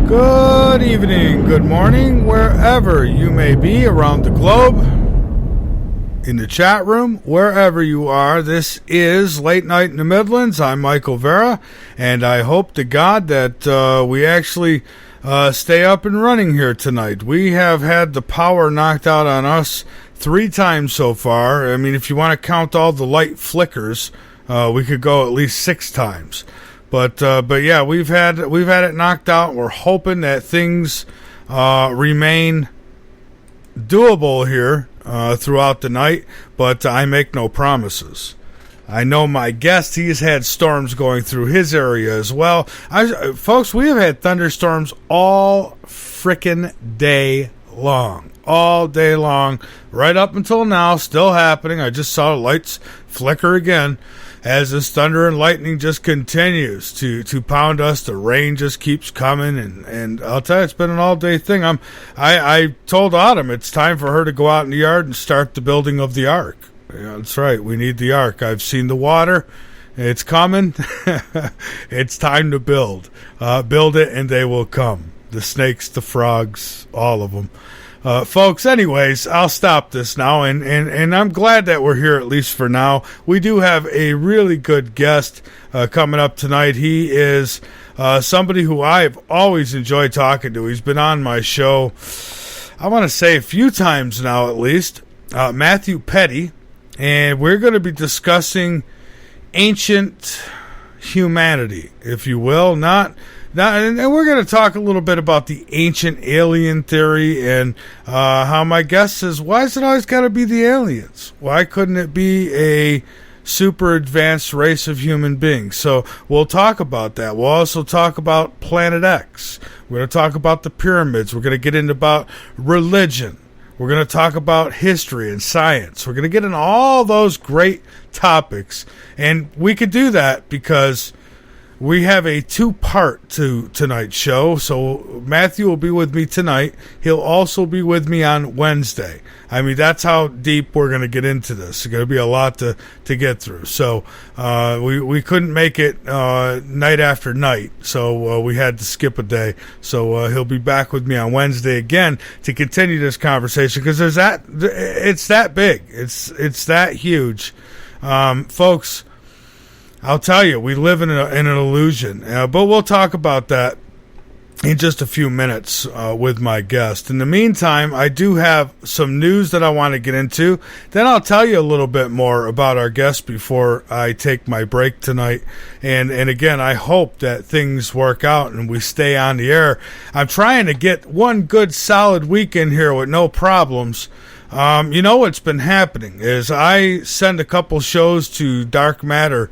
Good evening, good morning, wherever you may be around the globe, in the chat room, wherever you are. This is Late Night in the Midlands. I'm Michael Vera, and I hope to God that we actually stay up and running here tonight. We have had the power knocked out on us 3 times so far. I mean, if you want to count all the light flickers, we could go at least 6 times. But yeah, we've had it knocked out. We're hoping that things remain doable here throughout the night, but I make no promises. I know my guest, he's had storms going through his area as well. Folks, we have had thunderstorms all frickin' day long. All day long, right up until now, still happening. I just saw the lights flicker again as this thunder and lightning just continues to pound us. The rain just keeps coming, and I'll tell you, it's been an all-day thing. I told Autumn it's time for her to go out in the yard and start the building of the ark. Yeah, that's right, we need the ark. I've seen the water. It's coming. It's time to build. Build it, and they will come. The snakes, the frogs, all of them. Folks, anyways, I'll stop this now, and I'm glad that we're here, at least for now. We do have a really good guest coming up tonight. He is somebody who I've always enjoyed talking to. He's been on my show, I want to say a few times now at least, Matthew Petti, and we're going to be discussing ancient humanity, if you will, and we're going to talk a little bit about the ancient alien theory and how my guest says, why is it always got to be the aliens? Why couldn't it be a super advanced race of human beings? So we'll talk about that. We'll also talk about Planet X. We're going to talk about the pyramids. We're going to get into about religion. We're going to talk about history and science. We're going to get into all those great topics. And we could do that because we have a 2-part to tonight's show. So Matthew will be with me tonight. He'll also be with me on Wednesday. I mean, that's how deep we're going to get into this. It's going to be a lot to get through. So we couldn't make it night after night. So we had to skip a day. So he'll be back with me on Wednesday again to continue this conversation because it's that big. It's that huge. Folks, I'll tell you, we live in an illusion, but we'll talk about that in just a few minutes with my guest. In the meantime, I do have some news that I want to get into. Then I'll tell you a little bit more about our guest before I take my break tonight. And again, I hope that things work out and we stay on the air. I'm trying to get one good solid week in here with no problems. You know what's been happening is I send a couple shows to Dark Matter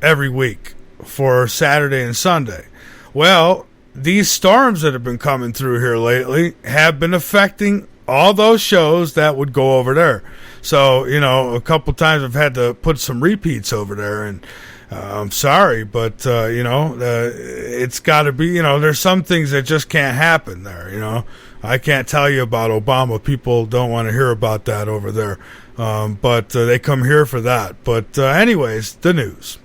every week for Saturday and Sunday. Well, these storms that have been coming through here lately have been affecting all those shows that would go over there. So, a couple times I've had to put some repeats over there, and I'm sorry, but, it's got to be, there's some things that just can't happen there, I can't tell you about Obama. People don't want to hear about that over there. But they come here for that. But anyways, the news.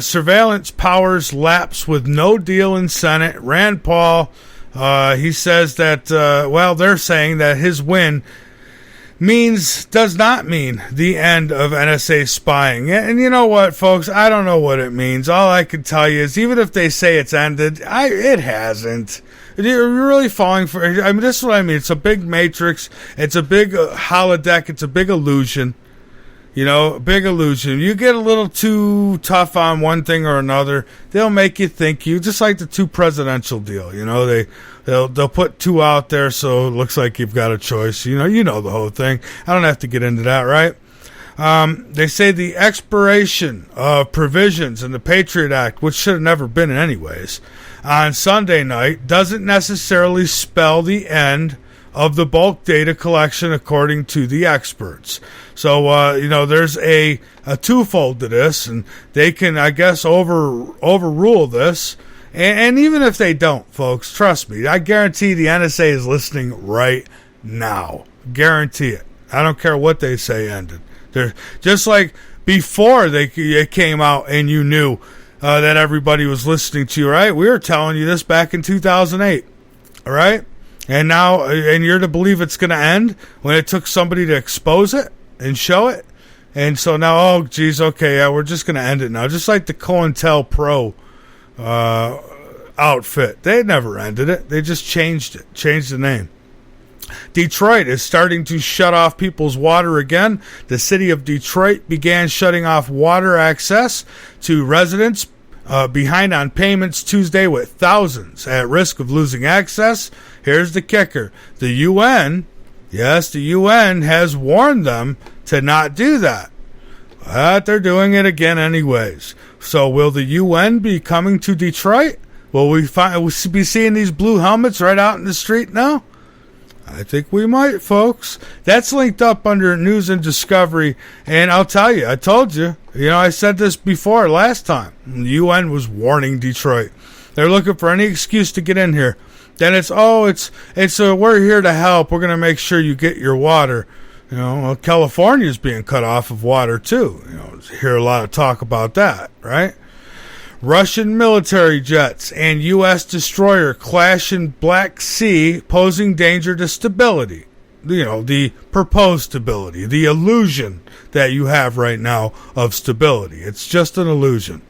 Surveillance powers lapse with no deal in Senate. Rand Paul, he says that, they're saying that his win does not mean the end of NSA spying. And you know what, folks? I don't know what it means. All I can tell you is even if they say it's ended, it hasn't. You're really falling for it. I mean, this is what I mean. It's a big matrix. It's a big holodeck. It's a big illusion. A big illusion. You get a little too tough on one thing or another, they'll make you think you, just like the 2 presidential deal. They'll put 2 out there so it looks like you've got a choice. You know the whole thing. I don't have to get into that, right? They say the expiration of provisions in the Patriot Act, which should have never been in anyways, on Sunday night doesn't necessarily spell the end of the bulk data collection according to the experts. So, there's a twofold to this, and they can, I guess, overrule this. And even if they don't, folks, trust me, I guarantee the NSA is listening right now. Guarantee it. I don't care what they say ended. They're just like before it came out and you knew that everybody was listening to, right? We were telling you this back in 2008, all right? And now, and you're to believe it's going to end when it took somebody to expose it and show it. And so now, oh, geez, okay, yeah, we're just going to end it now. Just like the COINTELPRO outfit. They never ended it. They just changed it, changed the name. Detroit is starting to shut off people's water again. The city of Detroit began shutting off water access to residents behind on payments Tuesday, with thousands at risk of losing access. Here's the kicker. The UN, yes, the UN has warned them to not do that. But they're doing it again anyways. So will the UN be coming to Detroit? Will we be seeing these blue helmets right out in the street now? I think we might, folks. That's linked up under News and Discovery. And I'll tell you, I told you, I said this before last time. The UN was warning Detroit. They're looking for any excuse to get in here. Then we're here to help. We're going to make sure you get your water. California's being cut off of water too. Hear a lot of talk about that, right? Russian military jets and U.S. destroyer clash in Black Sea, posing danger to stability. The proposed stability, the illusion that you have right now of stability. It's just an illusion.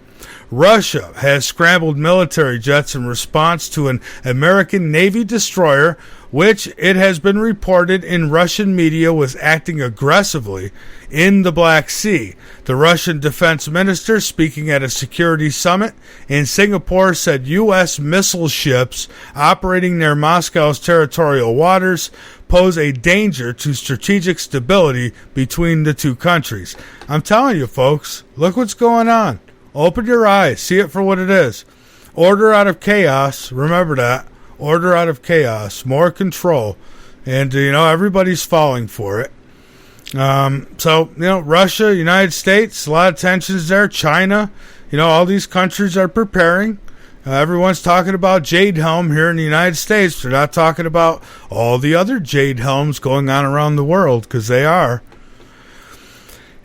Russia has scrambled military jets in response to an American Navy destroyer, which it has been reported in Russian media was acting aggressively in the Black Sea. The Russian defense minister, speaking at a security summit in Singapore, said U.S. missile ships operating near Moscow's territorial waters pose a danger to strategic stability between the two countries. I'm telling you, folks, look what's going on. Open your eyes. See it for what it is. Order out of chaos. Remember that. Order out of chaos. More control. And, everybody's falling for it. Russia, United States, a lot of tensions there. China, all these countries are preparing. Everyone's talking about Jade Helm here in the United States. They're not talking about all the other Jade Helms going on around the world, because they are.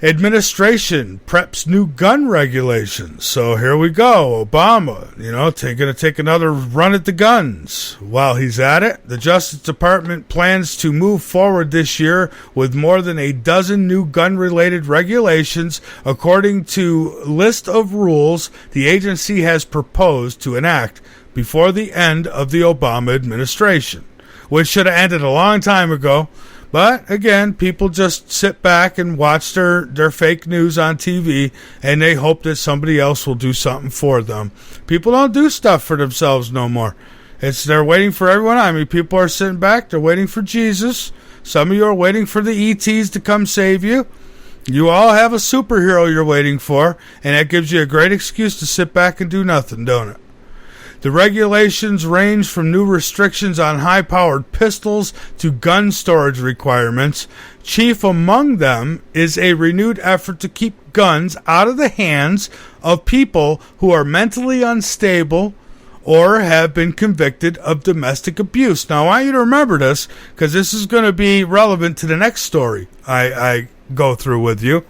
Administration preps new gun regulations. So here we go. Obama, going to take another run at the guns. While he's at it, the Justice Department plans to move forward this year with more than a dozen new gun-related regulations, according to list of rules the agency has proposed to enact before the end of the Obama administration, which should have ended a long time ago. But, again, people just sit back and watch their fake news on TV, and they hope that somebody else will do something for them. People don't do stuff for themselves no more. They're waiting for everyone. I mean, people are sitting back. They're waiting for Jesus. Some of you are waiting for the ETs to come save you. You all have a superhero you're waiting for, and that gives you a great excuse to sit back and do nothing, don't it? The regulations range from new restrictions on high-powered pistols to gun storage requirements. Chief among them is a renewed effort to keep guns out of the hands of people who are mentally unstable or have been convicted of domestic abuse. Now, I want you to remember this, because this is going to be relevant to the next story I go through with you.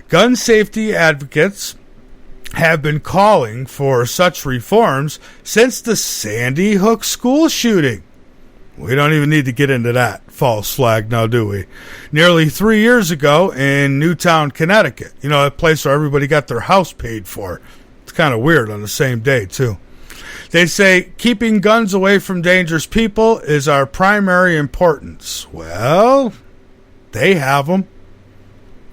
Gun safety advocates have been calling for such reforms since the Sandy Hook school shooting. We don't even need to get into that false flag now, do we? Nearly 3 years ago in Newtown, Connecticut. A place where everybody got their house paid for. It's kind of weird on the same day, too. They say keeping guns away from dangerous people is our primary importance. Well, they have them.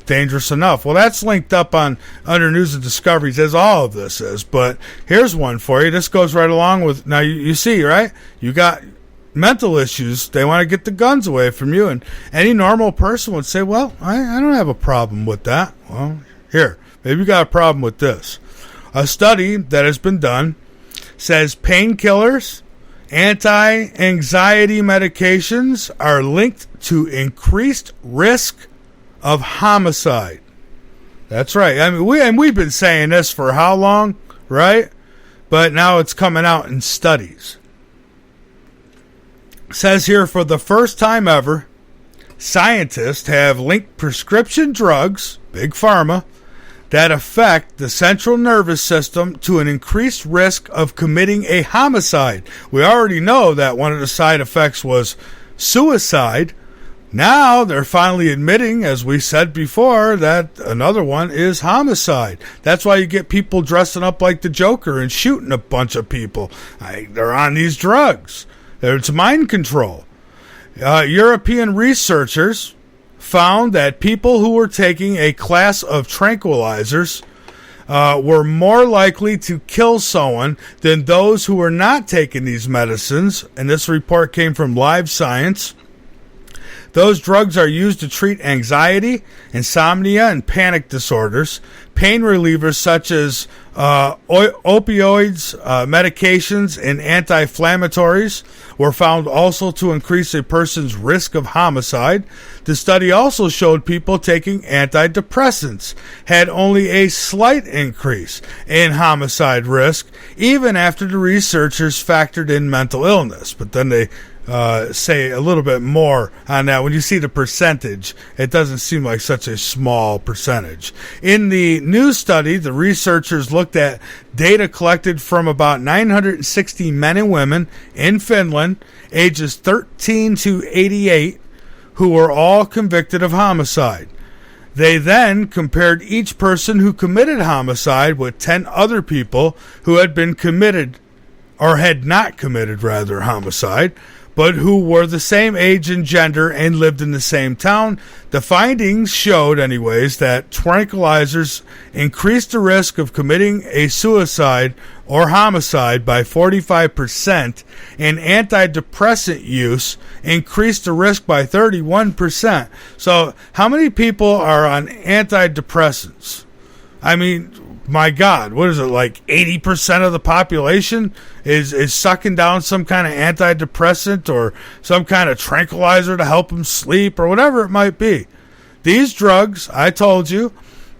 Dangerous enough. Well, that's linked up under News and Discoveries, as all of this is. But here's one for you. This goes right along with, now you see, right? You got mental issues. They want to get the guns away from you. And any normal person would say, well, I don't have a problem with that. Well, here, maybe you got a problem with this. A study that has been done says painkillers, anti-anxiety medications are linked to increased risk of homicide. That's right. I mean, we've been saying this for how long, right? But now it's coming out in studies. It says here, for the first time ever, scientists have linked prescription drugs, big pharma, that affect the central nervous system to an increased risk of committing a homicide. We already know that one of the side effects was suicide. Now they're finally admitting, as we said before, that another one is homicide. That's why you get people dressing up like the Joker and shooting a bunch of people. They're on these drugs. It's mind control. European researchers found that people who were taking a class of tranquilizers were more likely to kill someone than those who were not taking these medicines. And this report came from Live Science. Those drugs are used to treat anxiety, insomnia, and panic disorders. Pain relievers such as opioids, medications, and anti-inflammatories were found also to increase a person's risk of homicide. The study also showed people taking antidepressants had only a slight increase in homicide risk, even after the researchers factored in mental illness. But then they say a little bit more on that. When you see the percentage, it doesn't seem like such a small percentage. In the new study, the researchers looked at data collected from about 960 men and women in Finland, ages 13 to 88, who were all convicted of homicide. They then compared each person who committed homicide with 10 other people who had been committed, or had not committed, rather, homicide, but who were the same age and gender and lived in the same town. The findings showed, anyways, that tranquilizers increased the risk of committing a suicide or homicide by 45%, and antidepressant use increased the risk by 31%. So how many people are on antidepressants? I mean, my God, what is it, like 80% of the population is sucking down some kind of antidepressant or some kind of tranquilizer to help them sleep or whatever it might be. These drugs, I told you,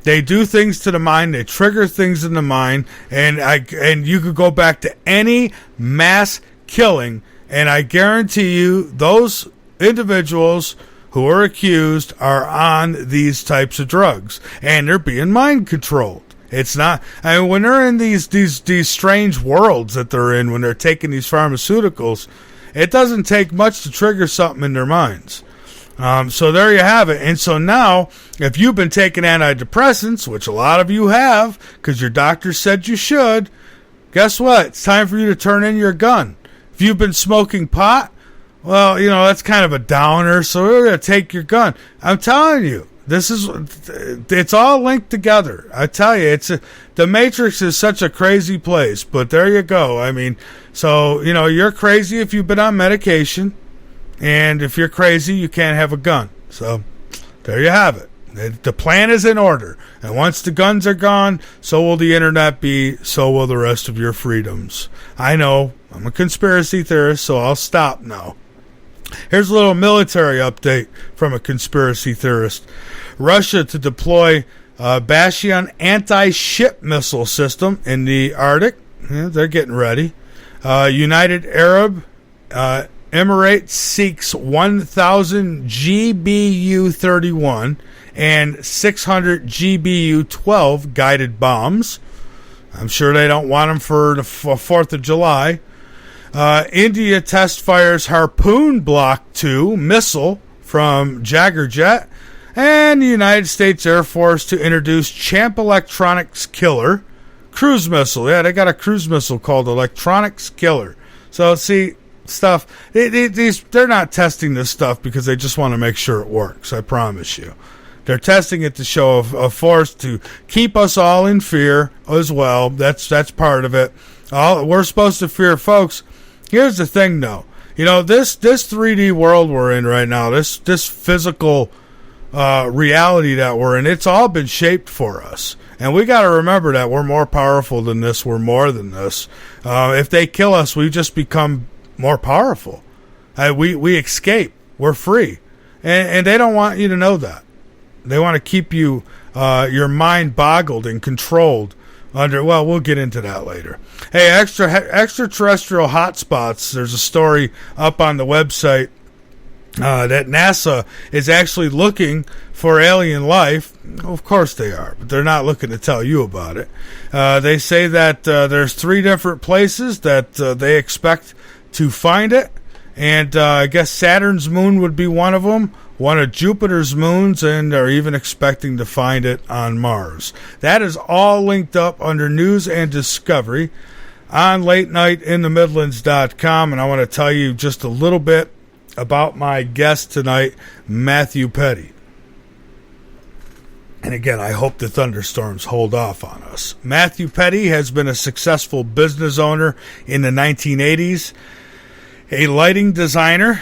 they do things to the mind. They trigger things in the mind, and you could go back to any mass killing, and I guarantee you those individuals who are accused are on these types of drugs, and they're being mind controlled. It's not. I mean, when they're in these strange worlds that they're in, when they're taking these pharmaceuticals, it doesn't take much to trigger something in their minds. So there you have it. And so now, if you've been taking antidepressants, which a lot of you have, because your doctor said you should, guess what? It's time for you to turn in your gun. If you've been smoking pot, well, that's kind of a downer, so we're going to take your gun. I'm telling you. It's all linked together. I tell you, the Matrix is such a crazy place, but there you go. I mean, so, you're crazy if you've been on medication, and if you're crazy, you can't have a gun. So there you have it. The plan is in order, and once the guns are gone, so will the internet be, so will the rest of your freedoms. I know, I'm a conspiracy theorist, so I'll stop now. Here's a little military update from a conspiracy theorist. Russia to deploy Bastion anti-ship missile system in the Arctic. Yeah, they're getting ready. United Arab Emirates seeks 1,000 GBU-31 and 600 GBU-12 guided bombs. I'm sure they don't want them for the 4th of July. India test fires Harpoon Block 2 missile from Jagger jet, and the United States Air Force to introduce Champ Electronics Killer cruise missile. Yeah, they got a cruise missile called Electronics Killer. So see, stuff, they're not testing this stuff because they just want to make sure it works, I promise you. They're testing it to show a force to keep us all in fear as well. That's part of it. We're supposed to fear, folks. Here's the thing, though. This 3D world we're in right now, this physical reality that we're in, it's all been shaped for us. And we got to remember that we're more powerful than this. We're more than this. If they kill us, we just become more powerful. We escape. We're free. And they don't want you to know that. They want to keep you, your mind boggled and controlled. We'll get into that later. Hey, extraterrestrial hotspots. There's a story up on the website that NASA is actually looking for alien life. Of course they are, but they're not looking to tell you about it. They say that there's 3 different places that they expect to find it, and I guess Saturn's moon would be one of them, one of Jupiter's moons, and they're even expecting to find it on Mars. That is all linked up under News and Discovery on LateNightInTheMidlands.com, and I want to tell you just a little bit about my guest tonight, Matthew Petti. And again, I hope the thunderstorms hold off on us. Matthew Petti has been a successful business owner in the 1980s, a lighting designer,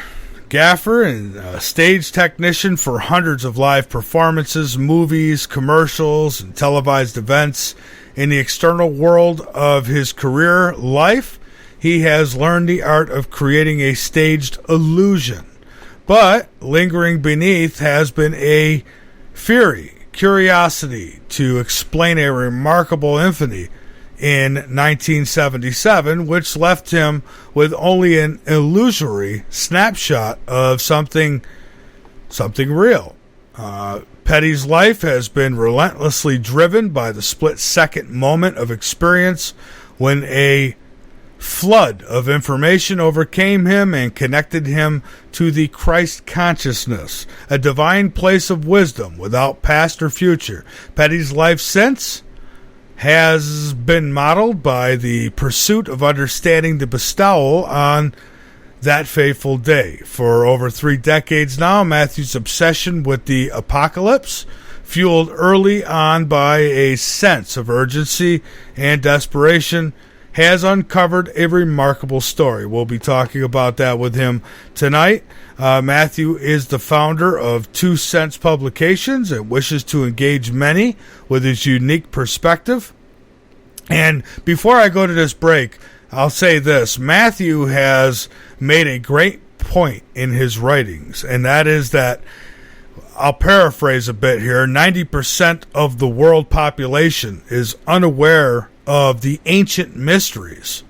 gaffer, and stage technician for hundreds of live performances, movies, commercials, and televised events. In the external world of his career life, he has learned the art of creating a staged illusion. But lingering beneath has been a curiosity to explain a remarkable infinity in 1977, which left him with only an illusory snapshot of something real. Petti's life has been relentlessly driven by the split-second moment of experience when a flood of information overcame him and connected him to the Christ consciousness, a divine place of wisdom without past or future. Petti's life since has been modeled by the pursuit of understanding the bestowal on that fateful day. For over 3 decades now, Matthew's obsession with the apocalypse, fueled early on by a sense of urgency and desperation, has uncovered a remarkable story. We'll be talking about that with him tonight. Matthew is the founder of 2 Cents Publications and wishes to engage many with his unique perspective. And before I go to this break, I'll say this. Matthew has made a great point in his writings, and that is that, I'll paraphrase a bit here, 90% of the world population is unaware of the ancient mysteries.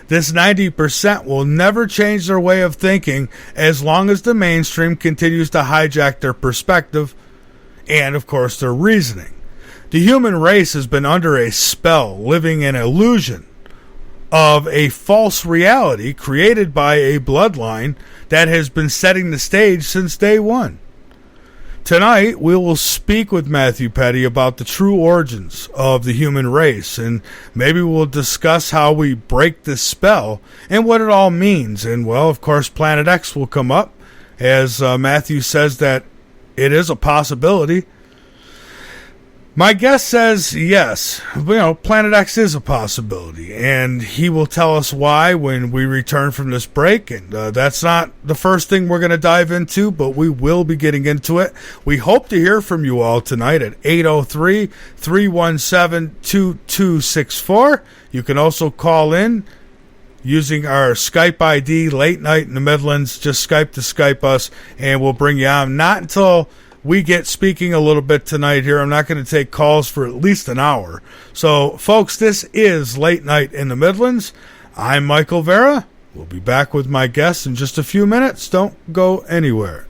This 90% will never change their way of thinking as long as the mainstream continues to hijack their perspective and, of course, their reasoning. The human race has been under a spell, living in illusion of a false reality created by a bloodline that has been setting the stage since day one. Tonight, we will speak with Matthew Petti about the true origins of the human race, and maybe we'll discuss how we break this spell and what it all means. And, well, of course, Planet X will come up, as Matthew says that it is a possibility. My guest says yes, Planet X is a possibility, and he will tell us why when we return from this break. And that's not the first thing we're going to dive into, but we will be getting into it. We hope to hear from you all tonight at 803-317-2264. You can also call in using our Skype ID, Late Night in the Midlands. Just Skype us, and we'll bring you on. Not until we get speaking a little bit tonight here. I'm not going to take calls for at least an hour. So, folks, this is Late Night in the Midlands. I'm Michael Vera. We'll be back with my guests in just a few minutes. Don't go anywhere.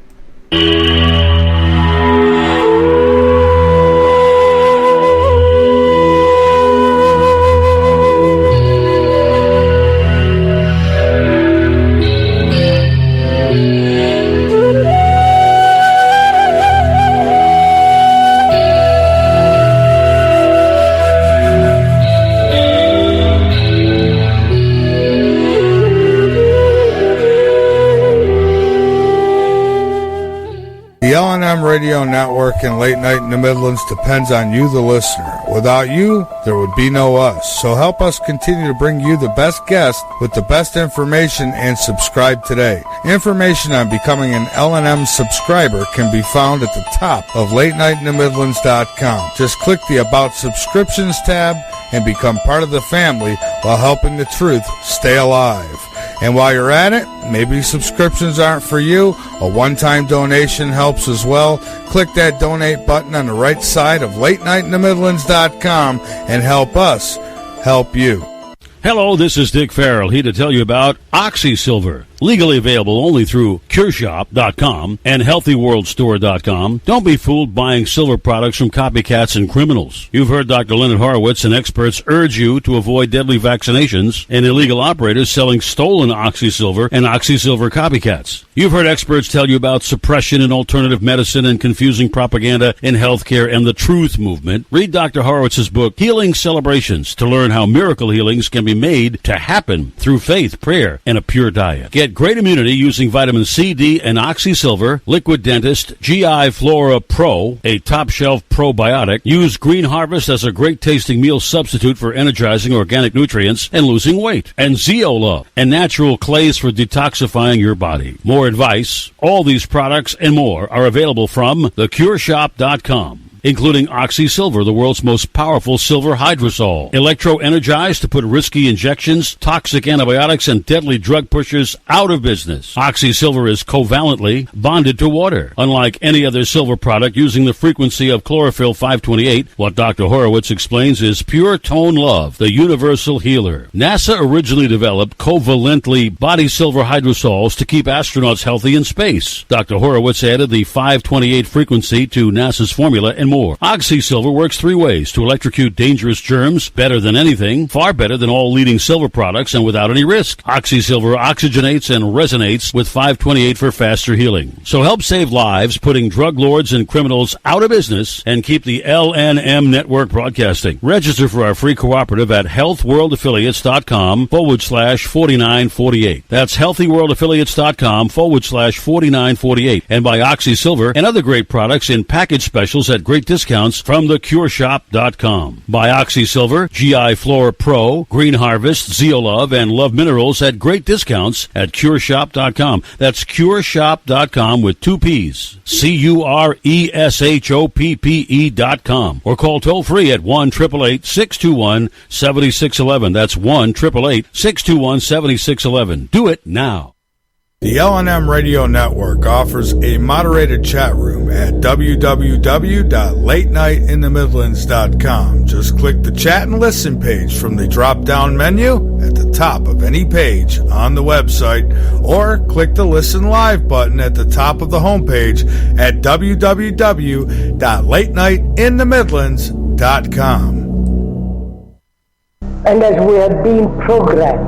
The L&M Radio Network and Late Night in the Midlands depends on you, the listener. Without you, there would be no us. So help us continue to bring you the best guests with the best information, and subscribe today. Information on becoming an L&M subscriber can be found at the top of LateNightInTheMidlands.com. Just click the About Subscriptions tab and become part of the family while helping the truth stay alive. And while you're at it, maybe subscriptions aren't for you. A one-time donation helps as well. Click that donate button on the right side of LateNightInTheMidlands.com and help us help you. Hello, this is Dick Farrell, here to tell you about OxySilver. Legally available only through CureShop.com and HealthyWorldStore.com. Don't be fooled buying silver products from copycats and criminals. You've heard Dr. Leonard Horowitz and experts urge you to avoid deadly vaccinations and illegal operators selling stolen OxySilver and OxySilver copycats. You've heard experts tell you about suppression in alternative medicine and confusing propaganda in healthcare and the truth movement. Read Dr. Horowitz's book, Healing Celebrations, to learn how miracle healings can be made to happen through faith, prayer, and a pure diet. Get great immunity using vitamin C, D, and OxySilver, Liquid Dentist, GI Flora Pro, a top-shelf probiotic. Use Green Harvest as a great-tasting meal substitute for energizing organic nutrients and losing weight. And Zeolove, and natural clays for detoxifying your body. More advice, all these products and more are available from theCureShop.com. Including OxySilver, the world's most powerful silver hydrosol. Electro-energized to put risky injections, toxic antibiotics, and deadly drug pushers out of business. OxySilver is covalently bonded to water. Unlike any other silver product using the frequency of chlorophyll 528, what Dr. Horowitz explains is pure tone love, the universal healer. NASA originally developed covalently body silver hydrosols to keep astronauts healthy in space. Dr. Horowitz added the 528 frequency to NASA's formula and more. OxySilver works three ways to electrocute dangerous germs better than anything, far better than all leading silver products, and without any risk. OxySilver oxygenates and resonates with 528 for faster healing. So help save lives, putting drug lords and criminals out of business, and keep the LNM network broadcasting. Register for our free cooperative at healthworldaffiliates.com/4948. That's healthworldaffiliates.com/4948. And buy OxySilver and other great products in package specials at great discounts from theCureShop.com. Buy OxySilver, GI Flora Pro, Green Harvest, Zeolove, and Love Minerals at great discounts at CureShop.com. That's CureShop.com with two P's. CureShoppe.com. Or call toll free at 1-888-621-7611. That's 1-888-621-7611. Do it now. The LNM Radio Network offers a moderated chat room at www.latenightinthemidlands.com. Just click the chat and listen page from the drop-down menu at the top of any page on the website, or click the Listen Live button at the top of the homepage at www.latenightinthemidlands.com. And as we have been programmed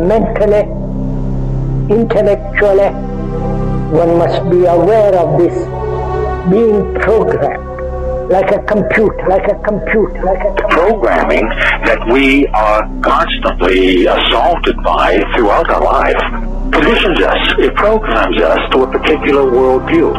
mentally, intellectually, one must be aware of this being programmed like a computer. Programming that we are constantly assaulted by throughout our life conditions us. It programs us to a particular worldview.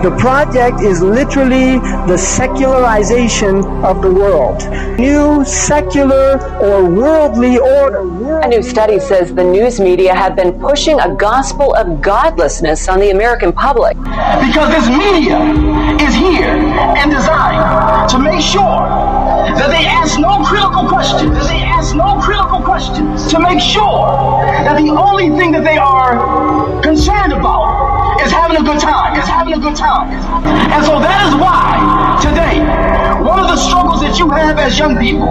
The project is literally the secularization of the world. New secular or worldly order. A new study says the news media have been pushing a gospel of godlessness on the American public. Because this media is here and designed to make sure that they ask no critical questions. To make sure that the only thing that they are concerned about is having a good time. And so that is why today, one of the struggles that you have as young people,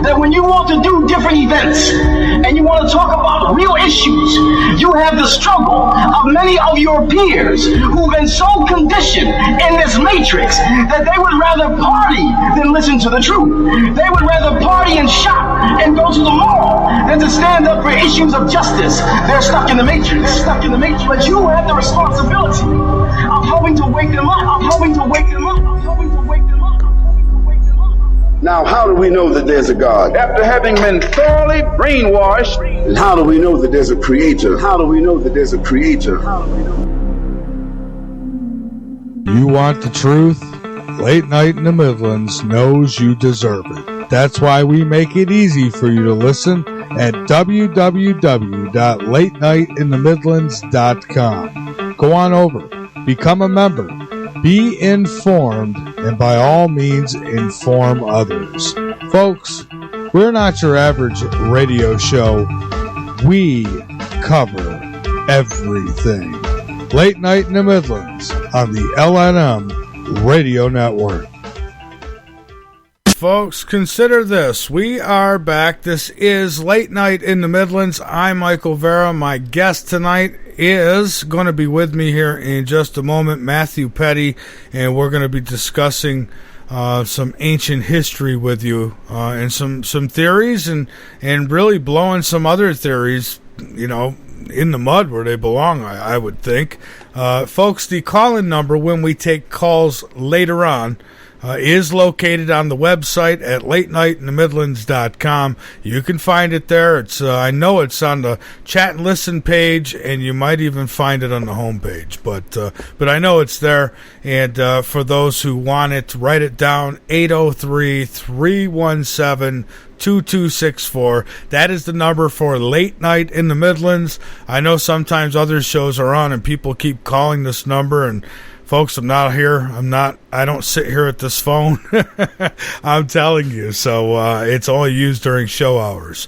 that when you want to do different events and you want to talk about real issues, you have the struggle of many of your peers who've been so conditioned in this matrix that they would rather party than listen to the truth. They would rather party and shop and go to the mall than to stand up for issues of justice. They're stuck in the matrix. But you have the responsibility of helping to wake them up. Now, how do we know that there's a God? After having been thoroughly brainwashed. And how do we know that there's a creator? You want the truth? Late Night in the Midlands knows you deserve it. That's why we make it easy for you to listen at www.latenightinthemidlands.com. Go on over, become a member, be informed, and by all means inform others. Folks, we're not your average radio show. We cover everything. Late Night in the Midlands on the LNM Radio Network. folks, consider this. We are back. This is Late Night in the Midlands. I'm Michael Vera. My guest tonight is going to be with me here in just a moment, Matthew Petti, and we're going to be discussing some ancient history with you and some theories and really blowing some other theories, in the mud where they belong, I would think. Folks, the call-in number when we take calls later on is located on the website at latenightinthemidlands.com. You can find it there. It's I know it's on the chat and listen page, and you might even find it on the homepage. But I know it's there. And for those who want it, write it down, 803-317-2264. That is the number for Late Night in the Midlands. I know sometimes other shows are on and people keep calling this number, and folks, I'm not here. I don't sit here at this phone. I'm telling you. So it's only used during show hours.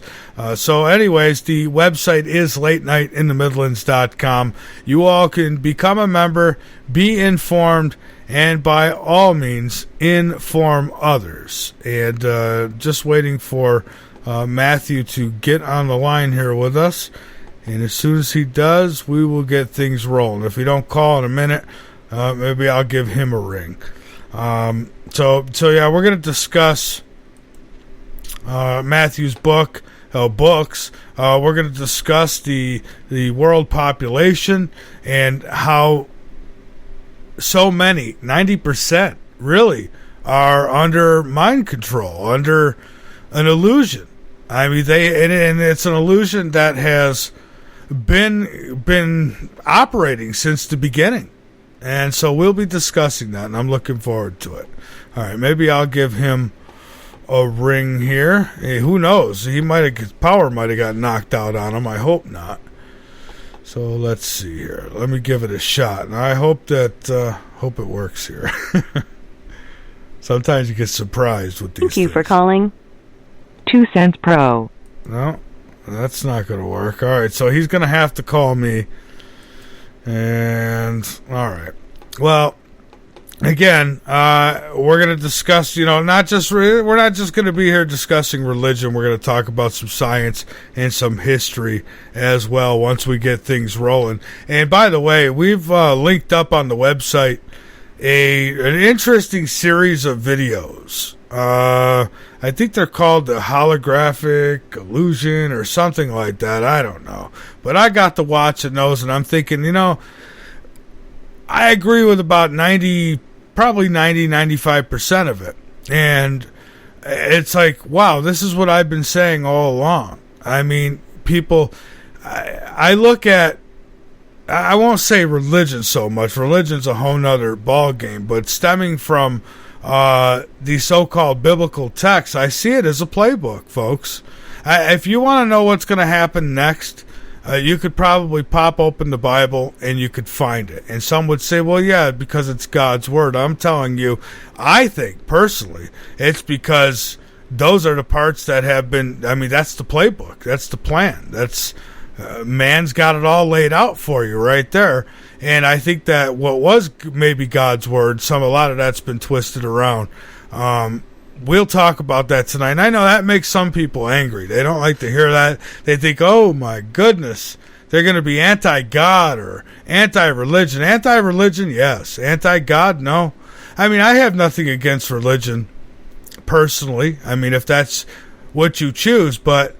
So anyways, the website is latenightinthemidlands.com. You all can become a member, be informed, and by all means, inform others. And just waiting for Matthew to get on the line here with us. And as soon as he does, we will get things rolling. If he don't call in a minute, maybe I'll give him a ring. So yeah, we're going to discuss Matthew's books. We're going to discuss the world population and how so many, 90% really, are under mind control, under an illusion. I mean, and it's an illusion that has been operating since the beginning. And so we'll be discussing that, and I'm looking forward to it. All right, maybe I'll give him a ring here. Hey, who knows? His power might have got knocked out on him. I hope not. So let's see here. Let me give it a shot, and I hope it works here. Sometimes you get surprised with these things. Thank you for calling 2 Cents Pro. No, that's not going to work. All right, so he's going to have to call me. And all right, well, again, we're going to discuss, we're not just going to be here discussing religion. We're going to talk about some science and some history as well once we get things rolling. And by the way, we've linked up on the website an interesting series of videos. I think they're called the holographic illusion or something like that. I don't know. But I got to watching those, and I'm thinking, I agree with about 95% of it. And it's like, wow, this is what I've been saying all along. I mean, people, I look at, I won't say religion so much. Religion's a whole nother ball game, but stemming from the so-called biblical text, I see it as a playbook, folks. If you want to know what's going to happen next, you could probably pop open the Bible and you could find it. And some would say, well, yeah, because it's God's word. I'm telling you, I think, personally, it's because those are the parts that have been, that's the playbook. That's the plan. That's man's got it all laid out for you right there. And I think that what was maybe God's word, a lot of that's been twisted around. We'll talk about that tonight. And I know that makes some people angry. They don't like to hear that. They think, oh my goodness, they're going to be anti-God or anti-religion. Anti-religion, yes. Anti-God, no. I have nothing against religion personally. If that's what you choose, but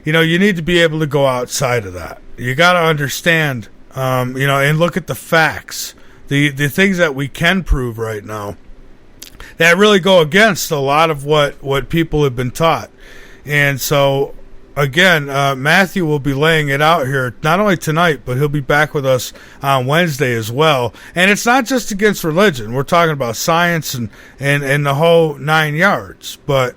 you need to be able to go outside of that. You got to understand, and look at the facts, the things that we can prove right now that really go against a lot of what people have been taught. And so, again, Matthew will be laying it out here, not only tonight, but he'll be back with us on Wednesday as well. And it's not just against religion. We're talking about science and the whole 9 yards. But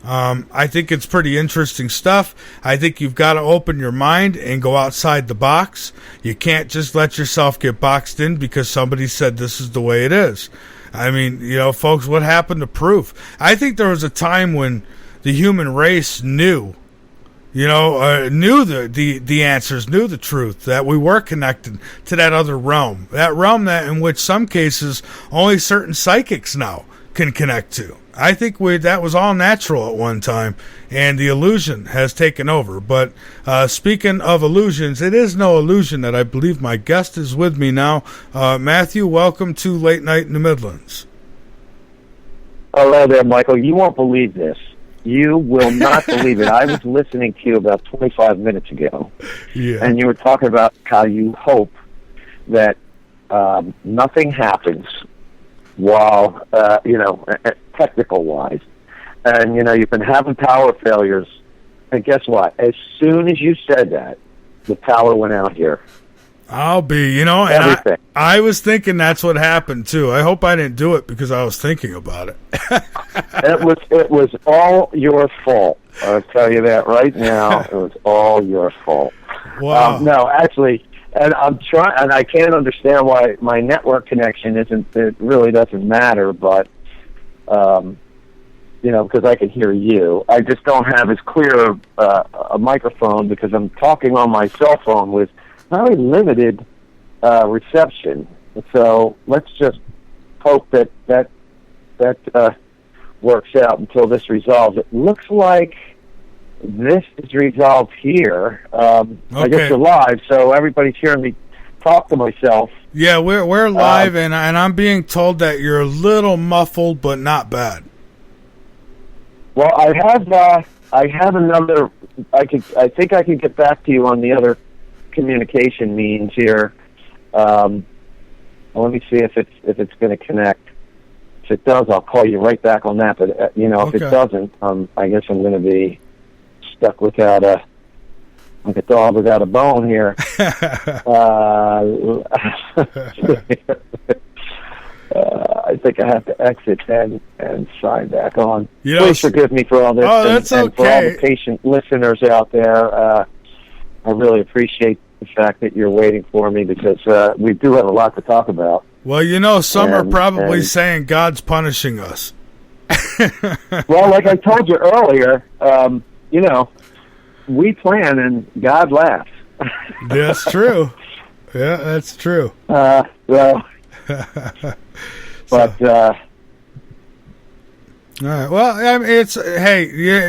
I think it's pretty interesting stuff. I think you've got to open your mind and go outside the box. You can't just let yourself get boxed in because somebody said this is the way it is. Folks, what happened to proof? I think there was a time when the human race knew the answers, knew the truth, that we were connected to that other realm, that in which some cases only certain psychics now can connect to. I think that was all natural at one time, and the illusion has taken over. But speaking of illusions, it is no illusion that I believe my guest is with me now. Matthew, welcome to Late Night in the Midlands. Hello there, Michael. You won't believe this. You will not believe it. I was listening to you about 25 minutes ago, and you were talking about how you hope that nothing happens while, technical-wise. And, you've been having power failures. And guess what? As soon as you said that, the power went out here. I'll be, and I was thinking that's what happened, too. I hope I didn't do it because I was thinking about it. It was all your fault. I'll tell you that right now. It was all your fault. Wow. No, actually, and I'm trying, and I can't understand why my network connection isn't. It really doesn't matter, but because I can hear you. I just don't have as clear a microphone because I'm talking on my cell phone with very limited reception. So let's just hope that works out until this resolves. It looks like this is resolved here. Okay. I guess you're live, so everybody's hearing me talk to myself. Yeah, we're live, and I'm being told that you're a little muffled, but not bad. Well, I have another. I think I can get back to you on the other communication means here. Let me see if it's going to connect. If it does, I'll call you right back on that. But if it doesn't, I guess I'm going to be stuck without like a dog without a bone here. I think I have to exit and sign back on. Please forgive me for all this. That's and for all the patient listeners out there. I really appreciate the fact that you're waiting for me because we do have a lot to talk about. Well, some are probably saying God's punishing us. Well, like I told you earlier, we plan and God laughs. That's true. Yeah, that's true. But all right. Well, I mean,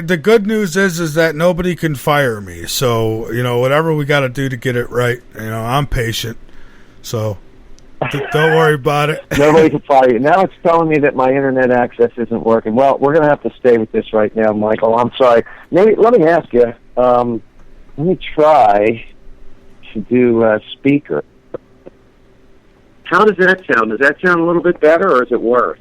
the good news is that nobody can fire me. So whatever we got to do to get it right. I'm patient. So don't worry about it. Nobody can fire you. Now it's telling me that my internet access isn't working. Well, we're going to have to stay with this right now, Michael. I'm sorry. Maybe let me ask you. Let me try to do speaker. How does that sound? Does that sound a little bit better, or is it worse?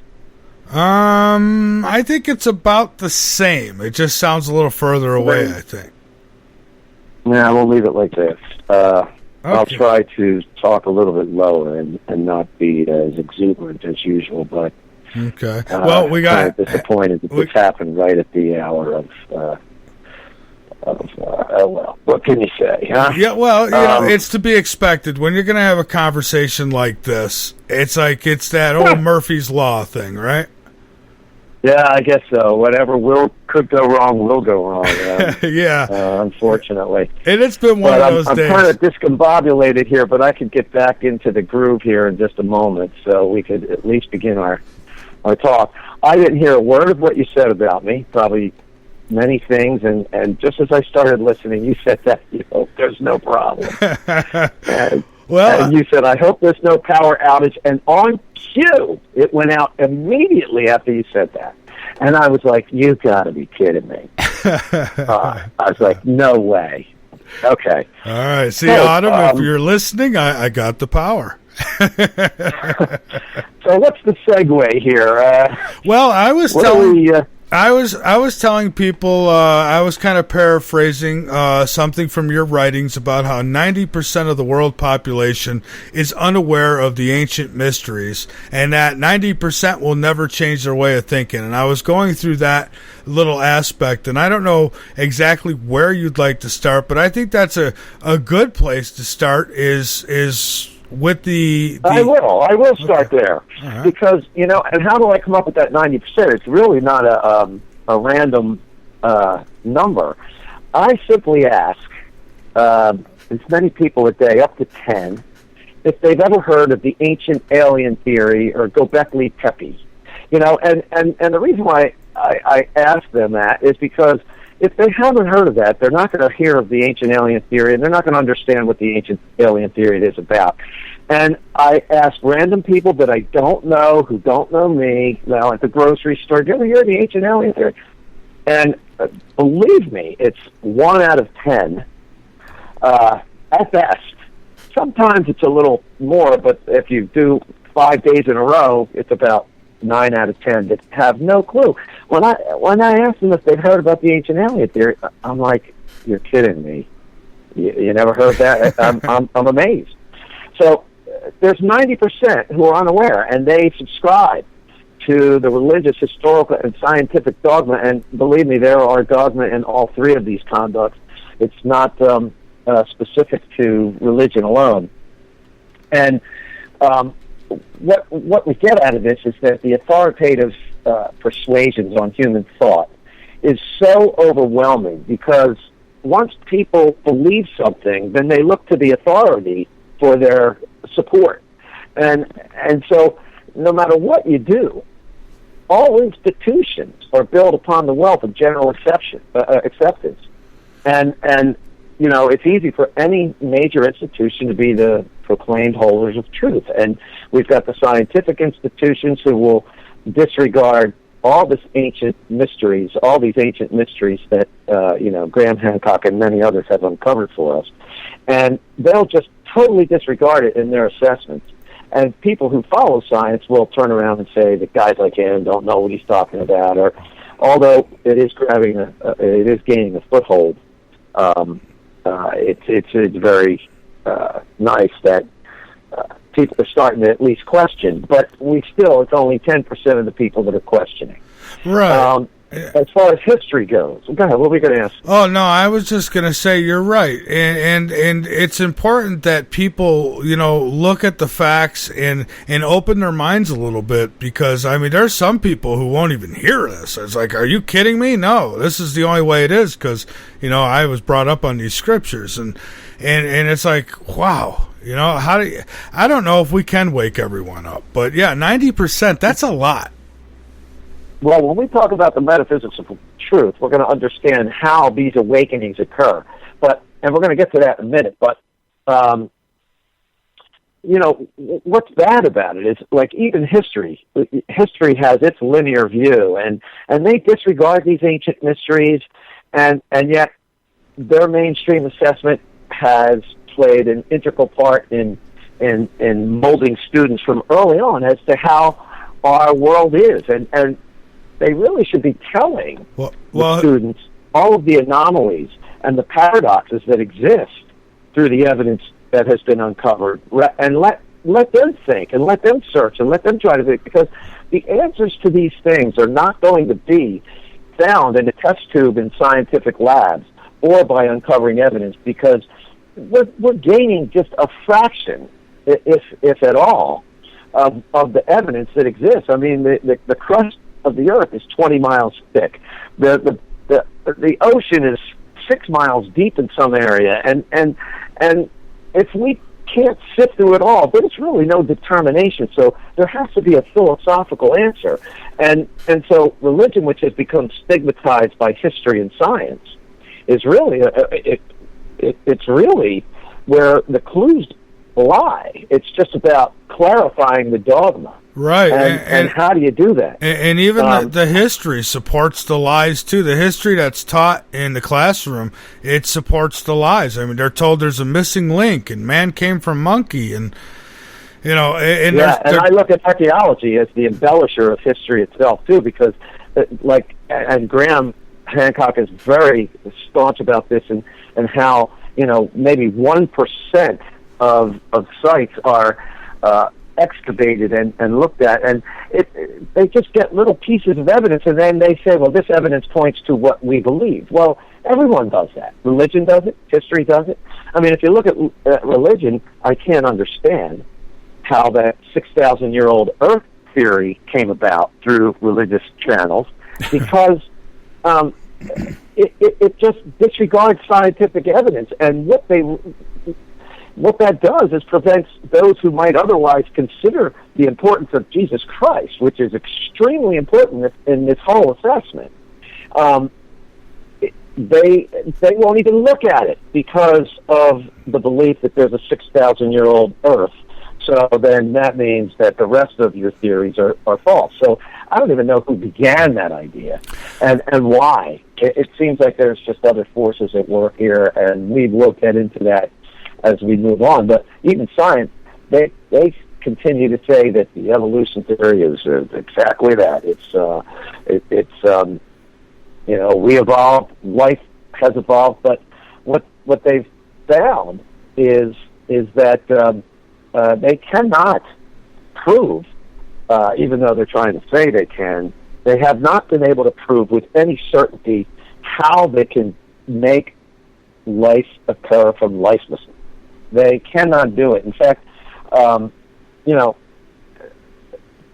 I think it's about the same. It just sounds a little further away, I think. Yeah, we'll leave it like this. I'll try to talk a little bit lower and not be as exuberant as usual, but okay. Well, we got disappointed that this happened right at the hour of what can you say, huh? Yeah, well, it's to be expected. When you're going to have a conversation like this, it's that old Murphy's Law thing, right? Yeah, I guess so. Whatever could go wrong will go wrong. Yeah. Unfortunately. And it's been one of those days. I'm kind of discombobulated here, but I could get back into the groove here in just a moment, so we could at least begin our talk. I didn't hear a word of what you said about me, probably many things, and just as I started listening, you said that you hope there's no problem. and you said, I hope there's no power outage, and on cue, it went out immediately after you said that. And I was like, you got to be kidding me. I was like, no way. Okay. All right. See, Autumn, if you're listening, I got the power. So what's the segue here? Well, I was telling people, I was kind of paraphrasing something from your writings about how 90% of the world population is unaware of the ancient mysteries, and that 90% will never change their way of thinking. And I was going through that little aspect, and I don't know exactly where you'd like to start, but I think that's a good place to start is with the I will start there. Right. Because, and how do I come up with that 90%? It's really not a random number. I simply ask as many people a day, up to 10, if they've ever heard of the ancient alien theory or Göbekli Tepe. And the reason why I ask them that is because if they haven't heard of that, they're not going to hear of the ancient alien theory, and they're not going to understand what the ancient alien theory is about. And I ask random people that I don't know, who don't know me, now at the grocery store, do you ever hear of the ancient alien theory? And believe me, it's 1 out of 10 at best. Sometimes it's a little more, but if you do 5 days in a row, it's about 9 out of 10 that have no clue. When I ask them if they've heard about the ancient alien theory, I'm like, you're kidding me. You never heard that? I'm amazed. So there's 90% who are unaware, and they subscribe to the religious, historical, and scientific dogma. And believe me, there are dogma in all three of these conducts. It's not specific to religion alone. And what we get out of this is that the authoritative persuasions on human thought is so overwhelming, because once people believe something, then they look to the authority for their support. And so no matter what you do, all institutions are built upon the wealth of general acceptance. And you know, it's easy for any major institution to be the proclaimed holders of truth. And we've got the scientific institutions who will disregard all these ancient mysteries that, Graham Hancock and many others have uncovered for us. And they'll just totally disregard it in their assessments. And people who follow science will turn around and say that guys like him don't know what he's talking about, or although it is gaining a foothold, it's very nice that people are starting to at least question, but it's only 10% of the people that are questioning. Right. As far as history goes, go ahead, what were we going to ask? Oh, no, I was just going to say you're right. And it's important that people, look at the facts and open their minds a little bit, because, there's some people who won't even hear this. It's like, are you kidding me? No, this is the only way it is, because, I was brought up on these scriptures. And it's like, wow, I don't know if we can wake everyone up. But, yeah, 90%, that's a lot. Well, when we talk about the metaphysics of truth, we're going to understand how these awakenings occur. And we're going to get to that in a minute. But, what's bad about it is, like, even history has its linear view, and they disregard these ancient mysteries, and yet their mainstream assessment has played an integral part in molding students from early on as to how our world is, and they really should be telling the students all of the anomalies and the paradoxes that exist through the evidence that has been uncovered, and let them think, and let them search, and let them try to think, because the answers to these things are not going to be found in a test tube in scientific labs or by uncovering evidence, because we're gaining just a fraction, if at all, of the evidence that exists. The crust of the earth is 20 miles thick. The ocean is 6 miles deep in some area, and if we can't sift through it all, there's really no determination. So there has to be a philosophical answer, and so religion, which has become stigmatized by history and science, is really it's really where the clues lie. It's just about clarifying the dogma. Right. And how do you do that? And even the history supports the lies, too. The history that's taught in the classroom, it supports the lies. They're told there's a missing link, and man came from monkey, and, And I look at archaeology as the embellisher of history itself, too, because, and Graham Hancock is very staunch about this, and how, maybe 1% of sites are excavated and looked at, and they just get little pieces of evidence, and then they say, well, this evidence points to what we believe. Well, everyone does that. Religion does it. History does it. If you look at religion, I can't understand how that 6,000-year-old Earth theory came about through religious channels, because it just disregards scientific evidence, and what they what that does is prevents those who might otherwise consider the importance of Jesus Christ, which is extremely important in this whole assessment. They won't even look at it because of the belief that there's a 6,000-year-old Earth. So then that means that the rest of your theories are false. So I don't even know who began that idea and why. It seems like there's just other forces at work here, and we will get into that as we move on. But even science, they continue to say that the evolution theory is exactly that. We evolved, life has evolved, but what they've found is that they cannot prove, even though they're trying to say they can, they have not been able to prove with any certainty how they can make life occur from lifelessness. They cannot do it. In fact,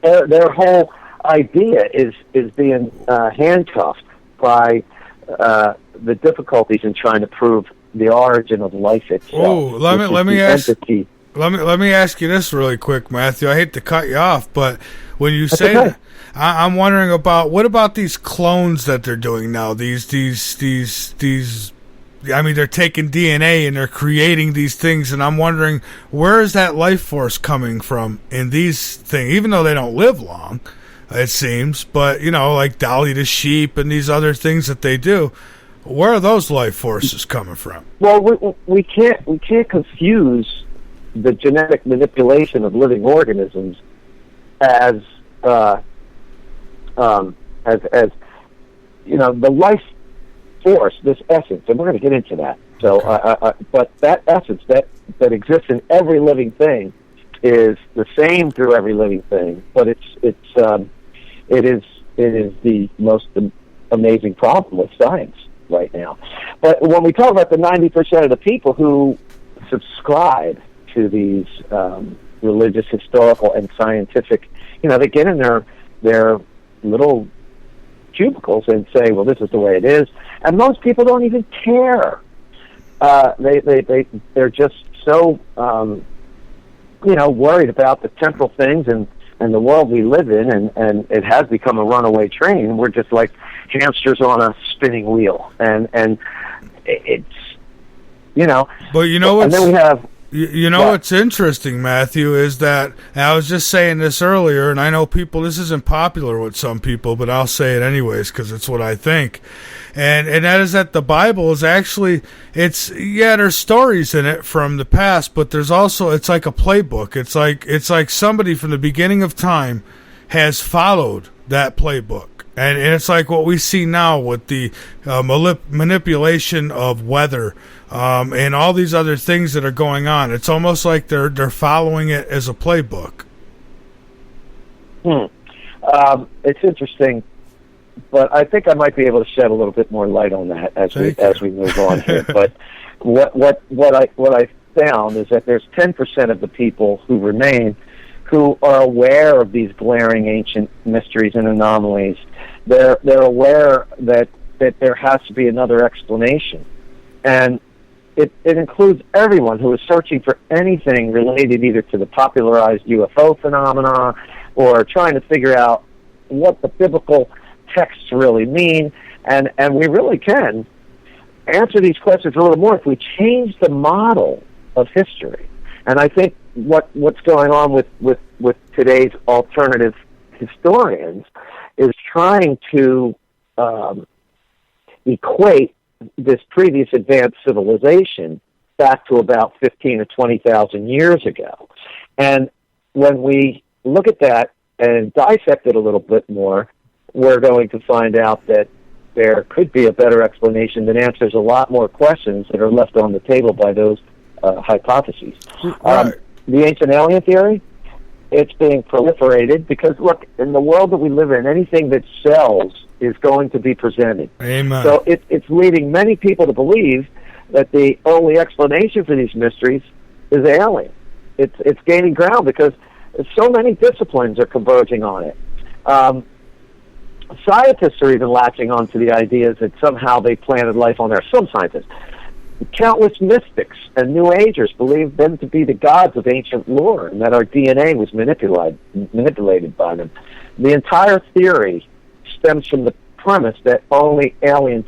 their whole idea is being handcuffed by the difficulties in trying to prove the origin of life itself. Oh, let me ask you this really quick, Matthew. I hate to cut you off, but when you say that, I'm wondering what about these clones that they're doing now? These. I mean, they're taking DNA and they're creating these things, and I'm wondering, where is that life force coming from in these things? Even though they don't live long, it seems, but like Dolly the sheep and these other things that they do, where are those life forces coming from? Well, we can't confuse the genetic manipulation of living organisms as the life force, this essence, and we're going to get into that. So, but that essence that exists in every living thing is the same through every living thing. But it is the most amazing problem with science right now. But when we talk about the 90% of the people who subscribe to these religious, historical, and scientific, they get in their little cubicles and say, well, this is the way it is, and most people don't even care. They're just so worried about the temporal things and the world we live in, and it has become a runaway train. We're just like hamsters on a spinning wheel, and it's But and then we have. What's interesting, Matthew, is that, and I was just saying this earlier, and I know this isn't popular with some people, but I'll say it anyways because it's what I think. And that is that the Bible is actually, there's stories in it from the past, but there's also, it's like a playbook. It's like somebody from the beginning of time has followed that playbook. And it's like what we see now with the manipulation of weather and all these other things that are going on. It's almost like they're following it as a playbook. It's interesting, but I think I might be able to shed a little bit more light on that as we move on here. But what I found is that there's 10% of the people who remain who are aware of these glaring ancient mysteries and anomalies. They're aware that there has to be another explanation. And it includes everyone who is searching for anything related either to the popularized UFO phenomena or trying to figure out what the biblical texts really mean. And we really can answer these questions a little more if we change the model of history. And I think what's going on with today's alternative historians is trying to equate this previous advanced civilization back to about 15 or 20,000 years ago. And when we look at that and dissect it a little bit more, we're going to find out that there could be a better explanation that answers a lot more questions that are left on the table by those hypotheses. The ancient alien theory, it's being proliferated because, look, in the world that we live in, anything that sells is going to be presented. Amen. So it's leading many people to believe that the only explanation for these mysteries is alien. It's gaining ground because so many disciplines are converging on it. Scientists are even latching onto the ideas that somehow they planted life on Earth. Some scientists. Countless mystics and New Agers believed them to be the gods of ancient lore, and that our DNA was manipulated by them. The entire theory stems from the premise that only alien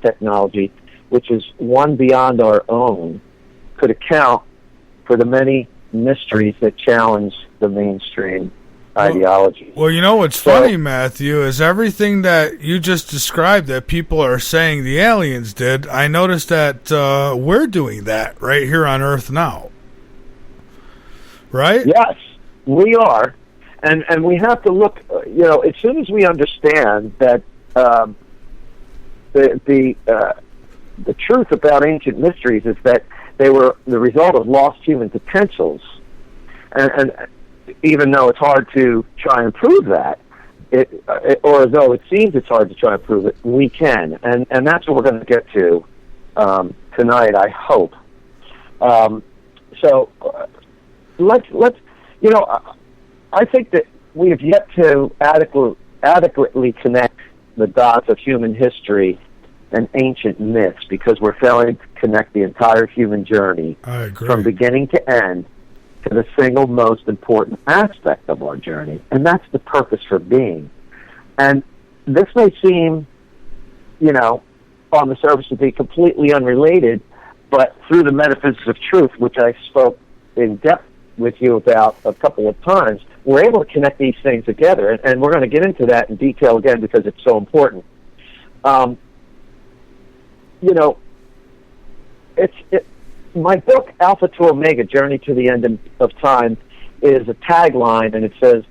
technology, which is one beyond our own, could account for the many mysteries that challenge the mainstream ideology. Well, you know what's funny, Matthew, is everything that you just described that people are saying the aliens did, I noticed that we're doing that right here on Earth now. Right? Yes, we are. And we have to look, as soon as we understand that the truth about ancient mysteries is that they were the result of lost human potentials, and even though it's hard to try and prove that, or though it seems it's hard to try and prove it, we can, and that's what we're going to get to tonight, I hope. So let's I think that we have yet to adequately connect the dots of human history and ancient myths, because we're failing to connect the entire human journey from beginning to end to the single most important aspect of our journey, and that's the purpose for being. And this may seem, on the surface to be completely unrelated, but through the metaphysics of truth, which I spoke in depth with you about a couple of times, we're able to connect these things together, and we're going to get into that in detail again because it's so important. My book, Alpha to Omega, Journey to the End of Time, is a tagline, and it says,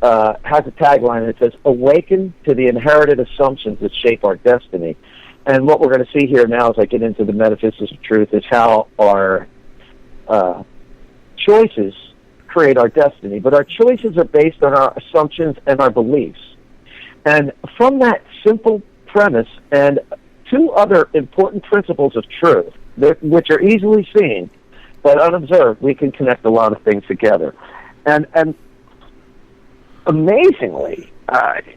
has a tagline, and it says, awaken to the inherited assumptions that shape our destiny. And what we're going to see here now as I get into the metaphysics of truth is how our choices create our destiny. But our choices are based on our assumptions and our beliefs. And from that simple premise and two other important principles of truth, which are easily seen but unobserved, we can connect a lot of things together. And amazingly,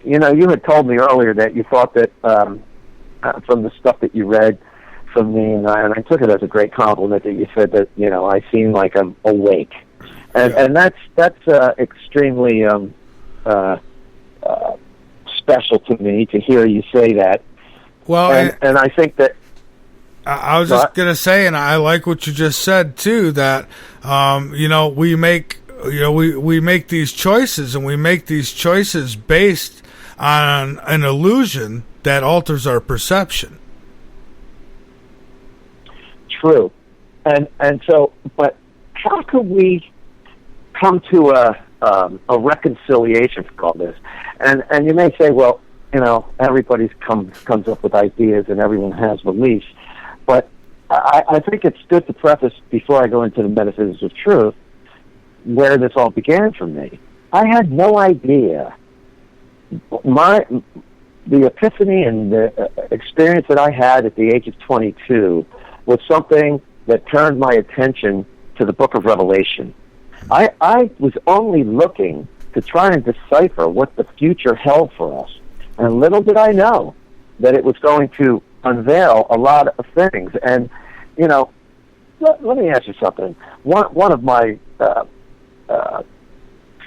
you had told me earlier that you thought that from the stuff that you read from me, and I took it as a great compliment that you said that I seem like I'm awake, and that's extremely special to me to hear you say that. Well, and I think that I was just going to say, and I like what you just said too, that we make we make these choices, and we make these choices based on an illusion that alters our perception. True, and so, but how could we come to a reconciliation for all this? And you may say, well, everybody comes up with ideas, and everyone has beliefs. But I think it's good to preface, before I go into the metaphysics of truth, where this all began for me. I had no idea. The epiphany and the experience that I had at the age of 22 was something that turned my attention to the book of Revelation. I was only looking to try and decipher what the future held for us. And little did I know that it was going to unveil a lot of things. And, let me ask you something. One of my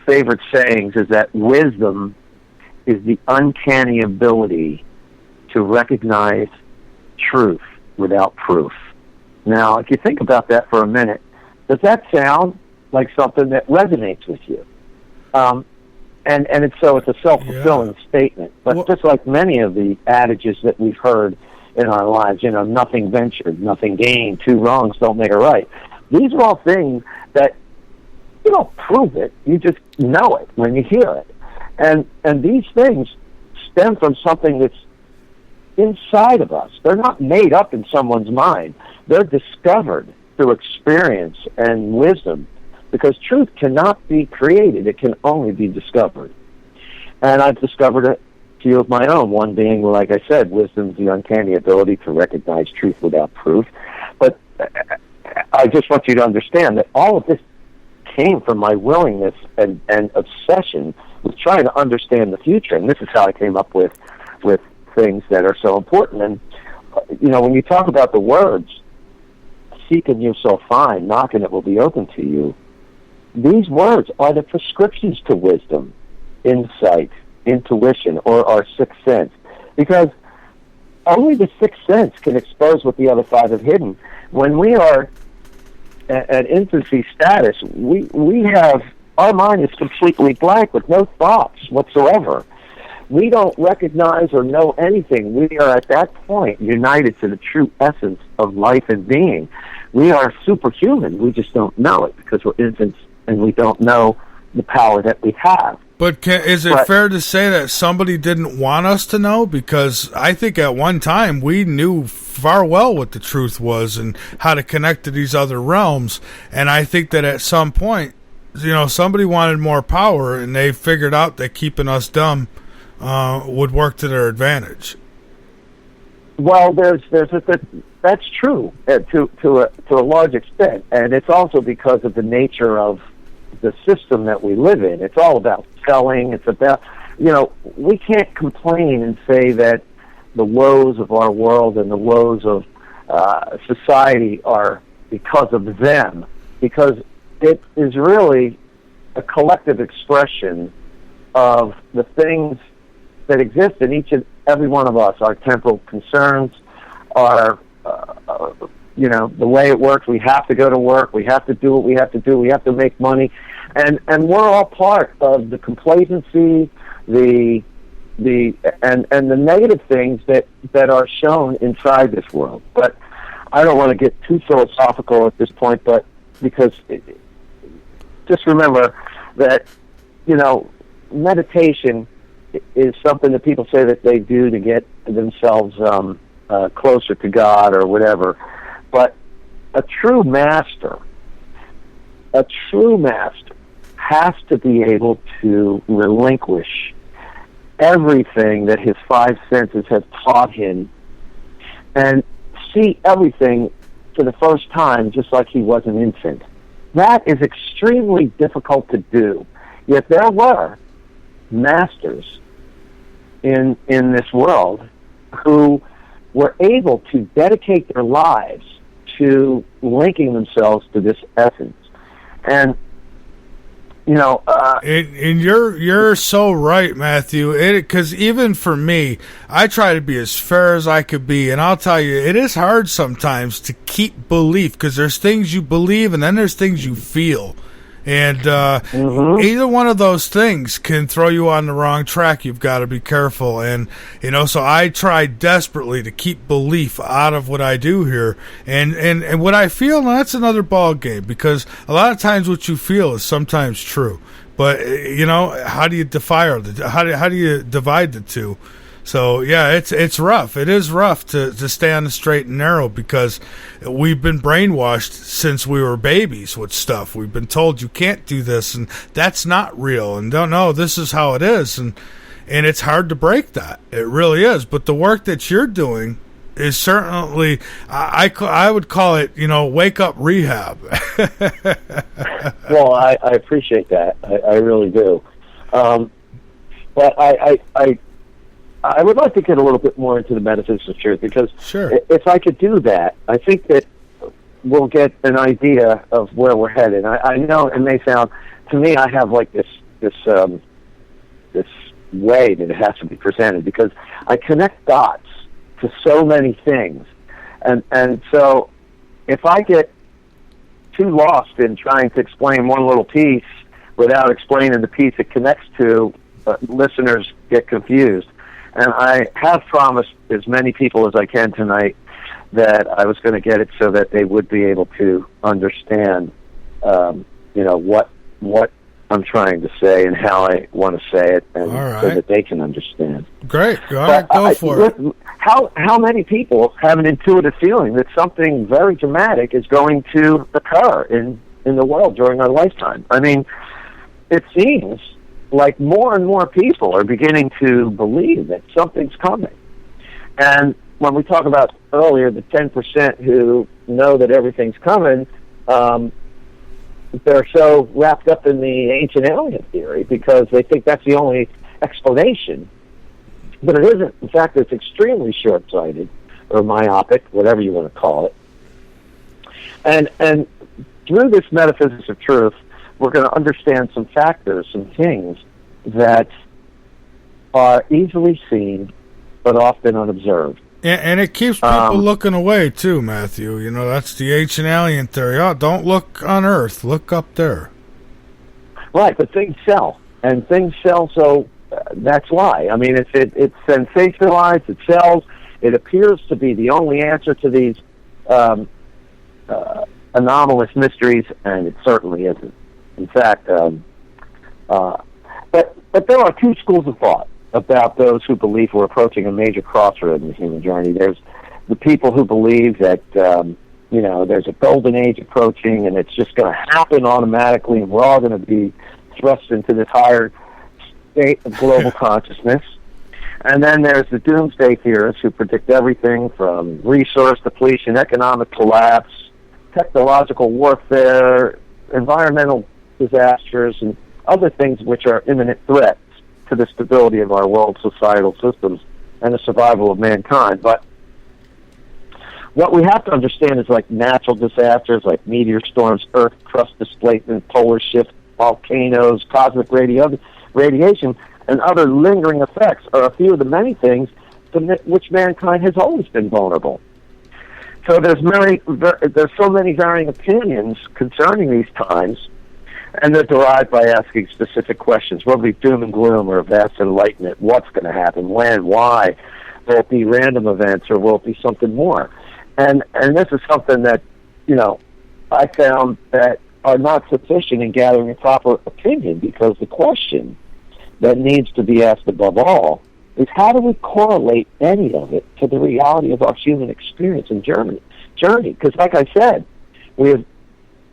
favorite sayings is that wisdom is the uncanny ability to recognize truth without proof. Now, if you think about that for a minute, does that sound like something that resonates with you? And it's a self-fulfilling statement. But just like many of the adages that we've heard in our lives, nothing ventured, nothing gained, two wrongs don't make a right. These are all things that you don't prove it, you just know it when you hear it. And these things stem from something that's inside of us. They're not made up in someone's mind. They're discovered through experience and wisdom, because truth cannot be created. It can only be discovered. And I've discovered a few of my own, one being, like I said, wisdom's the uncanny ability to recognize truth without proof. But I just want you to understand that all of this came from my willingness and obsession with trying to understand the future. And this is how I came up with things that are so important. And, when you talk about the words, seek and you shall find, knock and it will be open to you. These words are the prescriptions to wisdom, insight, intuition, or our sixth sense. Because only the sixth sense can expose what the other five have hidden. When we are at infancy status, we have, our mind is completely blank with no thoughts whatsoever. We don't recognize or know anything. We are at that point united to the true essence of life and being. We are superhuman. We just don't know it because we're infants and we don't know the power that we have. But is it fair to say that somebody didn't want us to know? Because I think at one time we knew far well what the truth was and how to connect to these other realms. And I think that at some point, somebody wanted more power, and they figured out that keeping us dumb would work to their advantage. Well, that's true to a large extent, and it's also because of the nature of the system that we live in. It's all about selling. It's about, we can't complain and say that the woes of our world and the woes of society are because of them, because it is really a collective expression of the things that exist in each and every one of us, our temporal concerns, our the way it works. We have to go to work. We have to do what we have to do. We have to make money, and we're all part of the complacency, and the negative things that are shown inside this world. But I don't want to get too philosophical at this point, but because just remember that meditation is something that people say that they do to get themselves closer to God or whatever. But a true master has to be able to relinquish everything that his five senses have taught him and see everything for the first time just like he was an infant. That is extremely difficult to do. Yet there were masters in this world who were able to dedicate their lives to linking themselves to this essence. And and you're so right, Matthew. Because even for me, I try to be as fair as I could be, and I'll tell you, it is hard sometimes to keep belief, because there's things you believe, and then there's things you feel, and either one of those things can throw you on the wrong track. You've got to be careful, and so I try desperately to keep belief out of what I do here, and what I feel. Now that's another ball game, because a lot of times what you feel is sometimes true, but how do you how do you divide the two? So yeah, it's rough. It is rough to stay on the straight and narrow, because we've been brainwashed since we were babies with stuff. We've been told you can't do this, and that's not real, and don't know this is how it is, and it's hard to break that. It really is. But the work that you're doing is certainly, I would call it, wake up rehab. Well, I appreciate that. I really do. But I would like to get a little bit more into the metaphysics of truth, because if I could do that, I think that we'll get an idea of where we're headed. I know it may sound, to me, I have like this way that it has to be presented, because I connect dots to so many things, and so if I get too lost in trying to explain one little piece without explaining the piece it connects to, listeners get confused. And I have promised as many people as I can tonight that I was going to get it so that they would be able to understand, what I'm trying to say and how I want to say it, and so that they can understand. Great. Go for it. How many people have an intuitive feeling that something very dramatic is going to occur in the world during our lifetime? I mean, it seems like more and more people are beginning to believe that something's coming. And when we talk about earlier the 10% who know that everything's coming, they're so wrapped up in the ancient alien theory because they think that's the only explanation. But it isn't. In fact, it's extremely short-sighted or myopic, whatever you want to call it. And through this metaphysics of truth, we're going to understand some factors, some things that are easily seen but often unobserved. And it keeps people looking away, too, Matthew. You know, that's the ancient alien theory. Oh, don't look on Earth. Look up there. Right, but things sell. And things sell, so that's why. I mean, it's sensationalized, it sells. It appears to be the only answer to these anomalous mysteries, and it certainly isn't. In fact, but there are two schools of thought about those who believe we're approaching a major crossroad in the human journey. There's the people who believe that there's a golden age approaching, and it's just going to happen automatically, and we're all going to be thrust into this higher state of global consciousness. And then there's the doomsday theorists who predict everything from resource depletion, economic collapse, technological warfare, environmental disasters, and other things which are imminent threats to the stability of our world societal systems and the survival of mankind. But what we have to understand is like natural disasters like meteor storms, earth crust displacement, polar shift, volcanoes, cosmic radiation, and other lingering effects are a few of the many things to which mankind has always been vulnerable. So there's so many varying opinions concerning these times, and they're derived by asking specific questions. Will it be doom and gloom or vast enlightenment? What's going to happen? When? Why? Will it be random events or will it be something more? And this is something that, I found that are not sufficient in gathering a proper opinion, because the question that needs to be asked above all is how do we correlate any of it to the reality of our human experience and journey? Because like I said, we have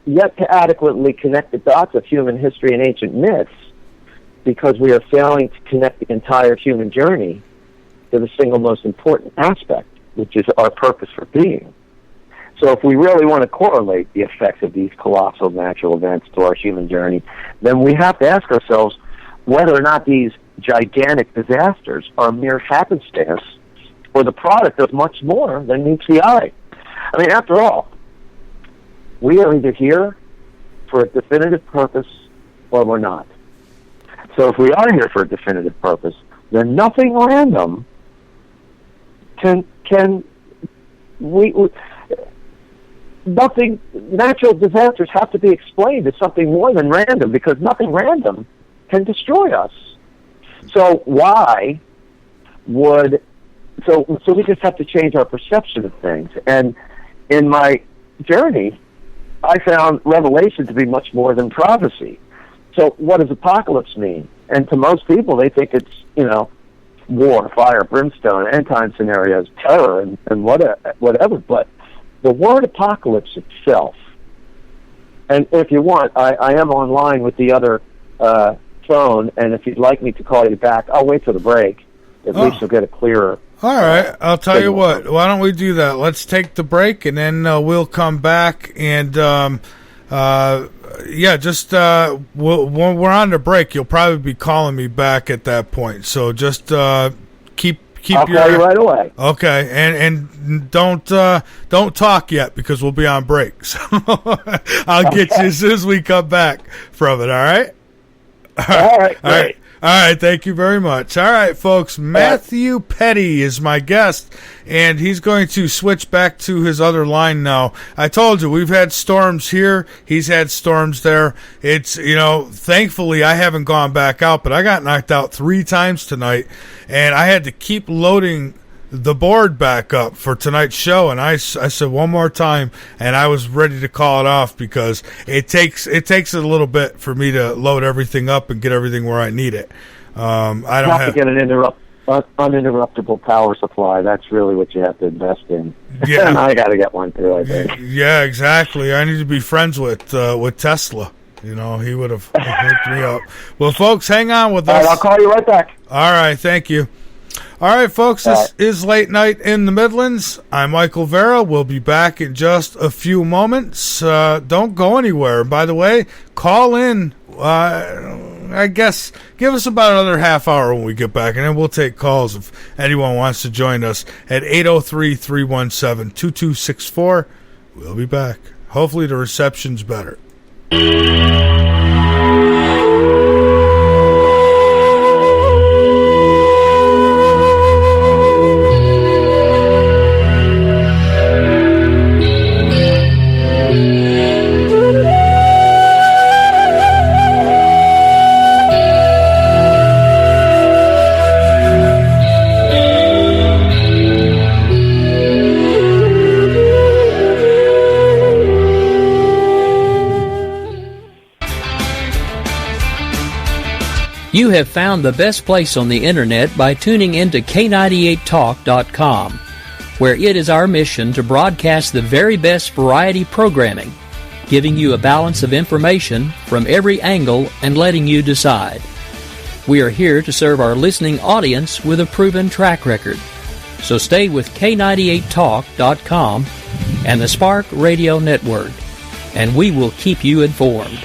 yet to adequately connect the dots of human history and ancient myths, because we are failing to connect the entire human journey to the single most important aspect, which is our purpose for being. So if we really want to correlate the effects of these colossal natural events to our human journey, then we have to ask ourselves whether or not these gigantic disasters are mere happenstance or the product of much more than meets the eye. I mean, after all, we are either here for a definitive purpose or we're not. So if we are here for a definitive purpose, then nothing random nothing, natural disasters have to be explained as something more than random, because nothing random can destroy us. So why would, so we just have to change our perception of things. And in my journey, I found revelation to be much more than prophecy. So what does apocalypse mean? And to most people, they think it's, war, fire, brimstone, end-time scenarios, terror, and whatever. But the word apocalypse itself, and if you want, I am online with the other phone, and if you'd like me to call you back, I'll wait till the break. At least you'll get a clearer. All right, I'll tell you what. Why don't we do that? Let's take the break, and then we'll come back. And when we're on the break, you'll probably be calling me back at that point. So just keep. I'll call you right away. Okay, and don't talk yet, because we'll be on break. So I'll get you as soon as we come back from it. All right. All right. All right, thank you very much. All right, folks, Matthew Petti is my guest, and he's going to switch back to his other line now. I told you, we've had storms here. He's had storms there. It's, thankfully I haven't gone back out, but I got knocked out 3 times tonight, and I had to keep loading the board back up for tonight's show, and I said one more time, and I was ready to call it off, because it takes a little bit for me to load everything up and get everything where I need it. I don't have to get an uninterruptible power supply. That's really what you have to invest in. Yeah. And I got to get one too, I think. Yeah, exactly. I need to be friends with Tesla. He would have hooked me up. Well, folks, hang on with us. All right, I'll call you right back. All right, thank you. All right, folks, this is Late Night in the Midlands. I'm Michael Vera. We'll be back in just a few moments. Don't go anywhere. By the way, call in. I guess give us about another half hour when we get back, and then we'll take calls if anyone wants to join us at 803-317-2264. We'll be back. Hopefully the reception's better. You have found the best place on the internet by tuning into K98Talk.com, where it is our mission to broadcast the very best variety programming, giving you a balance of information from every angle and letting you decide. We are here to serve our listening audience with a proven track record. So stay with K98Talk.com and the Spark Radio Network, and we will keep you informed.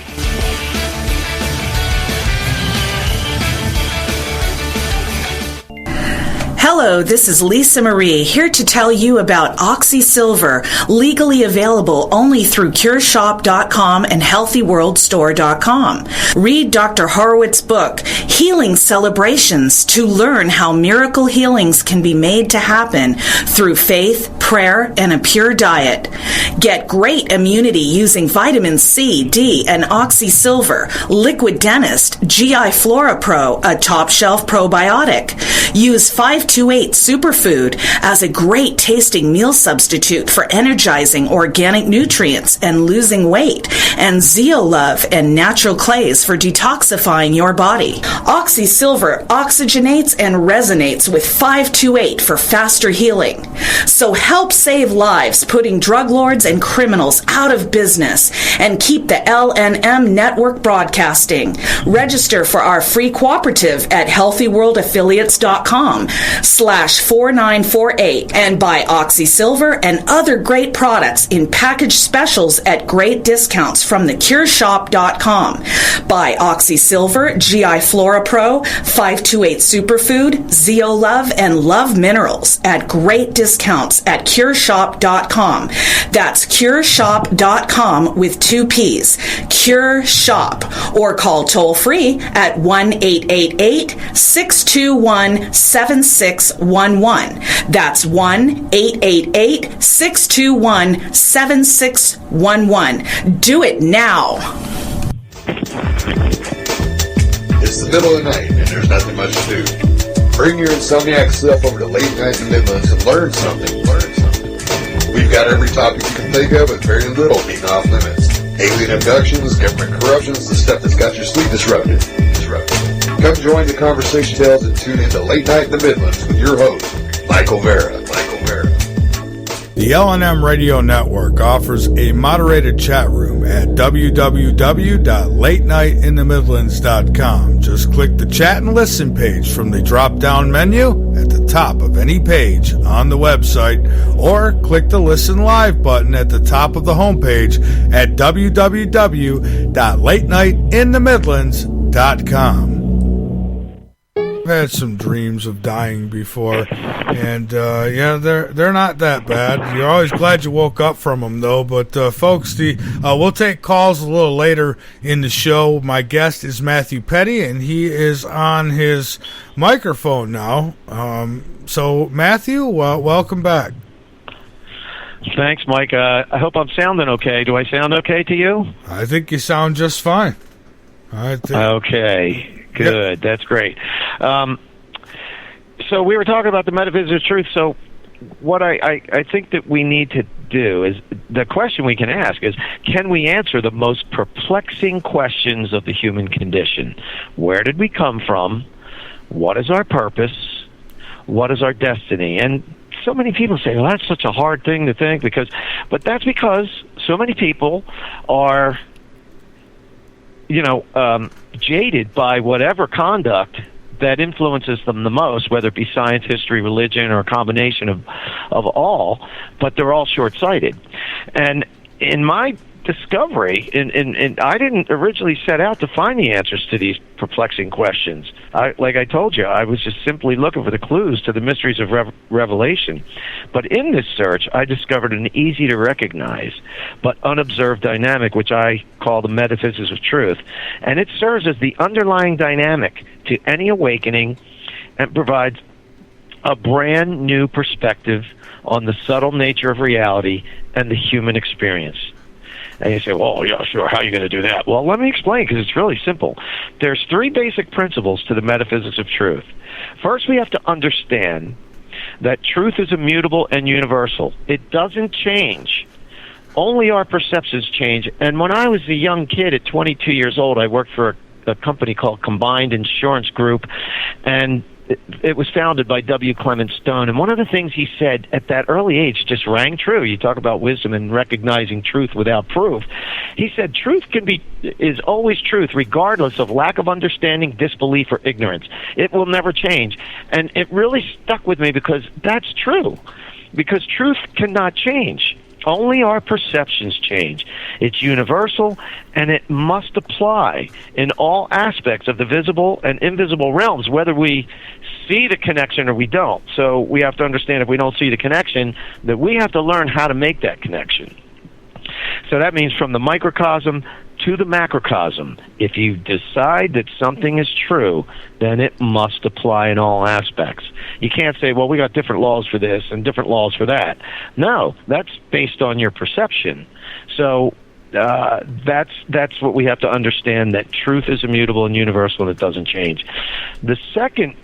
Hello, this is Lisa Marie, here to tell you about OxySilver, legally available only through CureShop.com and HealthyWorldStore.com. Read Dr. Horowitz's book, Healing Celebrations, to learn how miracle healings can be made to happen through faith, prayer, and a pure diet. Get great immunity using vitamin C, D, and OxySilver, Liquid Dentist, GI Flora Pro, a top-shelf probiotic. Use 528 Superfood as a great tasting meal substitute for energizing organic nutrients and losing weight, and Zeolove and natural clays for detoxifying your body. OxySilver oxygenates and resonates with 528 for faster healing. So help save lives, putting drug lords and criminals out of business, and keep the LNM network broadcasting. Register for our free cooperative at healthyworldaffiliates.com/4948 and buy OxySilver and other great products in package specials at great discounts from theCureShop.com. Buy OxySilver, GI Flora Pro, 528 Superfood, Zeolove, and Love Minerals at great discounts at CureShop.com. That's CureShop.com with 2 P's. Cure Shop. Or call toll free at 1-888-621-7611. That's 1-888-621-7611. Do it now. It's the middle of the night and there's nothing much to do. Bring your insomniac self over to Late Night in the Midlands and learn something. We've got every topic you can think of with very little being off limits. Alien abductions, government corruptions, the stuff that's got your sleep disrupted. Come join the conversation tales and tune into Late Night in the Midlands with your host, Michael Vera. The LNM Radio Network offers a moderated chat room at www.latenightinthe.midlands.com. Just click the chat and listen page from the drop-down menu at the top of any page on the website, or click the Listen Live button at the top of the homepage at www.latenightinthe.midlands.com. I've had some dreams of dying before, and they're not that bad. You're always glad you woke up from them, though. But folks, we'll take calls a little later in the show. My guest is Matthew Petti, and he is on his microphone now. So Matthew, welcome back. Thanks, Mike. I hope I'm sounding okay. Do I sound okay to you? I think you sound just fine. Okay. Good. Yep. That's great. So we were talking about the metaphysics of truth. So what I think that we need to do is, the question we can ask is, can we answer the most perplexing questions of the human condition? Where did we come from? What is our purpose? What is our destiny? And so many people say, well, that's such a hard thing to think, but that's because so many people are jaded by whatever conduct that influences them the most, whether it be science, history, religion, or a combination of all, but they're all short-sighted. And in my discovery, and I didn't originally set out to find the answers to these perplexing questions. Like I told you, I was just simply looking for the clues to the mysteries of revelation. But in this search, I discovered an easy-to-recognize but unobserved dynamic, which I call the metaphysics of truth. And it serves as the underlying dynamic to any awakening and provides a brand new perspective on the subtle nature of reality and the human experience. And you say, well, yeah, sure, how are you going to do that? Well, let me explain, because it's really simple. There's 3 basic principles to the metaphysics of truth. First, we have to understand that truth is immutable and universal. It doesn't change. Only our perceptions change. And when I was a young kid at 22 years old, I worked for a company called Combined Insurance Group, and it was founded by W. Clement Stone, and one of the things he said at that early age just rang true. You talk about wisdom and recognizing truth without proof. He said truth is always truth, regardless of lack of understanding, disbelief, or ignorance. It will never change. And it really stuck with me because that's true. Because truth cannot change. Only our perceptions change. It's universal, and it must apply in all aspects of the visible and invisible realms, whether we see the connection or we don't. So we have to understand, if we don't see the connection, that we have to learn how to make that connection. So that means from the microcosm to the macrocosm. If you decide that something is true, then it must apply in all aspects. You can't say, well, we got different laws for this and different laws for that. No, that's based on your perception. So that's what we have to understand, that truth is immutable and universal and it doesn't change. The second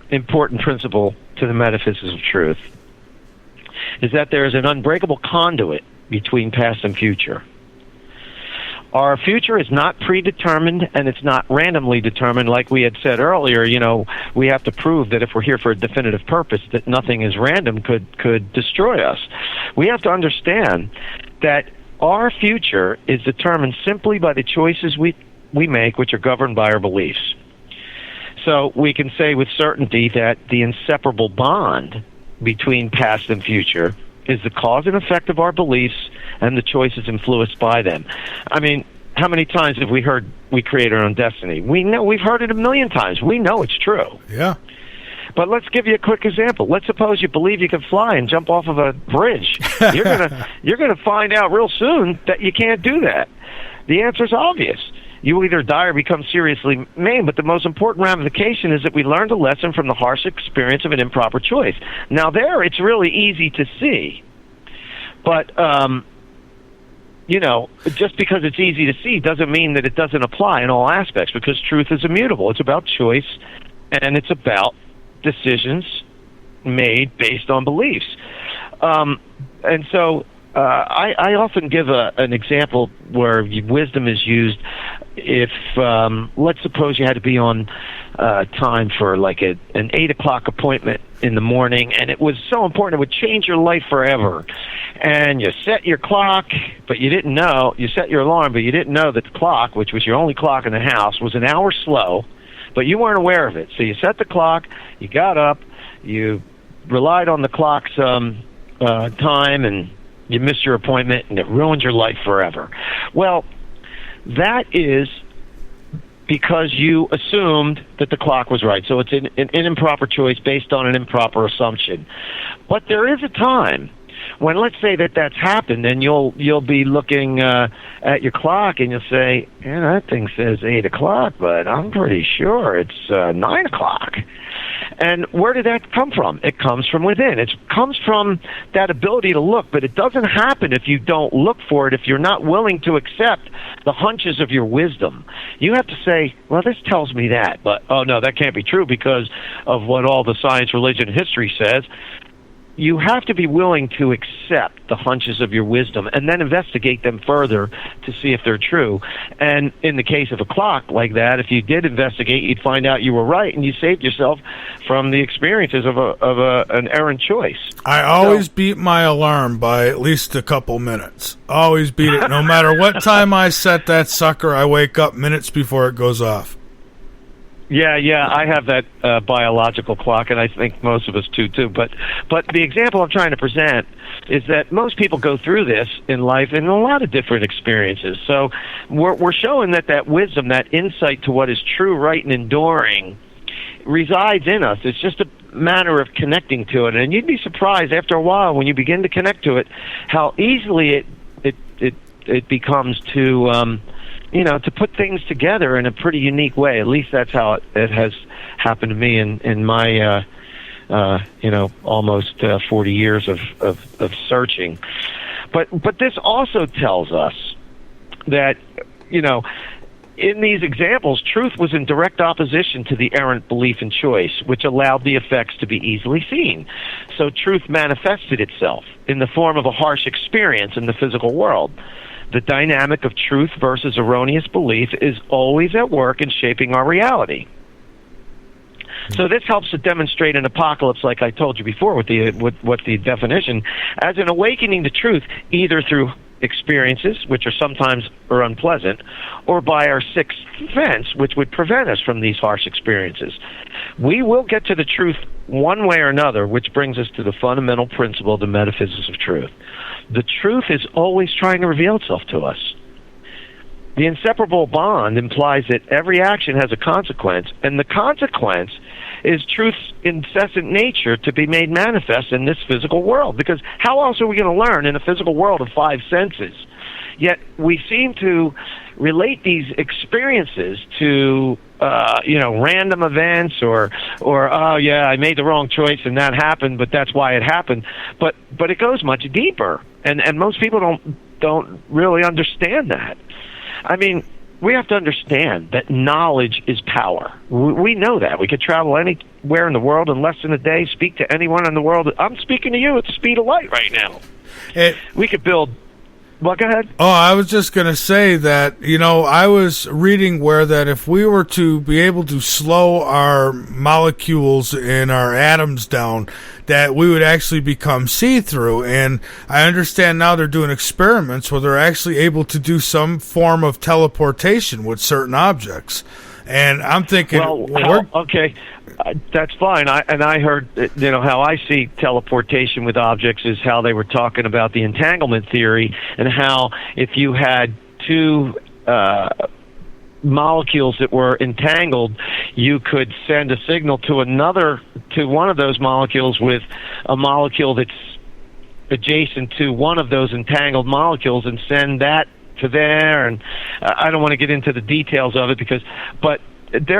important principle to the metaphysics of truth is that there is an unbreakable conduit between past and future. Our future is not predetermined, and it's not randomly determined. Like we had said earlier, we have to prove that if we're here for a definitive purpose, that nothing is random could destroy us. We have to understand that our future is determined simply by the choices we make, which are governed by our beliefs. So we can say with certainty that the inseparable bond between past and future is the cause and effect of our beliefs and the choices influenced by them. I mean, how many times have we heard we create our own destiny? We know, we've heard it a million times. We know it's true. Yeah. But let's give you a quick example. Let's suppose you believe you can fly and jump off of a bridge. You're gonna find out real soon that you can't do that. The answer is obvious. You will either die or become seriously maimed, but the most important ramification is that we learned a lesson from the harsh experience of an improper choice. Now there, it's really easy to see. But, just because it's easy to see doesn't mean that it doesn't apply in all aspects, because truth is immutable. It's about choice, and it's about decisions made based on beliefs. And so I often give an example where wisdom is used if, let's suppose you had to be on time for like an 8 o'clock appointment in the morning, and it was so important it would change your life forever. And you set your clock, but you didn't know, you set your alarm, but you didn't know that the clock, which was your only clock in the house, was an hour slow, but you weren't aware of it. So you set the clock, you got up, you relied on the clock's time, and you missed your appointment, and it ruined your life forever. Well, that is because you assumed that the clock was right. So it's an improper choice based on an improper assumption. But there is a time when, let's say that's happened, and you'll be looking at your clock, and you'll say, that thing says 8 o'clock, but I'm pretty sure it's 9 o'clock. And where did that come from? It comes from within. It comes from that ability to look, but it doesn't happen if you don't look for it, if you're not willing to accept the hunches of your wisdom. You have to say, well, this tells me that, but, oh, no, that can't be true because of what all the science, religion, and history says. You have to be willing to accept the hunches of your wisdom and then investigate them further to see if they're true. And in the case of a clock like that, if you did investigate, you'd find out you were right, and you saved yourself from the experiences of an errant choice. I always beat my alarm by at least a couple minutes. Always beat it. No matter what time I set that sucker, I wake up minutes before it goes off. Yeah, I have that biological clock, and I think most of us do too. But the example I'm trying to present is that most people go through this in life in a lot of different experiences. So we're showing that wisdom, that insight to what is true, right, and enduring resides in us. It's just a matter of connecting to it, and you'd be surprised after a while when you begin to connect to it how easily it becomes to to put things together in a pretty unique way. At least that's how it has happened to me in my almost 40 years of searching. But this also tells us that in these examples, truth was in direct opposition to the errant belief and choice, which allowed the effects to be easily seen. So truth manifested itself in the form of a harsh experience in the physical world. The dynamic of truth versus erroneous belief is always at work in shaping our reality. So this helps to demonstrate an apocalypse, like I told you before, with the definition, as an awakening to truth, either through experiences, which are sometimes unpleasant, or by our sixth sense, which would prevent us from these harsh experiences. We will get to the truth one way or another, which brings us to the fundamental principle of the metaphysics of truth. The truth is always trying to reveal itself to us. The inseparable bond implies that every action has a consequence, and the consequence is truth's incessant nature to be made manifest in this physical world. Because how else are we going to learn in a physical world of five senses? Yet we seem to relate these experiences to random events or oh yeah, I made the wrong choice and that happened, but that's why it happened. But it goes much deeper, and most people don't really understand that. I mean, we have to understand that knowledge is power. We know that. We could travel anywhere in the world in less than a day, speak to anyone in the world. I'm speaking to you at the speed of light right now. We could build... Well, go ahead. Oh, I was just going to say that, I was reading where that if we were to be able to slow our molecules and our atoms down, that we would actually become see-through. And I understand now they're doing experiments where they're actually able to do some form of teleportation with certain objects. And I'm thinking... okay. That's fine. I heard, how I see teleportation with objects is how they were talking about the entanglement theory, and how if you had two molecules that were entangled, you could send a signal to one of those molecules with a molecule that's adjacent to one of those entangled molecules and send that to there. And I don't want to get into the details of it but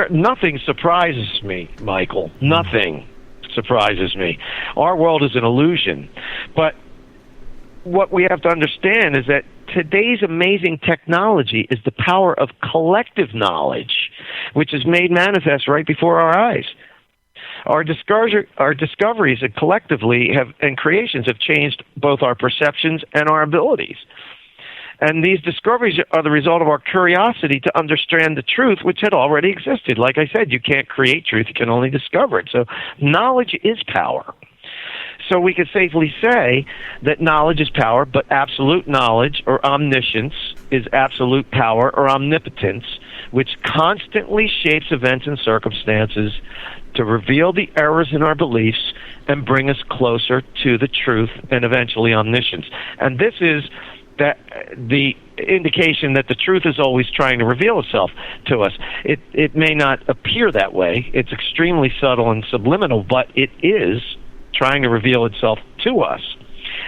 nothing surprises me, Michael. Nothing surprises me. Our world is an illusion. But what we have to understand is that today's amazing technology is the power of collective knowledge, which is made manifest right before our eyes. Our discoveries collectively and creations have changed both our perceptions and our abilities. And these discoveries are the result of our curiosity to understand the truth, which had already existed. Like I said, you can't create truth, you can only discover it. So knowledge is power. So we could safely say that knowledge is power, but absolute knowledge or omniscience is absolute power or omnipotence, which constantly shapes events and circumstances to reveal the errors in our beliefs and bring us closer to the truth and eventually omniscience. And this is that the indication that the truth is always trying to reveal itself to us. It may not appear that way. It's extremely subtle and subliminal, but it is trying to reveal itself to us.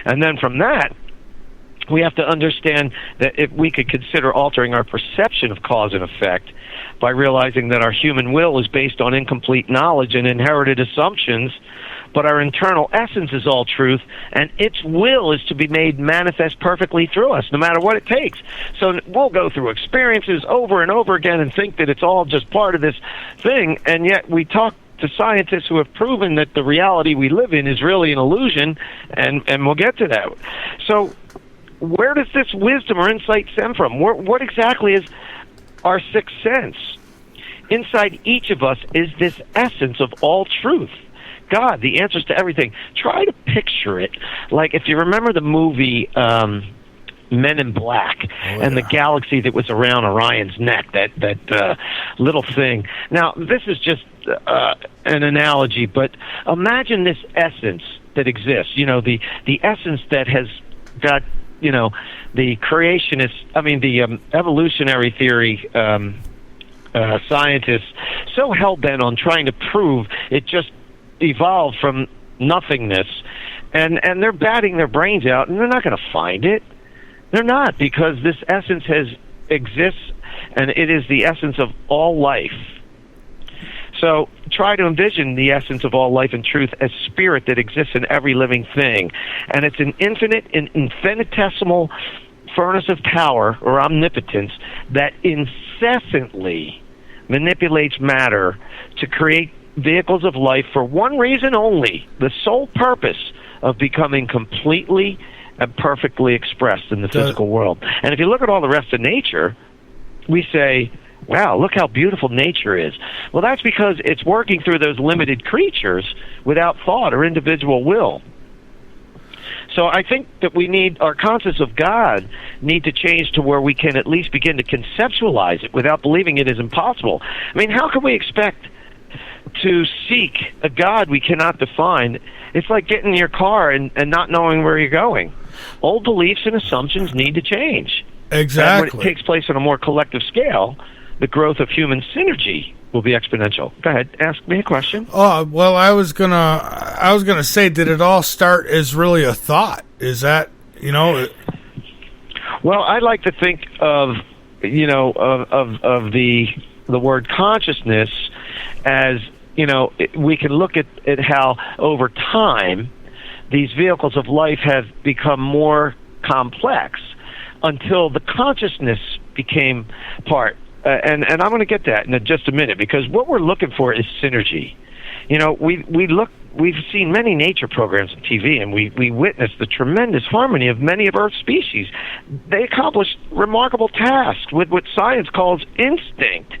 And then from that, we have to understand that if we could consider altering our perception of cause and effect by realizing that our human will is based on incomplete knowledge and inherited assumptions, but our internal essence is all truth, and its will is to be made manifest perfectly through us, no matter what it takes. So we'll go through experiences over and over again and think that it's all just part of this thing, and yet we talk to scientists who have proven that the reality we live in is really an illusion, and we'll get to that. So where does this wisdom or insight stem from? What exactly is our sixth sense? Inside each of us is this essence of all truth. God, the answers to everything. Try to picture it. Like if you remember the movie Men in Black and the galaxy that was around Orion's neck, that little thing. Now, this is just an analogy, but imagine this essence that exists, the essence that has got, the creationist, the evolutionary theory scientists so hell-bent on trying to prove it just evolved from nothingness, and they're batting their brains out, and they're not going to find it. They're not, because this essence exists, and it is the essence of all life. So try to envision the essence of all life and truth as spirit that exists in every living thing. And it's an infinite and infinitesimal furnace of power or omnipotence that incessantly manipulates matter to create vehicles of life for one reason only, the sole purpose of becoming completely and perfectly expressed in the physical world. And if you look at all the rest of nature, we say, wow, look how beautiful nature is. Well, that's because it's working through those limited creatures without thought or individual will. So I think that we need, our concepts of God need to change to where we can at least begin to conceptualize it without believing it is impossible. I mean, how can we expect to seek a God we cannot define? It's like getting in your car and not knowing where you're going. Old beliefs and assumptions need to change. Exactly. And when it takes place on a more collective scale, the growth of human synergy will be exponential. Go ahead, ask me a question. Oh, well, I was gonna say, did it all start as really a thought? Is that, Well, I like to think of, of the word consciousness as, we can look at how over time these vehicles of life have become more complex until the consciousness became part. And I'm going to get that in just a minute, because what we're looking for is synergy. We've seen many nature programs on TV, and we witness the tremendous harmony of many of Earth's species. They accomplish remarkable tasks with what science calls instinct.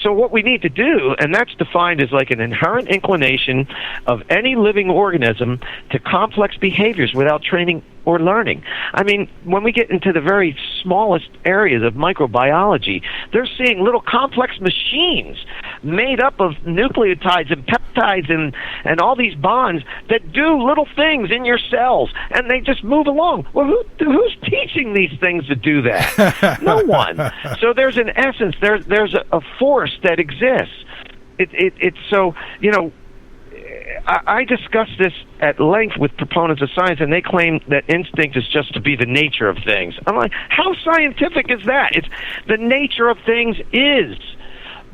So what we need to do, and that's defined as like an inherent inclination of any living organism to complex behaviors without training or learning. I mean, when we get into the very smallest areas of microbiology, they're seeing little complex machines made up of nucleotides and peptides and all these bonds that do little things in your cells, and they just move along. Well, who's teaching these things to do that? No one. So there's an essence, there's a force that exists. It's so, I discuss this at length with proponents of science, and they claim that instinct is just to be the nature of things. I'm like, how scientific is that? It's the nature of things is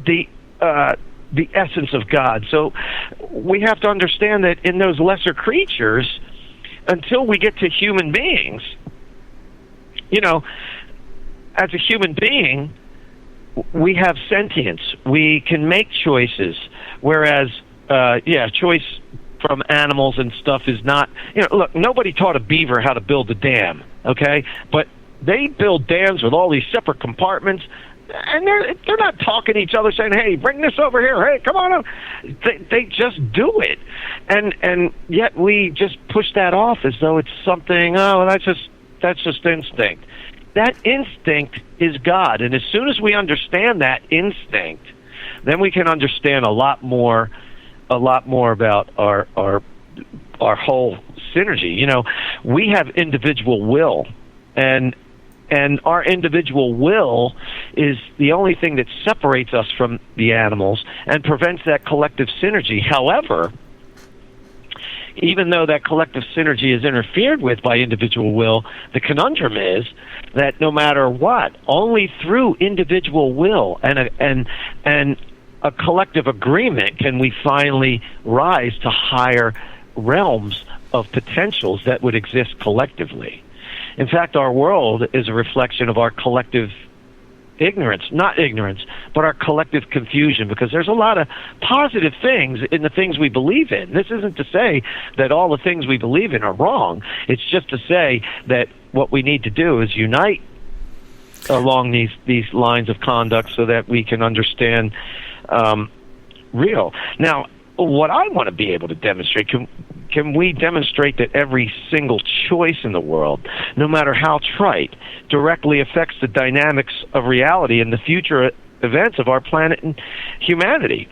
the essence of God. So we have to understand that in those lesser creatures, until we get to human beings, as a human being, we have sentience. We can make choices, whereas choice from animals and stuff is not, look, nobody taught a beaver how to build a dam, okay? But they build dams with all these separate compartments, and they're not talking to each other saying, hey, bring this over here, hey, come on up. They just do it. And yet we just push that off as though it's something, that's just instinct. That instinct is God, and as soon as we understand that instinct, then we can understand a lot more about our whole synergy. We have individual will, and our individual will is the only thing that separates us from the animals and prevents that collective synergy. However, even though that collective synergy is interfered with by individual will, the conundrum is that no matter what, only through individual will and a collective agreement can we finally rise to higher realms of potentials that would exist collectively. In fact, our world is a reflection of our collective ignorance, not ignorance, but our collective confusion, because there's a lot of positive things in the things we believe in. This isn't to say that all the things we believe in are wrong. It's just to say that what we need to do is unite along these lines of conduct so that we can understand real. Now, what I want to be able to demonstrate, can we demonstrate that every single choice in the world, no matter how trite, directly affects the dynamics of reality and the future events of our planet and humanity?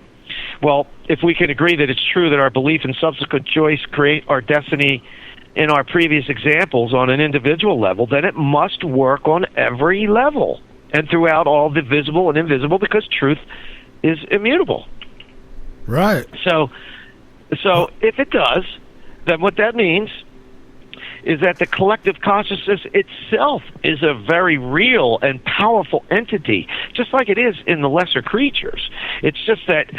Well, if we can agree that it's true that our belief in subsequent choice create our destiny in our previous examples on an individual level, then it must work on every level and throughout all the visible and invisible, because truth is immutable. Right. So if it does, then what that means is that the collective consciousness itself is a very real and powerful entity, just like it is in the lesser creatures. It's just that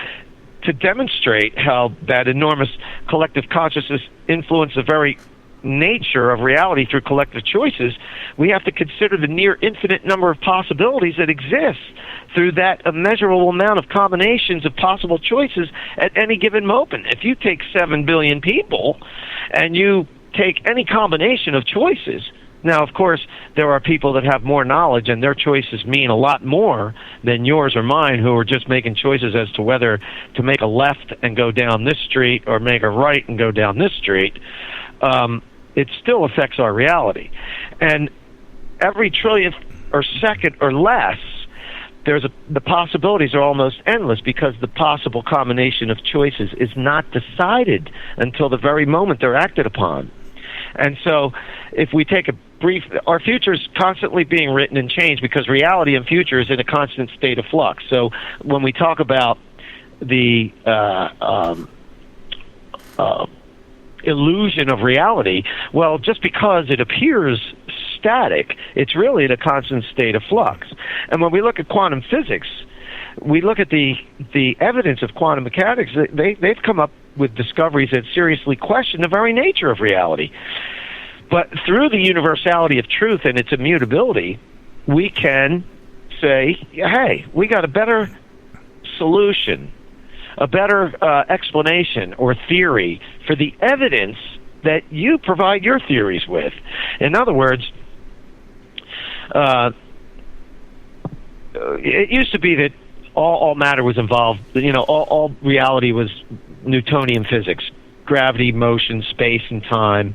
to demonstrate how that enormous collective consciousness influences the very nature of reality through collective choices, we have to consider the near infinite number of possibilities that exist through that immeasurable amount of combinations of possible choices at any given moment. If you take 7 billion people and you take any combination of choices, now, of course, there are people that have more knowledge and their choices mean a lot more than yours or mine, who are just making choices as to whether to make a left and go down this street or make a right and go down this street. It still affects our reality. And every trillionth or second or less, the possibilities are almost endless, because the possible combination of choices is not decided until the very moment they're acted upon. And so if we take a brief, our future is constantly being written and changed, because reality and future is in a constant state of flux. So when we talk about the illusion of reality, well, just because it appears static, it's really in a constant state of flux. And when we look at quantum physics, we look at the evidence of quantum mechanics. They've come up with discoveries that seriously question the very nature of reality. But through the universality of truth and its immutability, we can say, hey, we got a better solution, a better explanation or theory for the evidence that you provide your theories with. In other words, it used to be that all matter was involved, all reality was Newtonian physics, gravity, motion, space, and time.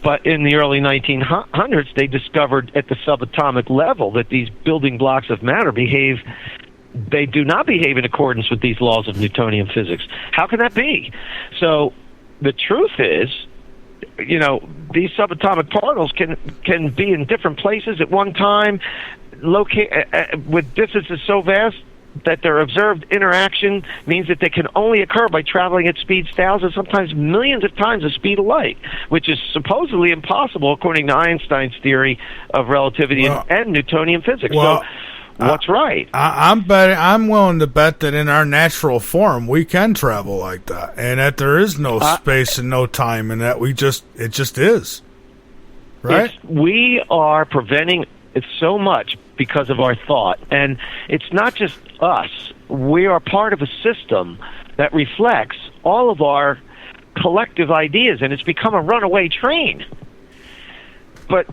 But in the early 1900s, they discovered at the subatomic level that these building blocks of matter they do not behave in accordance with these laws of Newtonian physics. How can that be? So the truth is, these subatomic particles can be in different places at one time, with distances so vast that their observed interaction means that they can only occur by traveling at speeds thousands, sometimes millions of times the speed of light, which is supposedly impossible according to Einstein's theory of relativity and Newtonian physics. So what's right? I'm willing to bet that in our natural form we can travel like that, and that there is no space and no time, and that it just is. Right? We are preventing it so much because of our thought, and it's not just us. We are part of a system that reflects all of our collective ideas, and it's become a runaway train. But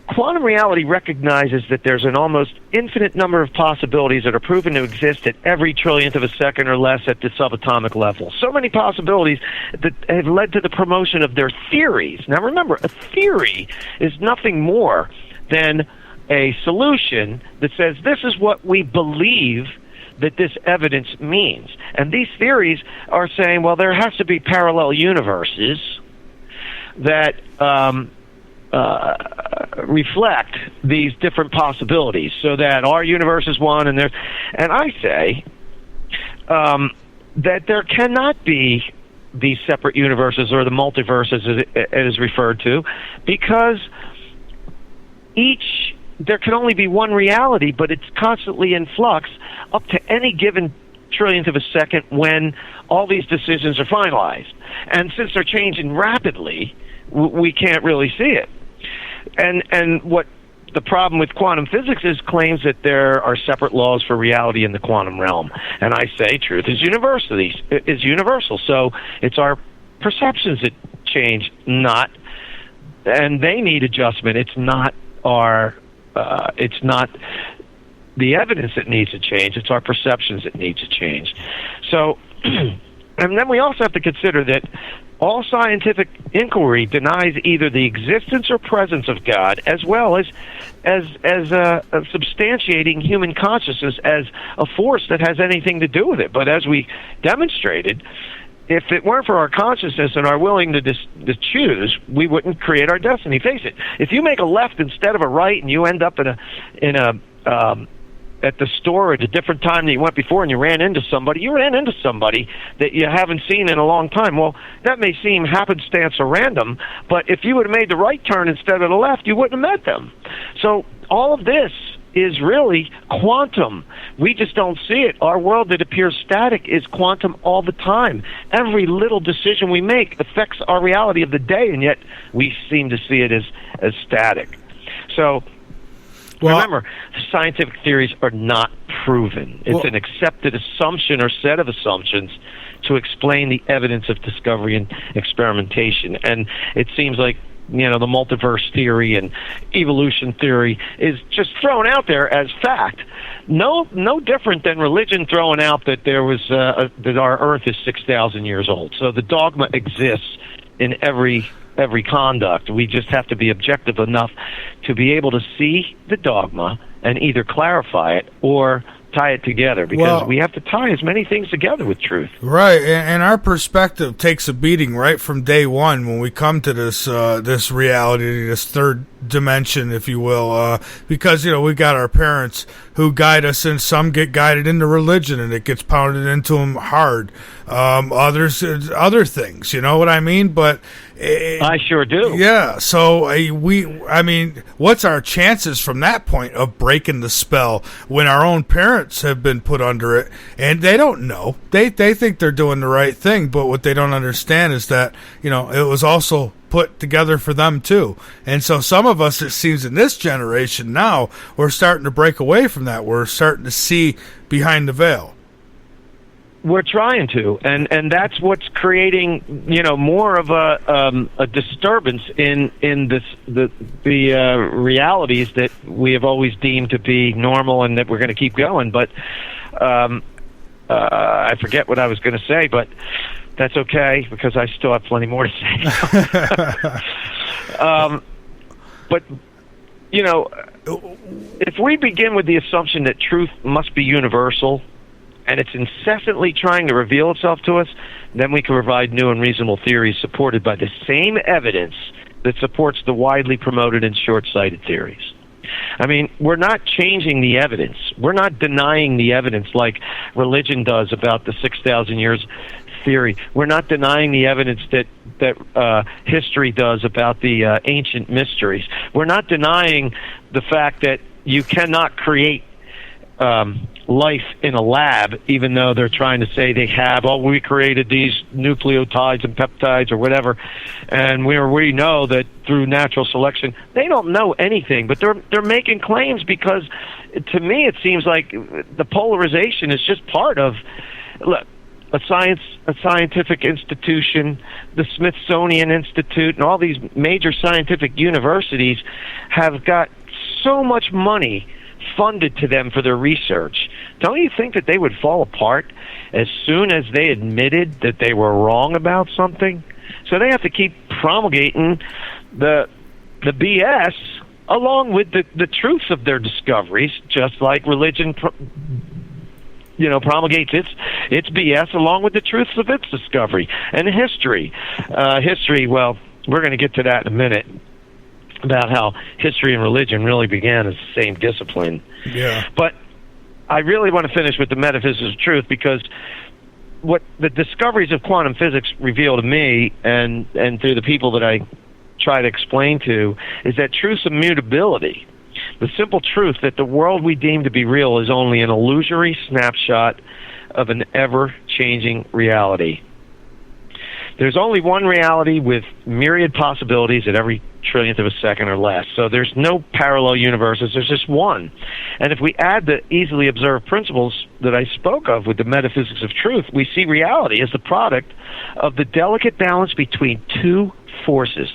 quantum reality recognizes that there's an almost infinite number of possibilities that are proven to exist at every trillionth of a second or less at the subatomic level. So many possibilities that have led to the promotion of their theories. Now remember, a theory is nothing more than a solution that says this is what we believe that this evidence means. And these theories are saying, well, there has to be parallel universes that reflect these different possibilities, so that our universe is one, and I say that there cannot be these separate universes, or the multiverse as it is referred to, because there can only be one reality, but it's constantly in flux up to any given trillionth of a second when all these decisions are finalized. And since they're changing rapidly, we can't really see it. And what the problem with quantum physics is, claims that there are separate laws for reality in the quantum realm. And I say truth is universal. So it's our perceptions that change, and they need adjustment. It's not the evidence that needs to change. It's our perceptions that need to change. So And then we also have to consider that all scientific inquiry denies either the existence or presence of God, as well as substantiating human consciousness as a force that has anything to do with it. But as we demonstrated, if it weren't for our consciousness and our willingness to choose, we wouldn't create our destiny. Face it, if you make a left instead of a right, and you end up at the store at a different time than you went before, and you ran into somebody that you haven't seen in a long time. Well, that may seem happenstance or random, but if you would have made the right turn instead of the left, you wouldn't have met them. So all of this is really quantum. We just don't see it. Our world that appears static is quantum all the time. Every little decision we make affects our reality of the day, and yet we seem to see it as static. So remember, scientific theories are not proven. It's an accepted assumption or set of assumptions to explain the evidence of discovery and experimentation. And it seems like, the multiverse theory and evolution theory is just thrown out there as fact. No different than religion throwing out that there was that our Earth is 6,000 years old. So the dogma exists in every conduct. We just have to be objective enough to be able to see the dogma and either clarify it or tie it together, because we have to tie as many things together with truth. Right, and our perspective takes a beating right from day one when we come to this reality, this third dimension, if you will, because we got our parents who guide us, and some get guided into religion and it gets pounded into them hard. Others other things, you know what I mean? But I sure do. Yeah. So what's our chances from that point of breaking the spell when our own parents have been put under it and they don't know? They think they're doing the right thing, but what they don't understand is that it was also put together for them too. And so some of us, it seems in this generation now, we're starting to break away from that. We're starting to see behind the veil. We're trying to, and that's what's creating, more of a disturbance in the realities that we have always deemed to be normal and that we're going to keep going. But I forget what I was going to say, but that's okay because I still have plenty more to say. But if we begin with the assumption that truth must be universal, and it's incessantly trying to reveal itself to us, then we can provide new and reasonable theories supported by the same evidence that supports the widely promoted and short-sighted theories. We're not changing the evidence. We're not denying the evidence like religion does about the 6,000 years theory. We're not denying the evidence that history does about the ancient mysteries. We're not denying the fact that you cannot create life in a lab, even though they're trying to say they have. We created these nucleotides and peptides or whatever, and we know that through natural selection. They don't know anything, but they're making claims because, to me, it seems like the polarization is just part of. Look, a scientific institution, the Smithsonian Institute, and all these major scientific universities have got so much money funded to them for their research. Don't you think that they would fall apart as soon as they admitted that they were wrong about something? So they have to keep promulgating the BS along with the truths of their discoveries, just like religion promulgates its BS along with the truths of its discovery. And history, well, we're going to get to that in a minute, about how history and religion really began as the same discipline. Yeah. But I really want to finish with the metaphysics of truth, because what the discoveries of quantum physics reveal to me and through the people that I try to explain to is that truth's immutability. The simple truth that the world we deem to be real is only an illusory snapshot of an ever-changing reality. There's only one reality with myriad possibilities at every trillionth of a second or less. So there's no parallel universes. There's just one. And if we add the easily observed principles that I spoke of with the metaphysics of truth, we see reality as the product of the delicate balance between two forces: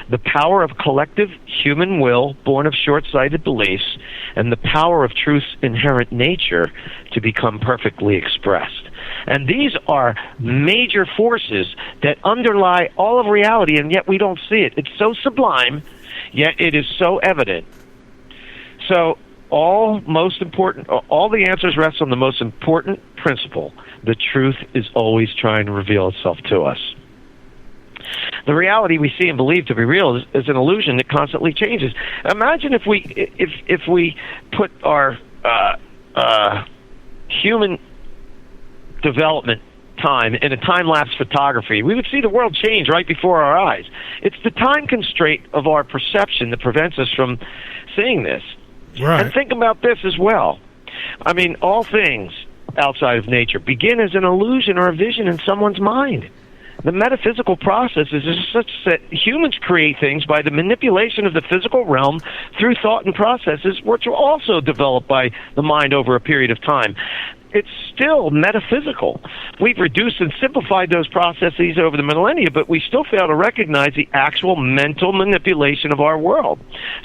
the power of collective human will born of short-sighted beliefs, and the power of truth's inherent nature to become perfectly expressed. And these are major forces that underlie all of reality, and yet we don't see it. It's so sublime, yet it is so evident. So all the answers rest on the most important principle: the truth is always trying to reveal itself to us. The reality we see and believe to be real is an illusion that constantly changes. Imagine if we put our human development time in a time-lapse photography, we would see the world change right before our eyes. It's the time constraint of our perception that prevents us from seeing this. Right. And think about this as well. I mean, all things outside of nature begin as an illusion or a vision in someone's mind. The metaphysical process is such that humans create things by the manipulation of the physical realm through thought and processes, which are also developed by the mind over a period of time. It's still metaphysical. We've reduced and simplified those processes over the millennia, but we still fail to recognize the actual mental manipulation of our world.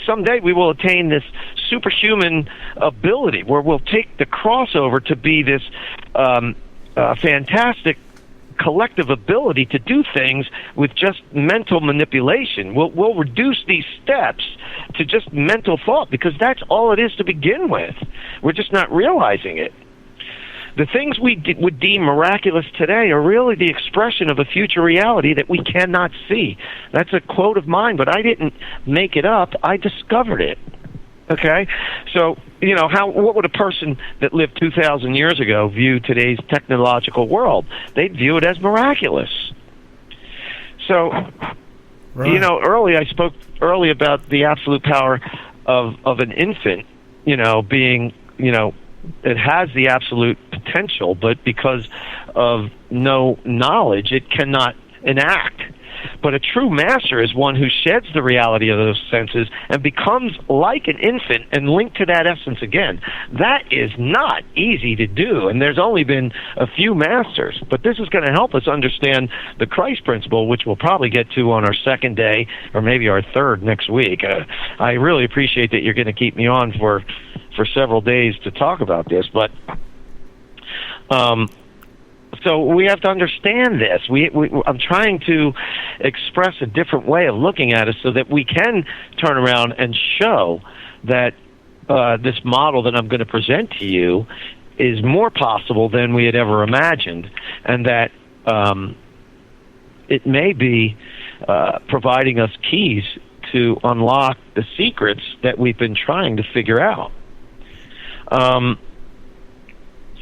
Someday we will attain this superhuman ability where we'll take the crossover to be this fantastic collective ability to do things with just mental manipulation. We'll reduce these steps to just mental thought, because that's all it is to begin with. We're just not realizing it. The things we would deem miraculous today are really the expression of a future reality that we cannot see. That's a quote of mine, but I didn't make it up. I discovered it. Okay? So, what would a person that lived 2,000 years ago view today's technological world? They'd view it as miraculous. So, right. I spoke early about the absolute power of an infant, being, it has the absolute potential, but because of no knowledge, it cannot enact. But a true master is one who sheds the reality of those senses and becomes like an infant and linked to that essence again. That is not easy to do, and there's only been a few masters. But this is going to help us understand the Christ principle, which we'll probably get to on our second day or maybe our third next week. I really appreciate that you're going to keep me on for several days to talk about this, but so we have to understand this. I'm trying to express a different way of looking at it so that we can turn around and show that this model that I'm going to present to you is more possible than we had ever imagined, and that it may be providing us keys to unlock the secrets that we've been trying to figure out.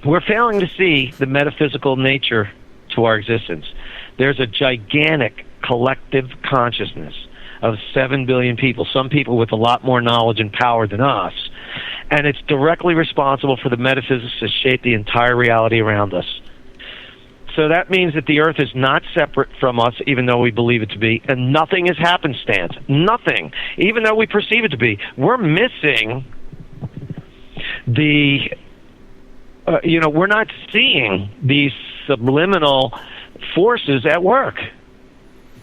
We're failing to see the metaphysical nature to our existence. There's a gigantic collective consciousness of 7 billion people, some people with a lot more knowledge and power than us, and it's directly responsible for the metaphysics to shape the entire reality around us. So that means that the earth is not separate from us, even though we believe it to be, and nothing is happenstance. Nothing, even though we perceive it to be. We're missing the... we're not seeing these subliminal forces at work.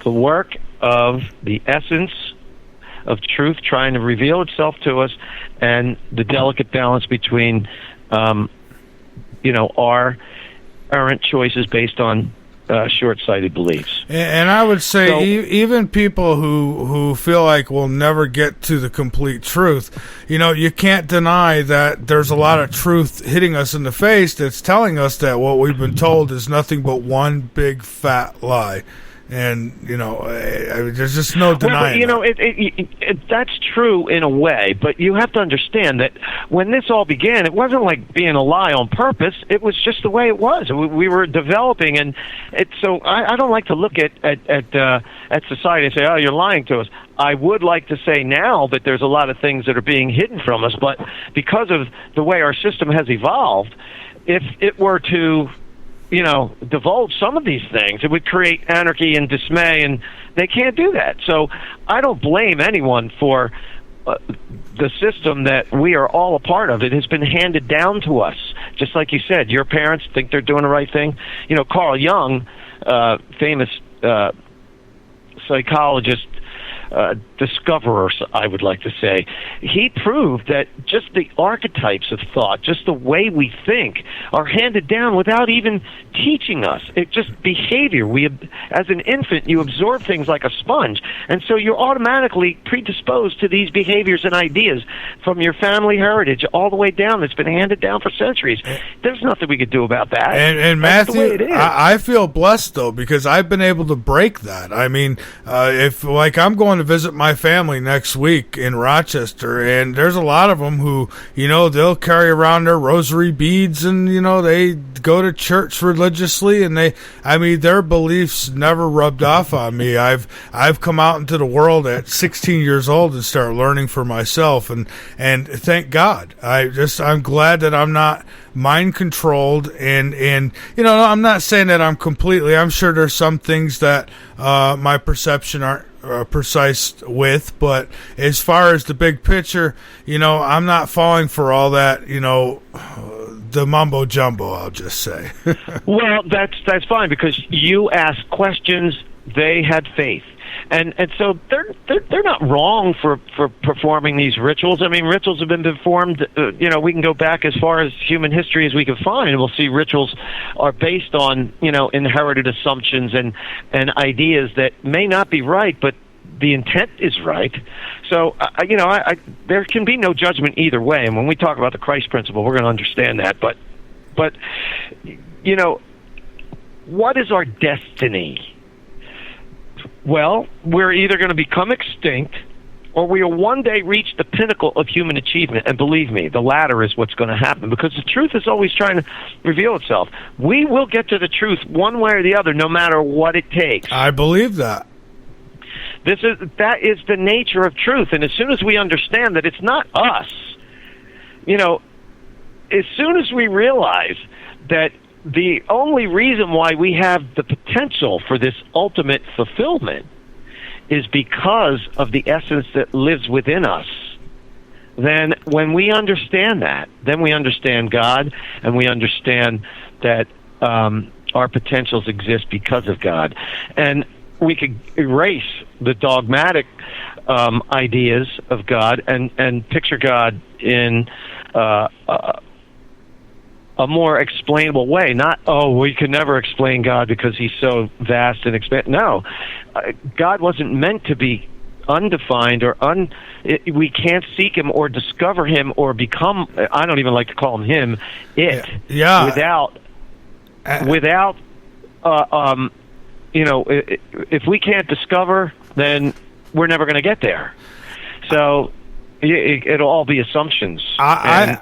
The work of the essence of truth trying to reveal itself to us, and the delicate balance between, our errant choices based on short-sighted beliefs. And I would say even people who feel like we'll never get to the complete truth, you can't deny that there's a lot of truth hitting us in the face that's telling us that what we've been told is nothing but one big fat lie. And, there's just no denying that's true in a way, but you have to understand that when this all began, it wasn't like being a lie on purpose. It was just the way it was. We were developing, and so I don't like to look at society and say, oh, you're lying to us. I would like to say now that there's a lot of things that are being hidden from us, but because of the way our system has evolved, if it were to divulge some of these things, it would create anarchy and dismay, and they can't do that. So I don't blame anyone for the system that we are all a part of. It has been handed down to us. just like you said, your parents think they're doing the right thing. You know, Carl Jung, famous psychologist, discoverer, I would like to say, he proved that just the archetypes of thought, just the way we think, are handed down without even teaching us. It's just behavior. As an infant, you absorb things like a sponge, and so you're automatically predisposed to these behaviors and ideas from your family heritage all the way down. It's been handed down for centuries. There's nothing we could do about that. And Matthew, I feel blessed, though, because I've been able to break that. I mean, if, like, I'm going to visit my family next week in Rochester, and there's a lot of them who, you know, they'll carry around their rosary beads, and, you know, they go to church religiously, and their beliefs never rubbed off on me. I've come out into the world at 16 years old and started learning for myself, and thank God. I'm glad that I'm not mind controlled, and you know, I'm not saying that I'm sure there's some things that my perception aren't precise with, but as far as the big picture, you know, I'm not falling for all that, you know, the mumbo jumbo, I'll just say. Well, that's fine, because you asked questions, they had faith. And so they're not wrong for performing these rituals. I mean, rituals have been performed. You know, we can go back as far as human history as we can find, and we'll see rituals are based on, you know, inherited assumptions and ideas that may not be right, but the intent is right. So, you know, there can be no judgment either way. And when we talk about the Christ principle, we're going to understand that. But you know, what is our destiny? Well, we're either going to become extinct, or we will one day reach the pinnacle of human achievement. And believe me, the latter is what's going to happen, because the truth is always trying to reveal itself. We will get to the truth one way or the other, no matter what it takes. I believe that. That is the nature of truth. And as soon as we understand that it's not us, you know, as soon as we realize that the only reason why we have the potential for this ultimate fulfillment is because of the essence that lives within us, then when we understand that, then we understand God, and we understand that our potentials exist because of God. And we could erase the dogmatic ideas of God and picture God in a more explainable way. Not, we can never explain God because he's so vast and expansive. No, God wasn't meant to be undefined or we can't seek him or discover him or become, I don't even like to call him yeah. without you know, if we can't discover, then we're never going to get there. So it'll all be assumptions. I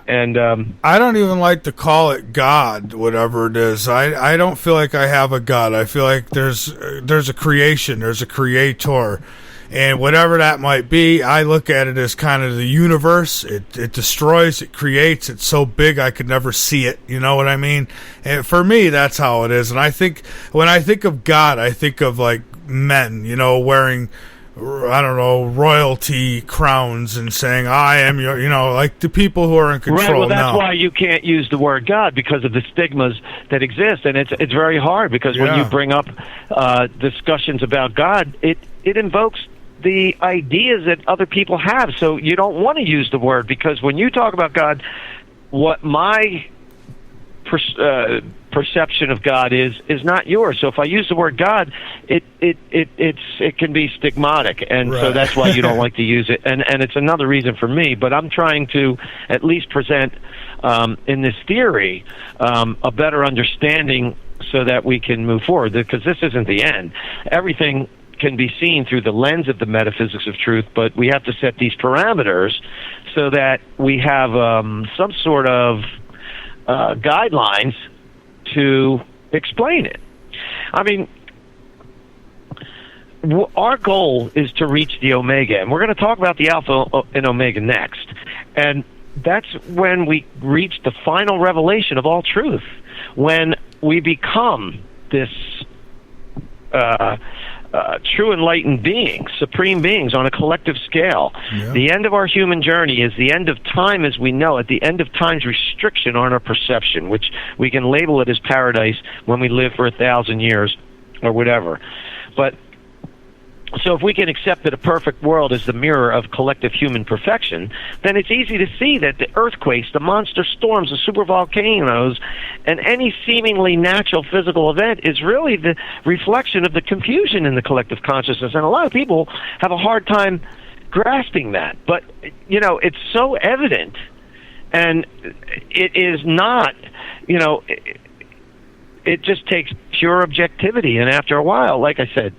don't even like to call it God, whatever it is. I don't feel like I have a God. I feel like there's a creation, there's a creator, and whatever that might be, I look at it as kind of the universe. It destroys, it creates. It's so big I could never see it. You know what I mean? And for me, that's how it is. And I think when I think of God, I think of like men, you know, wearing, I don't know, royalty crowns and saying, I am your, you know, like the people who are in control. Right, well, that's now. why you can't use the word God, because of the stigmas that exist. And it's very hard, because when you bring up discussions about God, it invokes the ideas that other people have. So you don't want to use the word, because when you talk about God, what my perception of God is not yours. So if I use the word God, it can be stigmatic, and so that's why you don't like to use it. And it's another reason for me. But I'm trying to at least present in this theory a better understanding so that we can move forward. Because this isn't the end. Everything can be seen through the lens of the metaphysics of truth, but we have to set these parameters so that we have some sort of guidelines to explain it. I mean, our goal is to reach the Omega, and we're going to talk about the Alpha and Omega next. And that's when we reach the final revelation of all truth, when we become this true enlightened beings, supreme beings on a collective scale. Yeah. The end of our human journey is the end of time as we know it, the end of time's restriction on our perception, which we can label it as paradise when we live for 1,000 years or whatever. But so if we can accept that a perfect world is the mirror of collective human perfection, then it's easy to see that the earthquakes, the monster storms, the supervolcanoes, and any seemingly natural physical event is really the reflection of the confusion in the collective consciousness. And a lot of people have a hard time grasping that. But, you know, it's so evident, and it is not, you know, it just takes pure objectivity. And after a while, like I said,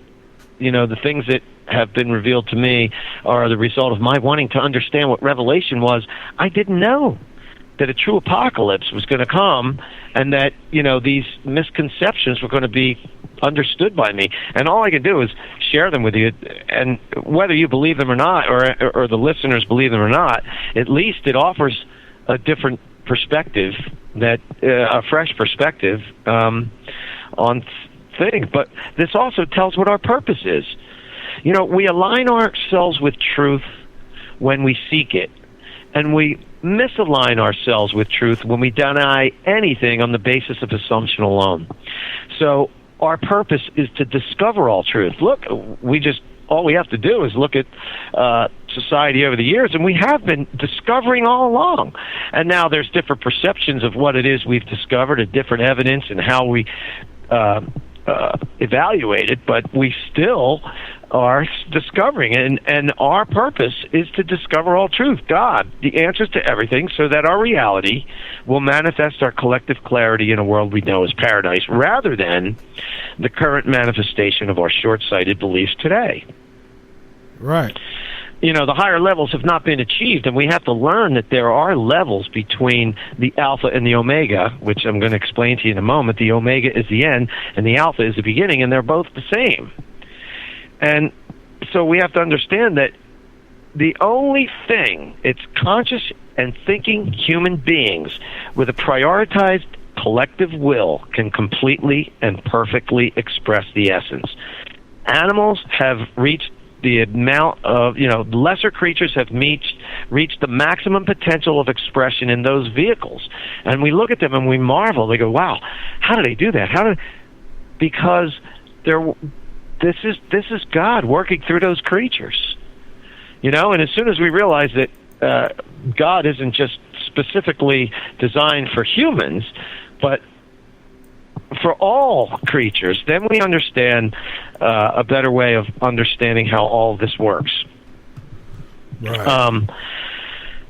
you know, the things that have been revealed to me are the result of my wanting to understand what revelation was. I didn't know that a true apocalypse was going to come and that, you know, these misconceptions were going to be understood by me. And all I can do is share them with you. And whether you believe them or not, or the listeners believe them or not, at least it offers a different perspective, that a fresh perspective on thing. But this also tells what our purpose is. You know, we align ourselves with truth when we seek it, and we misalign ourselves with truth when we deny anything on the basis of assumption alone. So our purpose is to discover all truth. Look, all we have to do is look at society over the years, and we have been discovering all along. And now there's different perceptions of what it is we've discovered, and different evidence, and how we evaluate it, but we still are discovering it. And our purpose is to discover all truth, God, the answers to everything, so that our reality will manifest our collective clarity in a world we know as paradise, rather than the current manifestation of our short-sighted beliefs today. Right. You know, the higher levels have not been achieved, and we have to learn that there are levels between the alpha and the omega, which I'm going to explain to you in a moment. The omega is the end, and the alpha is the beginning, and they're both the same. And so we have to understand that the only thing, it's conscious and thinking human beings with a prioritized collective will can completely and perfectly express the essence. Animals have reached the amount of, you know, lesser creatures have reached the maximum potential of expression in those vehicles. And we look at them and we marvel. They go, wow, how do they do that? Because this is God working through those creatures. You know, and as soon as we realize that God isn't just specifically designed for humans, but for all creatures, then we understand a better way of understanding how all this works. Right.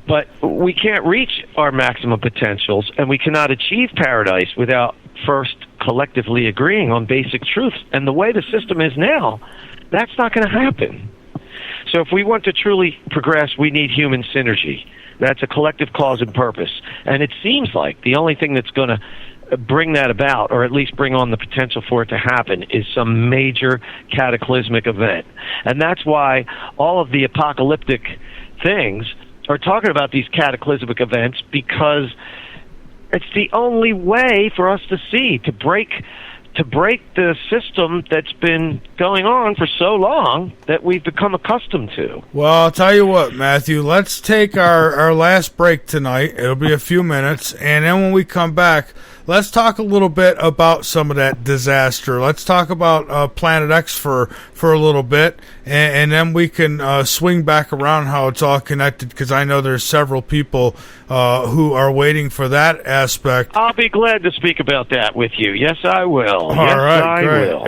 But we can't reach our maximum potentials, and we cannot achieve paradise without first collectively agreeing on basic truths. And the way the system is now, that's not going to happen. So if we want to truly progress, we need human synergy. That's a collective cause and purpose. And it seems like the only thing that's going to bring that about, or at least bring on the potential for it to happen, is some major cataclysmic event. And that's why all of the apocalyptic things are talking about these cataclysmic events, because it's the only way for us to see, to break the system that's been going on for so long that we've become accustomed to. Well, I'll tell you what, Matthew, let's take our last break tonight. It'll be a few minutes, and then when we come back, let's talk a little bit about some of that disaster. Let's talk about Planet X for a little bit, and then we can swing back around how it's all connected, because I know there's several people who are waiting for that aspect. I'll be glad to speak about that with you. Yes, I will. All right, great. Will.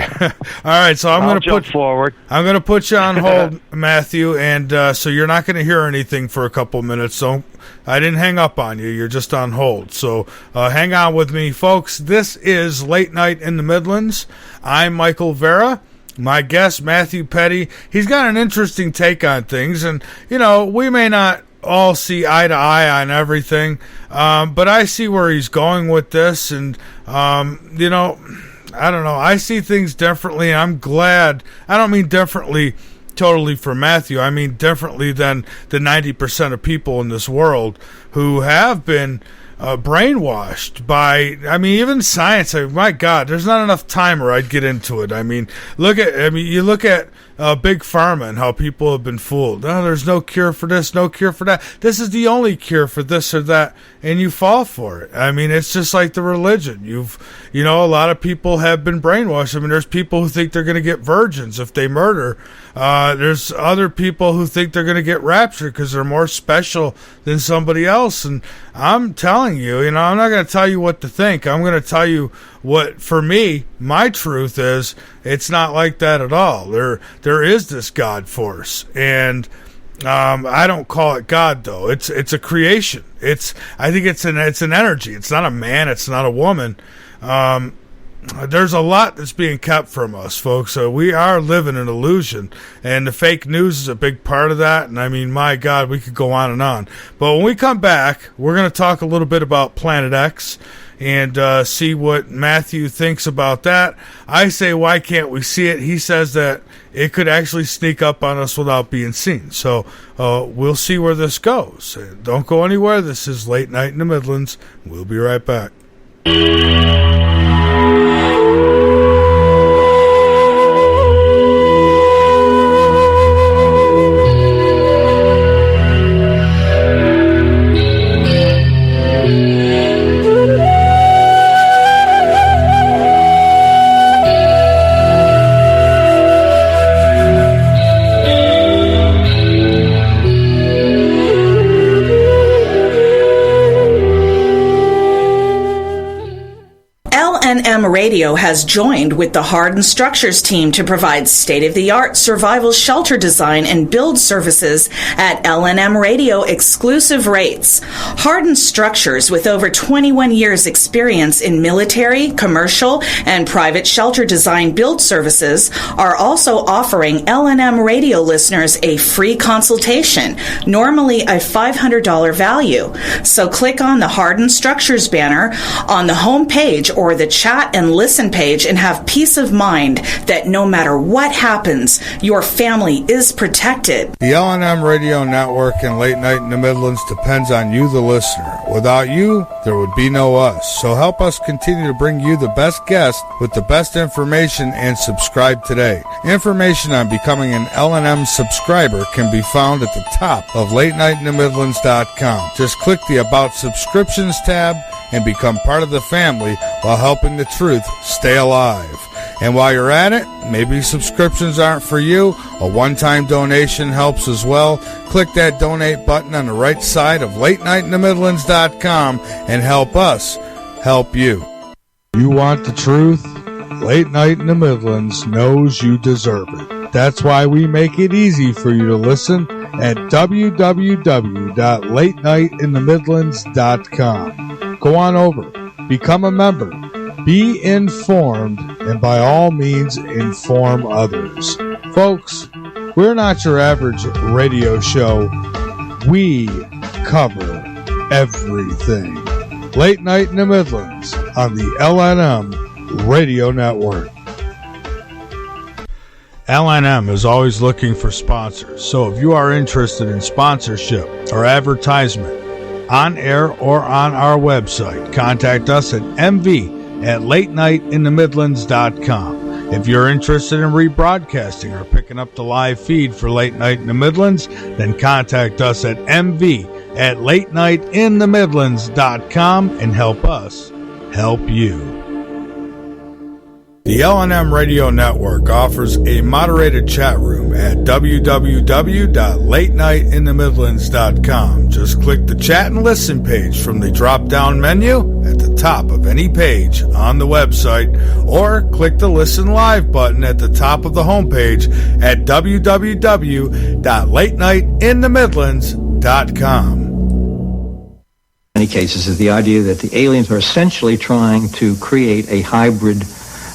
All right, so I'm going to jump forward. I'm going to put you on hold, Matthew, and so you're not going to hear anything for a couple minutes. So I didn't hang up on you. You're just on hold. So hang on with me, folks. This is Late Night in the Midlands. I'm Michael Vera. My guest, Matthew Petti. He's got an interesting take on things, and, you know, we may not all see eye to eye on everything, but I see where he's going with this, and, you know, I don't know. I see things differently, and I'm glad. I don't mean differently totally for Matthew. I mean differently than the 90% of people in this world who have been brainwashed by, I mean, even science. My God, there's not enough time or I'd get into it. I mean, you look at Big Pharma and how people have been fooled. Oh, there's no cure for this, no cure for that. This is the only cure for this or that, and you fall for it. I mean, it's just like the religion. A lot of people have been brainwashed. I mean, there's people who think they're going to get virgins if they murder. There's other people who think they're going to get raptured because they're more special than somebody else. And I'm telling you, I'm not going to tell you what to think. I'm going to tell you what, for me, my truth is. It's not like that at all. There is this God force, and I don't call it God though. It's a creation. I think it's an energy. It's not a man. It's not a woman. There's a lot that's being kept from us, folks. So we are living an illusion, and the fake news is a big part of that. And I mean, my God, we could go on and on. But when we come back, we're going to talk a little bit about Planet X and see what Matthew thinks about that. I say, why can't we see it? He says that it could actually sneak up on us without being seen. So we'll see where this goes. Don't go anywhere. This is Late Night in the Midlands. We'll be right back. LNM Radio has joined with the Hardened Structures team to provide state-of-the-art survival shelter design and build services at LNM Radio exclusive rates. Hardened Structures, with over 21 years experience in military, commercial, and private shelter design build services, are also offering LNM Radio listeners a free consultation, normally a $500 value. So click on the Hardened Structures banner on the home page or the chat and listen page and have peace of mind that no matter what happens, your family is protected. The LNM Radio Network and Late Night in the Midlands depends on you, the listener. Without you, there would be no us. So help us continue to bring you the best guests with the best information, and subscribe today. Information on becoming an LNM subscriber can be found at the top of LateNightInTheMidlands.com. Just click the About Subscriptions tab and become part of the family while helping the truth stay alive. And while you're at it, maybe subscriptions aren't for you. A one-time donation helps as well. Click that donate button on the right side of LateNightInTheMidlands.com and help us help you. You want the truth? Late Night in the Midlands knows you deserve it. That's why we make it easy for you to listen at www.latenightinthe.midlands.com. Go on over, become a member, be informed, and by all means inform others. Folks, we're not your average radio show. We cover everything. Late Night in the Midlands on the LNM Radio Network. LNM is always looking for sponsors, so if you are interested in sponsorship or advertisement on air or on our website, contact us at mv@latenightinthe.midlands.com. If you're interested in rebroadcasting or picking up the live feed for Late Night in the Midlands, then contact us at mv@latenightinthe.midlands.com and help us help you. The LNM Radio Network offers a moderated chat room at www.latenightinthe.midlands.com. Just click the chat and listen page from the drop-down menu at the top of any page on the website, or click the Listen Live button at the top of the homepage at www.latenightinthe.midlands.com. In many cases is the idea that the aliens are essentially trying to create a hybrid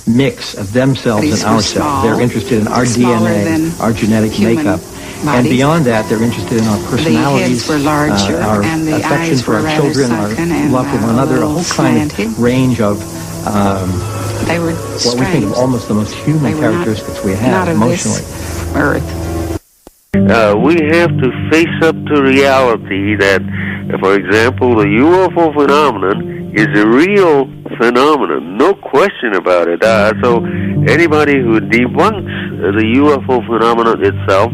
mix of themselves and ourselves. They're interested in our DNA, our genetic makeup. And beyond that, they're interested in our personalities, our affection for our children, our love for one another, a whole kind of range of what we think of almost the most human characteristics we have emotionally. We have to face up to reality that For example, the UFO phenomenon is a real phenomenon, no question about it. So anybody who debunks the UFO phenomenon itself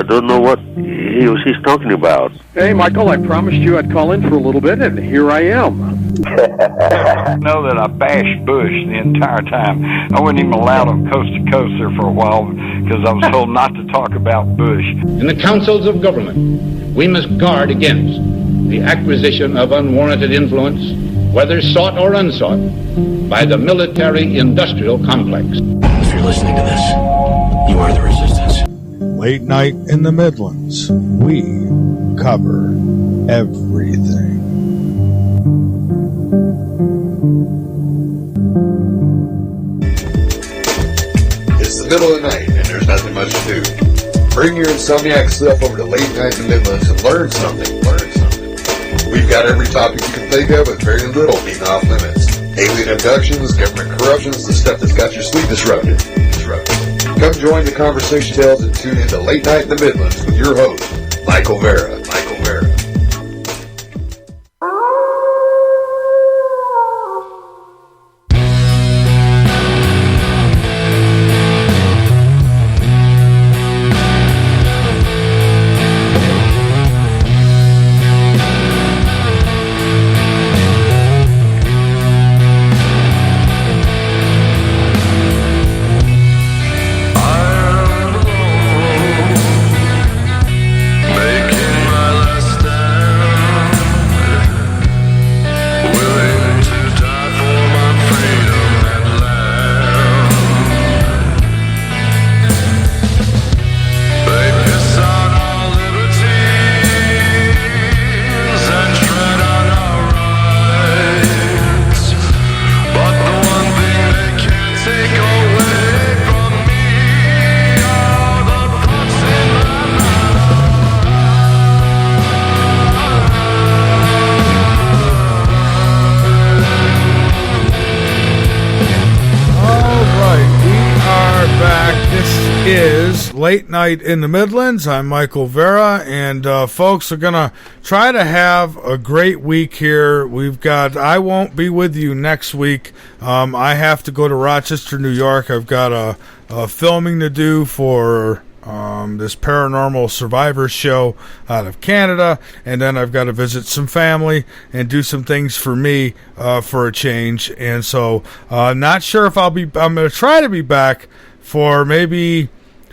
don't know what he or she's talking about. Hey, Michael, I promised you I'd call in for a little bit, and here I am. I know that I bashed Bush the entire time. I wasn't even allowed on Coast to Coast there for a while because I was told not to talk about Bush. In the councils of government, we must guard against the acquisition of unwarranted influence, whether sought or unsought, by the military-industrial complex. If you're listening to this, you are the resistance. Late Night in the Midlands. We cover everything. It's the middle of the night, and there's nothing much to do. Bring your insomniac self over to Late Night in the Midlands and learn something. We've got every topic you can think of with very little being off limits. Alien abductions, government corruptions, the stuff that's got your sleep disrupted. Come join the conversation tales and tune into Late Night in the Midlands with your host, Michael Vera. Late Night in the Midlands. I'm Michael Vera, and folks are going to try to have a great week here. I won't be with you next week. I have to go to Rochester, New York. I've got a filming to do for this Paranormal Survivors show out of Canada, and then I've got to visit some family and do some things for me for a change. And so not sure if I'm going to try to be back for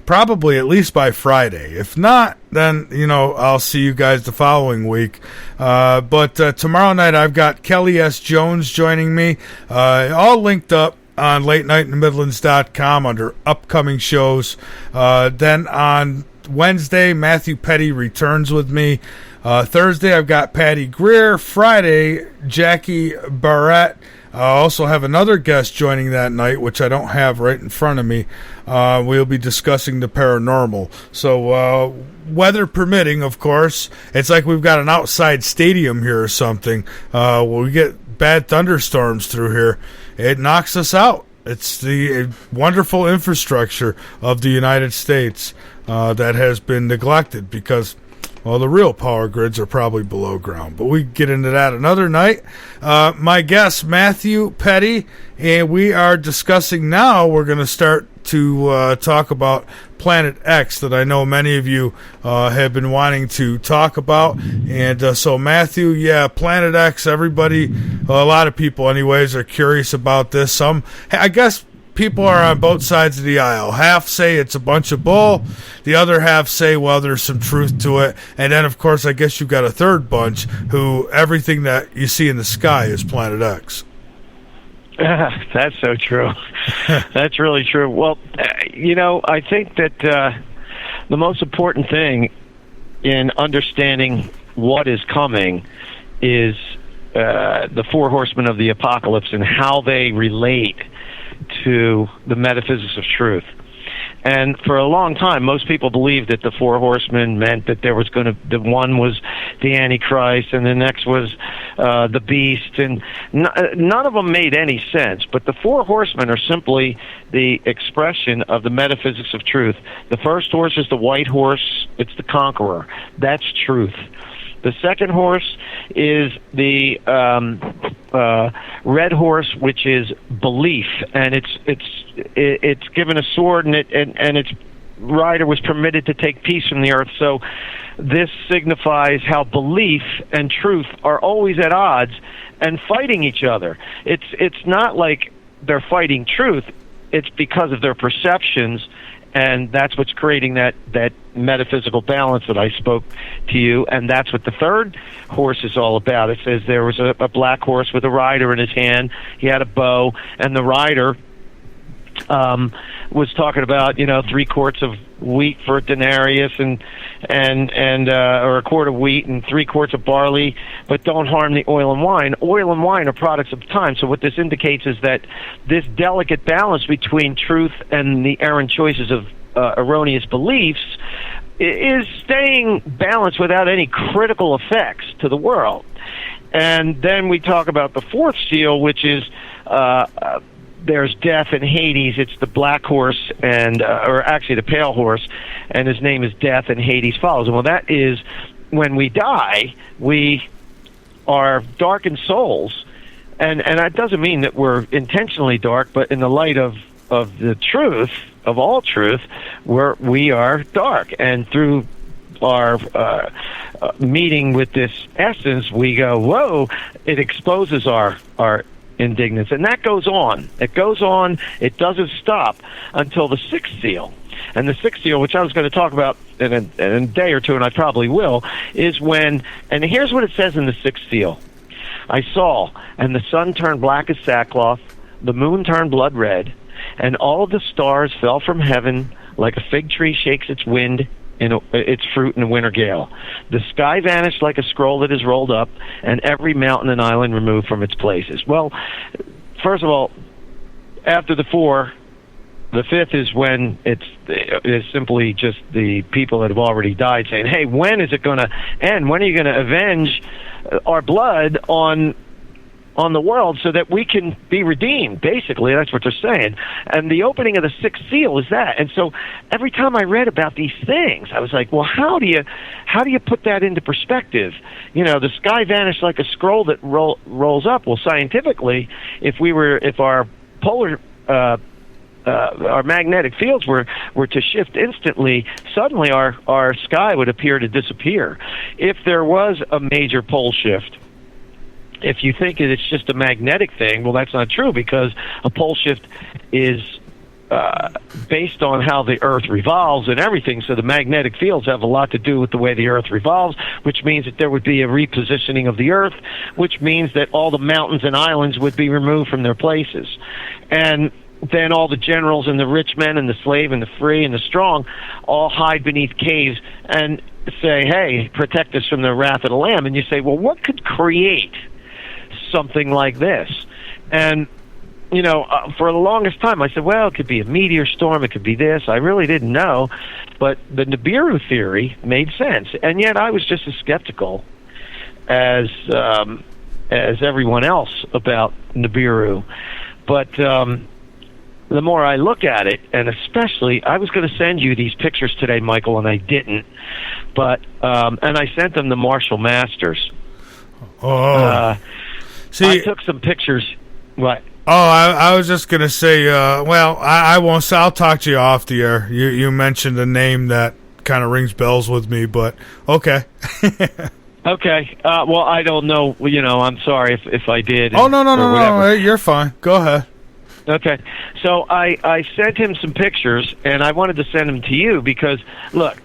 probably at least by Friday. If not, then, I'll see you guys the following week. But tomorrow night I've got Kelly S. Jones joining me, all linked up on LateNightInTheMidlands.com under upcoming shows. Then on Wednesday, Matthew Petti returns with me. Thursday, I've got Patty Greer. Friday, Jackie Barrett. I also have another guest joining that night, which I don't have right in front of me. We'll be discussing the paranormal. So, weather permitting, of course. It's like we've got an outside stadium here or something. When we get bad thunderstorms through here, it knocks us out. It's the wonderful infrastructure of the United States that has been neglected because, well, the real power grids are probably below ground. But we get into that another night. My guest, Matthew Petti, and we are discussing now, we're going to start to talk about Planet X that I know many of you have been wanting to talk about. And so, Matthew, Planet X, everybody, a lot of people anyways, are curious about this. I guess people are on both sides of the aisle. Half say it's a bunch of bull. The other half say, well, there's some truth to it. And then, of course, I guess you've got a third bunch who everything that you see in the sky is Planet X. That's so true. That's really true. Well, I think that the most important thing in understanding what is coming is the four horsemen of the apocalypse and how they relate to the metaphysics of truth. And for a long time, most people believed that the four horsemen meant that the one was the Antichrist and the next was the beast, and none of them made any sense. But the four horsemen are simply the expression of the metaphysics of truth. The first horse is the white horse. It's the conqueror. That's truth. The second horse is the red horse, which is belief, and it's given a sword, and its rider was permitted to take peace from the earth. So this signifies how belief and truth are always at odds and fighting each other. It's not like they're fighting truth. It's because of their perceptions, and that's what's creating that metaphysical balance that I spoke to you, and that's what the third horse is all about. It says there was a black horse with a rider in his hand. He had a bow, and the rider was talking about 3 quarts of wheat for a denarius and or a quart of wheat and 3 quarts of barley, but don't harm the oil and wine. Oil and wine are products of time. So what this indicates is that this delicate balance between truth and the errant choices of erroneous beliefs is staying balanced without any critical effects to the world. And then we talk about the fourth seal, which is there's death in Hades. It's the black horse, or actually the pale horse, and his name is Death, and Hades follows. Well, that is when we die, we are darkened souls, and that doesn't mean that we're intentionally dark, but in the light of the truth, of all truth, we are dark, and through our meeting with this essence, we go, whoa! It exposes our indignance, and that goes on. It goes on. It doesn't stop until the sixth seal. And the sixth seal, which I was going to talk about in a day or two, and I probably will, is when, and here's what it says in the sixth seal. I saw, and the sun turned black as sackcloth, the moon turned blood red, and all of the stars fell from heaven like a fig tree shakes its fruit in a winter gale. The sky vanished like a scroll that is rolled up, and every mountain and island removed from its places. Well, first of all, after the four, the fifth is when it's simply just the people that have already died saying, hey, when is it going to end? When are you going to avenge our blood on the world so that we can be redeemed? Basically, that's what they're saying. And the opening of the sixth seal is that. And so every time I read about these things, I was like, well, how do you put that into perspective? The sky vanished like a scroll that rolls up. Well, scientifically, if our polar our magnetic fields were to shift instantly, suddenly our sky would appear to disappear. If there was a major pole shift, if you think it's just a magnetic thing, well, that's not true, because a pole shift is based on how the Earth revolves and everything. So the magnetic fields have a lot to do with the way the Earth revolves, which means that there would be a repositioning of the Earth, which means that all the mountains and islands would be removed from their places. And then all the generals and the rich men and the slave and the free and the strong all hide beneath caves and say, hey, protect us from the wrath of the Lamb. And you say, well, what could create something like this? And for the longest time I said, well, it could be a meteor storm, it could be this. I really didn't know, but the Nibiru theory made sense, and yet I was just as skeptical as everyone else about Nibiru. But the more I look at it, and especially, I was going to send you these pictures today, Michael, and I didn't, but and I sent them to Marshall Masters. See, I took some pictures. What? Oh, I was just going to say, well, I won't say. I'll talk to you off the air. You mentioned a name that kind of rings bells with me, but okay. Okay. Well, I don't know. I'm sorry if I did. Oh, no. You're fine. Go ahead. Okay. So I sent him some pictures, and I wanted to send them to you because, look,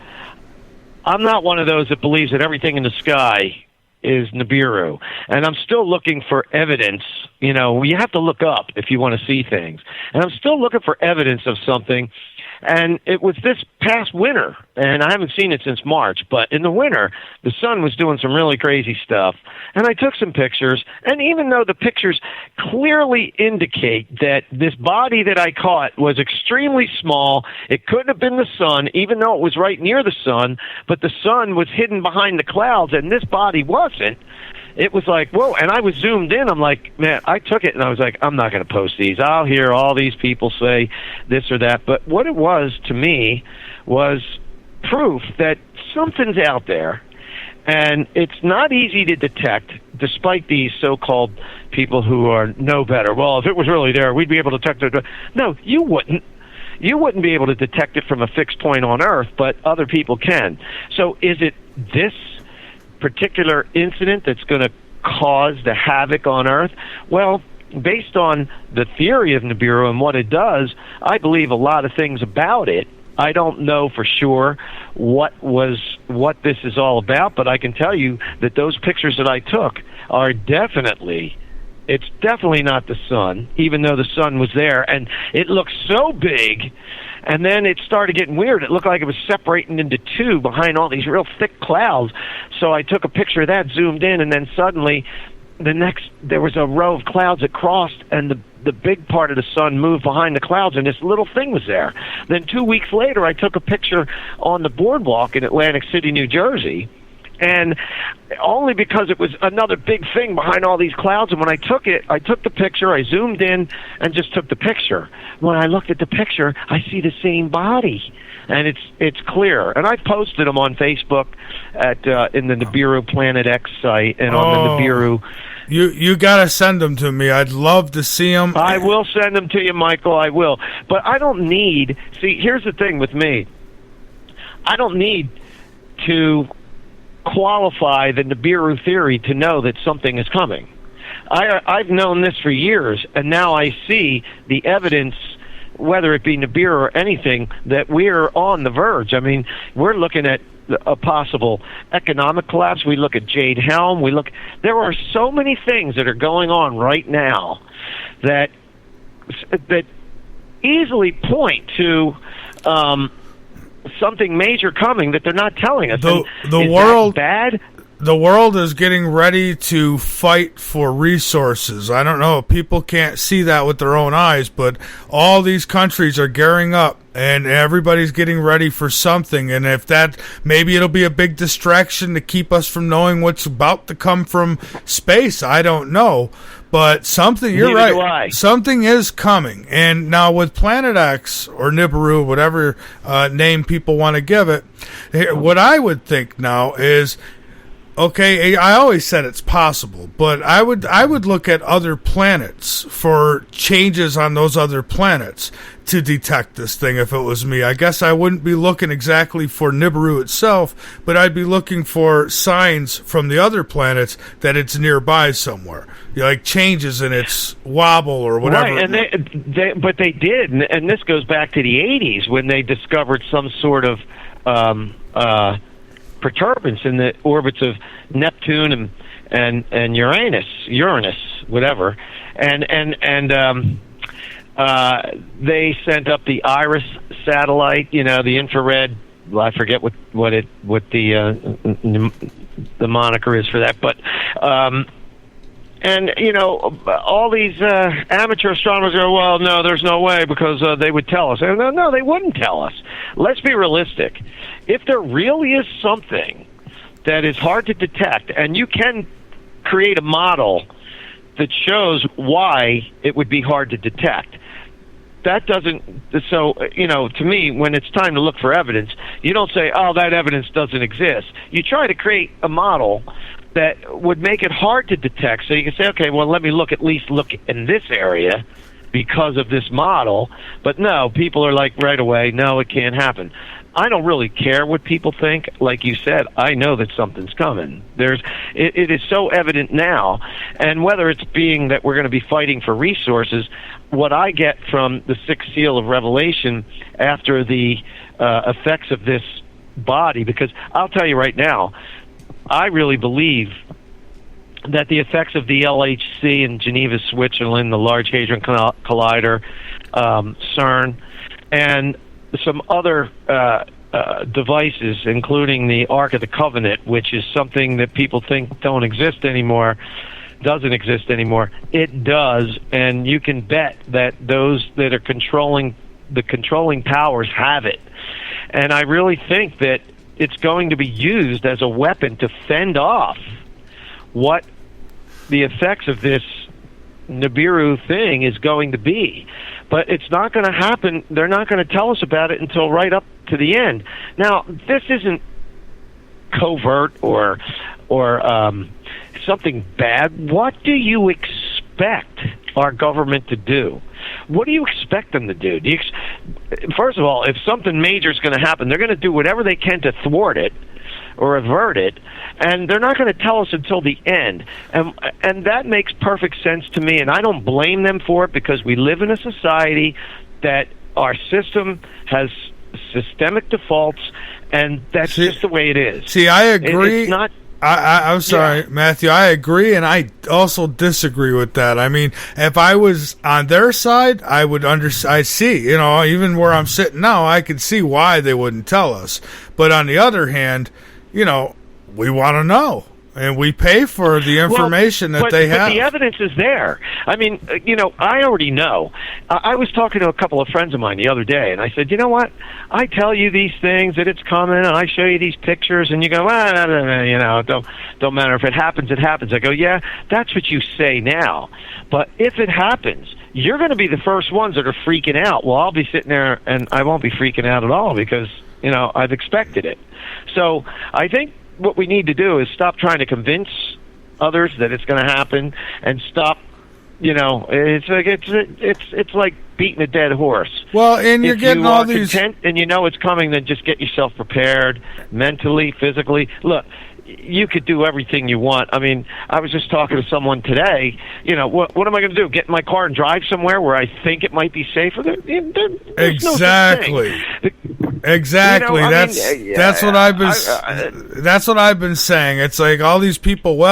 I'm not one of those that believes that everything in the sky is Nibiru, and I'm still looking for evidence. You have to look up if you want to see things, and I'm still looking for evidence of something. And it was this past winter, and I haven't seen it since March, but in the winter, the sun was doing some really crazy stuff. And I took some pictures, and even though the pictures clearly indicate that this body that I caught was extremely small, it couldn't have been the sun, even though it was right near the sun, but the sun was hidden behind the clouds, and this body wasn't. It was like, whoa, and I was zoomed in. I'm like, man, I took it, and I was like, I'm not going to post these. I'll hear all these people say this or that. But what it was to me was proof that something's out there, And it's not easy to detect, despite these so-called people who know better. Well, if it was really there, we'd be able to detect it. No, you wouldn't. You wouldn't be able to detect it from a fixed point on Earth, but other people can. So is it this particular incident that's going to cause the havoc on Earth? Well, based on the theory of Nibiru and what it does, I believe a lot of things about it. I don't know for sure what this is all about, but I can tell you that those pictures that I took are definitely not the sun, even though the sun was there, and it looked so big. And then it started getting weird. It looked like it was separating into two behind all these real thick clouds. So I took a picture of that, zoomed in, and then suddenly there was a row of clouds that crossed, and the big part of the sun moved behind the clouds, and this little thing was there. Then 2 weeks later, I took a picture on the boardwalk in Atlantic City, New Jersey, and only because it was another big thing behind all these clouds. And when I took the picture, I zoomed in and just took the picture. When I looked at the picture, I see the same body, and it's clear. And I posted them on Facebook in the Nibiru Planet X site and on the Nibiru. You gotta send them to me. I'd love to see them. I will send them to you, Michael. I will. But I don't need. See, here's the thing with me. I don't need to qualify the Nibiru theory to know that something is coming. I've known this for years, and now I see the evidence, whether it be Nibiru or anything, that we're on the verge. I mean, we're looking at a possible economic collapse. We look at Jade Helm. There are so many things that are going on right now that easily point to something major coming that they're not telling us. The world bad. The world is getting ready to fight for resources. I don't know. People can't see that with their own eyes, but all these countries are gearing up, and everybody's getting ready for something. And if that, maybe it'll be a big distraction to keep us from knowing what's about to come from space. I don't know. But something, you're Neither right. do I. Something is coming. And now with Planet X, or Nibiru, whatever name people want to give it, what I would think now is, okay, I always said it's possible, but I would look at other planets for changes on those other planets to detect this thing if it was me. I guess I wouldn't be looking exactly for Nibiru itself, but I'd be looking for signs from the other planets that it's nearby somewhere, like changes in its wobble or whatever. Right, and but they did, and this goes back to the 80s when they discovered some sort of perturbance in the orbits of Neptune and Uranus, whatever, and they sent up the Iris satellite, the infrared. Well, I forget what the moniker is for that, but and all these amateur astronomers go, well, no, there's no way, because they would tell us. And no, they wouldn't tell us. Let's be realistic. If there really is something that is hard to detect, and you can create a model that shows why it would be hard to detect, that doesn't. So, to me, when it's time to look for evidence, you don't say, oh, that evidence doesn't exist. You try to create a model that would make it hard to detect, so you can say, okay, well, let me look in this area because of this model. But no, people are like right away, no, it can't happen. I don't really care what people think. Like you said, I know that something's coming. It is so evident now, and whether it's being that we're going to be fighting for resources, what I get from the sixth seal of Revelation after the effects of this body, because I'll tell you right now, I really believe that the effects of the LHC in Geneva, Switzerland, the Large Hadron Collider, CERN, and some other devices, including the Ark of the Covenant, which is something that people think doesn't exist anymore, it does, and you can bet that those that are controlling powers have it. And I really think that it's going to be used as a weapon to fend off what the effects of this Nibiru thing is going to be. But it's not going to happen. They're not going to tell us about it until right up to the end. Now, this isn't covert or something bad, what do you expect our government to do? What do you expect them to do? First of all, if something major is going to happen, they're going to do whatever they can to thwart it or avert it, and they're not going to tell us until the end. And that makes perfect sense to me, and I don't blame them for it, because we live in a society that our system has systemic defaults, and that's just the way it is. See, I agree. It's not... I'm sorry, Matthew. I agree, and I also disagree with that. I mean, if I was on their side, I would I see, even where I'm sitting now, I could see why they wouldn't tell us. But on the other hand, we want to know, and we pay for the information that they have. But the evidence is there. I mean, I already know. I was talking to a couple of friends of mine the other day, and I said, you know what? I tell you these things, that it's coming, and I show you these pictures, and you go, don't matter. If it happens, it happens. I go, yeah, that's what you say now. But if it happens, you're going to be the first ones that are freaking out. Well, I'll be sitting there, and I won't be freaking out at all, because, I've expected it. So I think what we need to do is stop trying to convince others that it's going to happen, and stop. It's like beating a dead horse. Well, and you're getting all these. If you are content and you know it's coming, then just get yourself prepared mentally, physically. Look, you could do everything you want. I mean, I was just talking to someone today. What am I going to do? Get in my car and drive somewhere where I think it might be safer? There's Exactly. No such thing. Exactly. That's what I've been. That's what I've been saying. It's like all these people.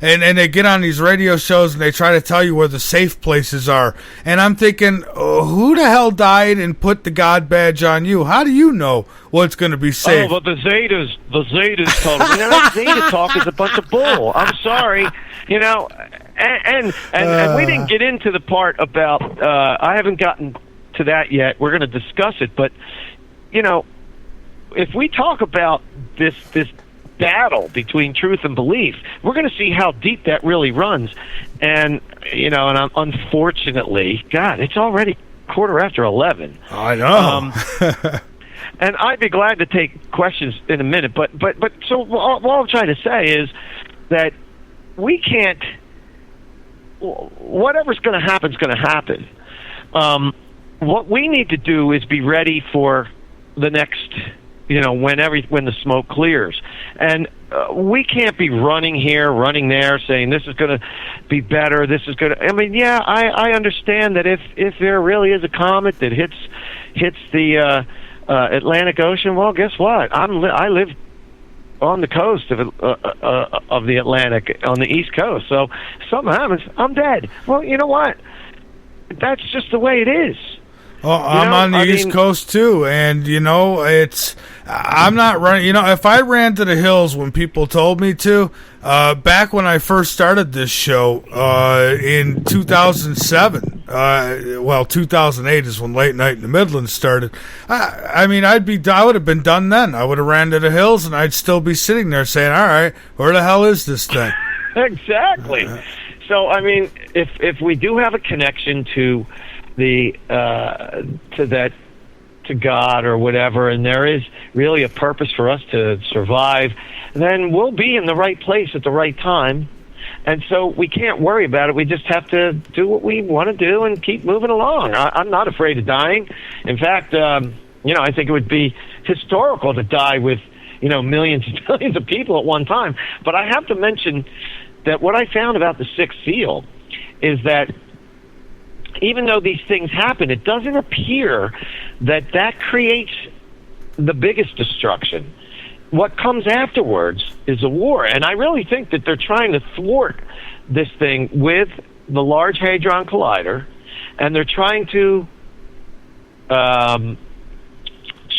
And they get on these radio shows and they try to tell you where the safe places are. And I'm thinking, who the hell died and put the God badge on you? How do you know what's going to be safe? Oh, but the Zetas told me. That Zeta talk is a bunch of bull. I'm sorry. And we didn't get into the part about. I haven't gotten to that yet. We're going to discuss it, but. If we talk about this battle between truth and belief, we're going to see how deep that really runs. And, unfortunately, God, it's already 11:15. I know. And I'd be glad to take questions in a minute. But so all I'm trying to say is that we can't, whatever's going to happen is going to happen. What we need to do is be ready for the next, when the smoke clears. And we can't be running here, running there, saying this is going to be better, this is going to... I mean, yeah, I understand that if there really is a comet that hits the Atlantic Ocean, well, guess what? I live on the coast of the Atlantic, on the East Coast. So if something happens, I'm dead. Well, you know what? That's just the way it is. Oh, I'm on the East Coast too, and I'm not running. If I ran to the hills when people told me to, back when I first started this show in 2007, 2008 is when Late Night in the Midlands started. I would have been done then. I would have ran to the hills, and I'd still be sitting there saying, "All right, where the hell is this thing?" Exactly. So, if we do have a connection to to God or whatever, and there is really a purpose for us to survive, then we'll be in the right place at the right time. And so we can't worry about it. We just have to do what we want to do and keep moving along. I'm not afraid of dying. In fact, I think it would be historical to die with, millions and millions of people at one time. But I have to mention that what I found about the Sixth Seal is that even though these things happen, it doesn't appear that creates the biggest destruction. What comes afterwards is a war, and I really think that they're trying to thwart this thing with the Large Hadron Collider, and they're trying to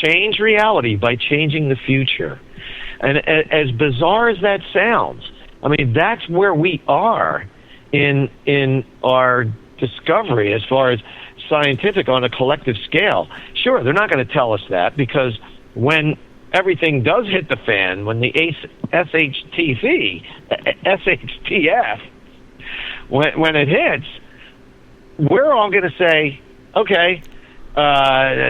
change reality by changing the future. And as bizarre as that sounds, that's where we are in our discovery as far as scientific on a collective scale. Sure, they're not going to tell us that, because when everything does hit the fan, when the SHTF, when it hits, we're all going to say, okay,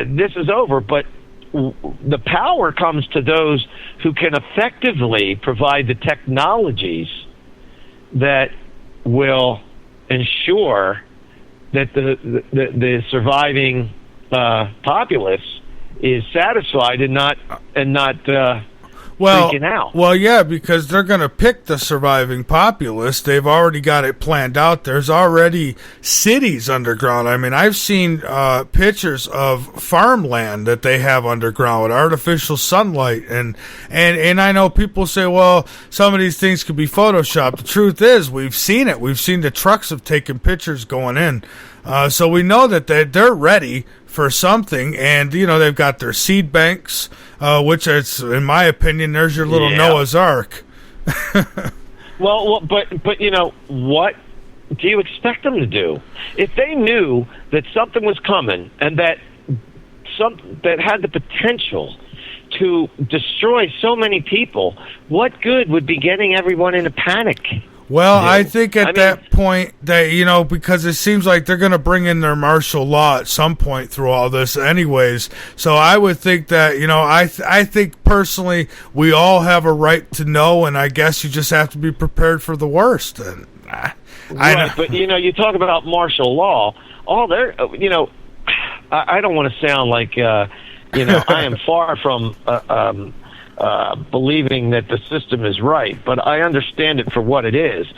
this is over. But the power comes to those who can effectively provide the technologies that will ensure that the surviving populace is satisfied and not freaking out. Well, yeah, because they're going to pick the surviving populace. They've already got it planned out. There's already cities underground. I mean, I've seen pictures of farmland that they have underground with artificial sunlight, and I know people say, well, some of these things could be photoshopped. The truth is, we've seen it. We've seen the trucks have taken pictures going in. So we know that they're ready for something, and they've got their seed banks, which is, in my opinion, there's your little Noah's Ark. well, but what do you expect them to do if they knew that something was coming and that had the potential to destroy so many people? What good would be getting everyone in a panic? Well, I think that point that, because it seems like they're going to bring in their martial law at some point through all this anyways. So I would think that, I think personally we all have a right to know, and I guess you just have to be prepared for the worst. And right, but, you talk about martial law, I don't want to sound like, I am far from believing that the system is right, but I understand it for what it is.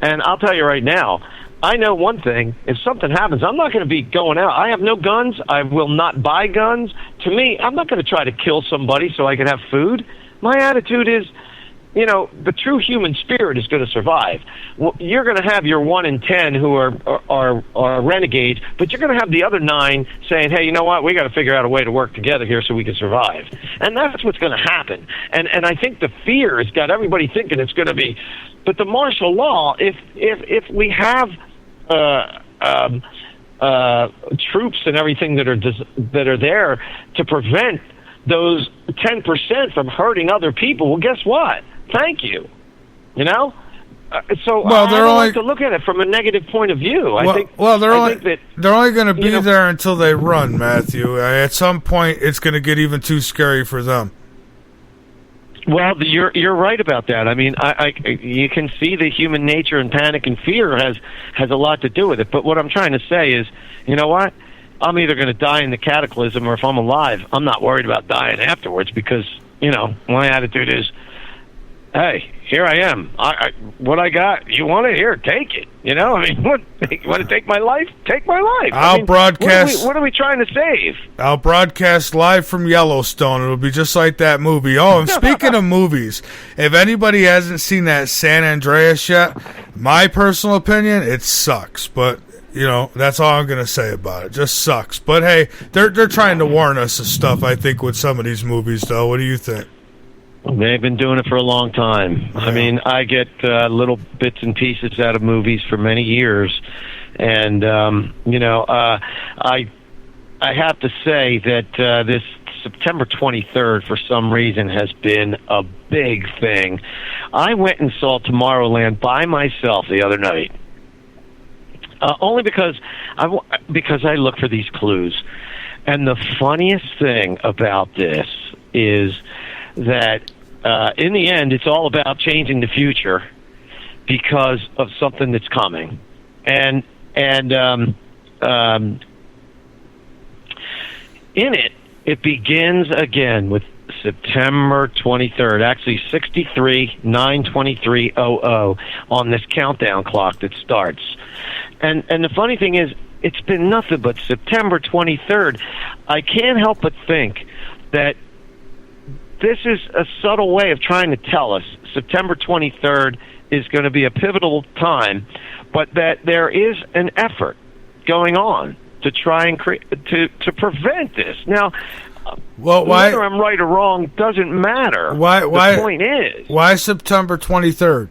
And I'll tell you right now, I know one thing: if something happens, I'm not going to be going out. I have no guns. I will not buy guns. To me, I'm not going to try to kill somebody so I can have food. My attitude is, the true human spirit is going to survive. Well, you're going to have your 1 in 10 who are renegades, but you're going to have the other 9 saying, hey, you know what? We got to figure out a way to work together here so we can survive. And that's what's going to happen. And I think the fear has got everybody thinking it's going to be. But the martial law, if we have troops and everything that are there to prevent those 10% from hurting other people, well, guess what? Thank you. So I don't like to look at it from a negative point of view. They're only going to be there until they run, Matthew. At some point, it's going to get even too scary for them. Well, you're right about that. I mean, you can see the human nature and panic and fear has a lot to do with it. But what I'm trying to say is, you know what? I'm either going to die in the cataclysm, or if I'm alive, I'm not worried about dying afterwards, because, my attitude is, hey, here I am. What I got, you want it? Here, take it. You want to take my life? Take my life. I'll broadcast. What are we trying to save? I'll broadcast live from Yellowstone. It'll be just like that movie. Oh, and speaking of movies, if anybody hasn't seen that San Andreas yet, my personal opinion, it sucks. But that's all I'm going to say about it. Just sucks. But hey, they're trying to warn us of stuff, I think, with some of these movies, though. What do you think? They've been doing it for a long time. I mean, I get little bits and pieces out of movies for many years. And, I have to say that this September 23rd, for some reason, has been a big thing. I went and saw Tomorrowland by myself the other night. Only because I look for these clues. And the funniest thing about this is that in the end, it's all about changing the future because of something that's coming. And in it begins again with September 23rd, actually 63-9-23-00 on this countdown clock that starts. And the funny thing is, it's been nothing but September 23rd. I can't help but think that this is a subtle way of trying to tell us September 23rd is going to be a pivotal time, but that there is an effort going on to try and to prevent this. Now, whether I'm right or wrong doesn't matter. The point is, why September 23rd?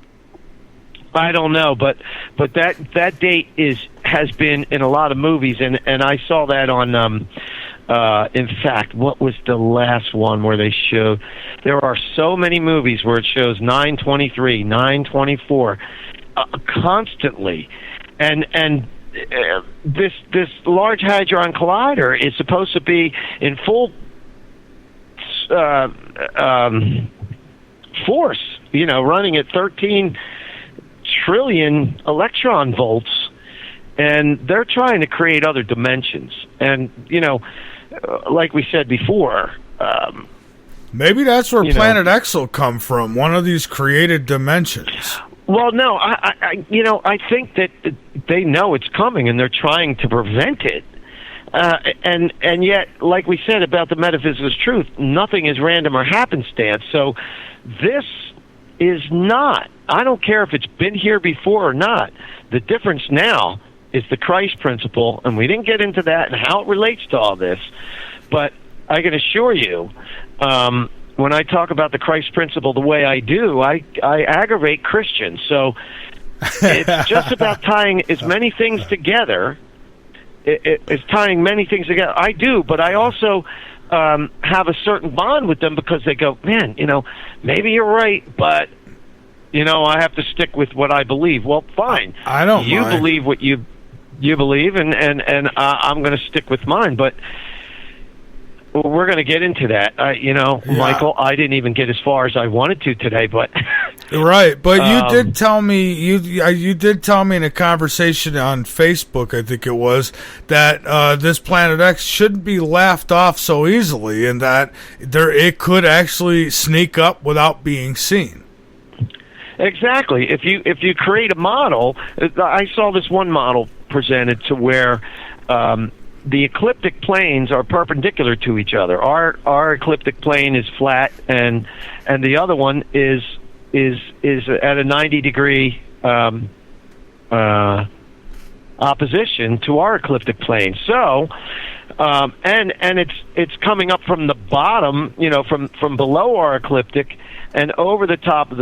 I don't know, but that date has been in a lot of movies, and I saw that on. In fact, what was the last one where they showed? There are so many movies where it shows 9/23, 9/24, constantly, and this Large Hadron Collider is supposed to be in full force, running at 13 trillion electron volts, and they're trying to create other dimensions. And, like we said before, maybe that's where Planet X will come from, one of these created dimensions. Well, no, I think that they know it's coming, and they're trying to prevent it. And yet, like we said about the metaphysics of truth, nothing is random or happenstance. So this is not. I don't care if it's been here before or not. The difference now is the Christ principle, and we didn't get into that and how it relates to all this. But I can assure you, when I talk about the Christ principle the way I do, I aggravate Christians. So it's just about tying as many things together. It's tying many things together. I do, but I also have a certain bond with them because they go, man, maybe you're right, but I have to stick with what I believe. Well, fine. I don't. You mind. Believe what you believe, and I'm going to stick with mine. But we're going to get into that. Michael, I didn't even get as far as I wanted to today, but right. But you did tell me you did tell me in a conversation on Facebook, I think it was, that this Planet X shouldn't be laughed off so easily, and that it could actually sneak up without being seen. Exactly. If you create a model, I saw this one model presented to where the ecliptic planes are perpendicular to each other. Our ecliptic plane is flat, and the other one is at a 90-degree opposition to our ecliptic plane. So, and it's coming up from the bottom, from below our ecliptic and over the top of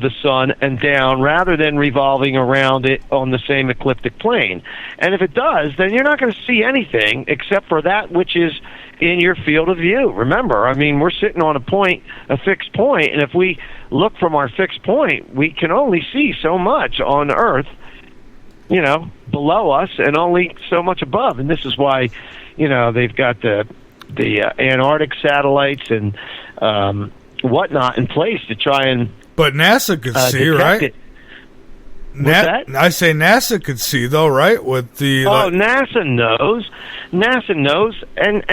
the sun and down, rather than revolving around it on the same ecliptic plane. And if it does, then you're not going to see anything except for that which is in your field of view. Remember, we're sitting on a fixed point, and if we look from our fixed point, we can only see so much on Earth, below us, and only so much above. And this is why, they've got the Antarctic satellites and whatnot in place to try and. But NASA could see, right? I say NASA could see, though, right? With the NASA knows. NASA knows, and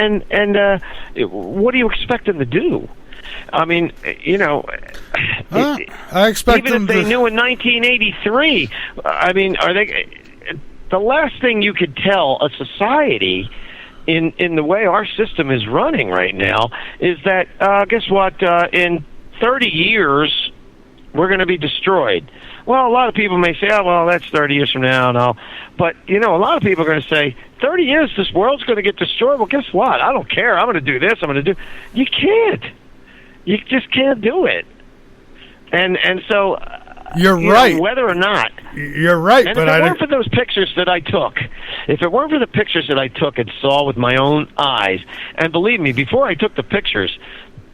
what do you expect them to do? I expect even them if they knew in 1983. Are they? The last thing you could tell a society in the way our system is running right now is that guess what? In 30 years, we're going to be destroyed. Well, a lot of people may say, oh, well, that's 30 years from now. No. But, a lot of people are going to say, 30 years, this world's going to get destroyed. Well, guess what? I don't care. I'm going to do this. I'm going to do... You can't. You just can't do it. And so... You're right. Whether or not... You're right, and but if it weren't for those pictures that I took, if it weren't for the pictures that I took and saw with my own eyes, and believe me, before I took the pictures,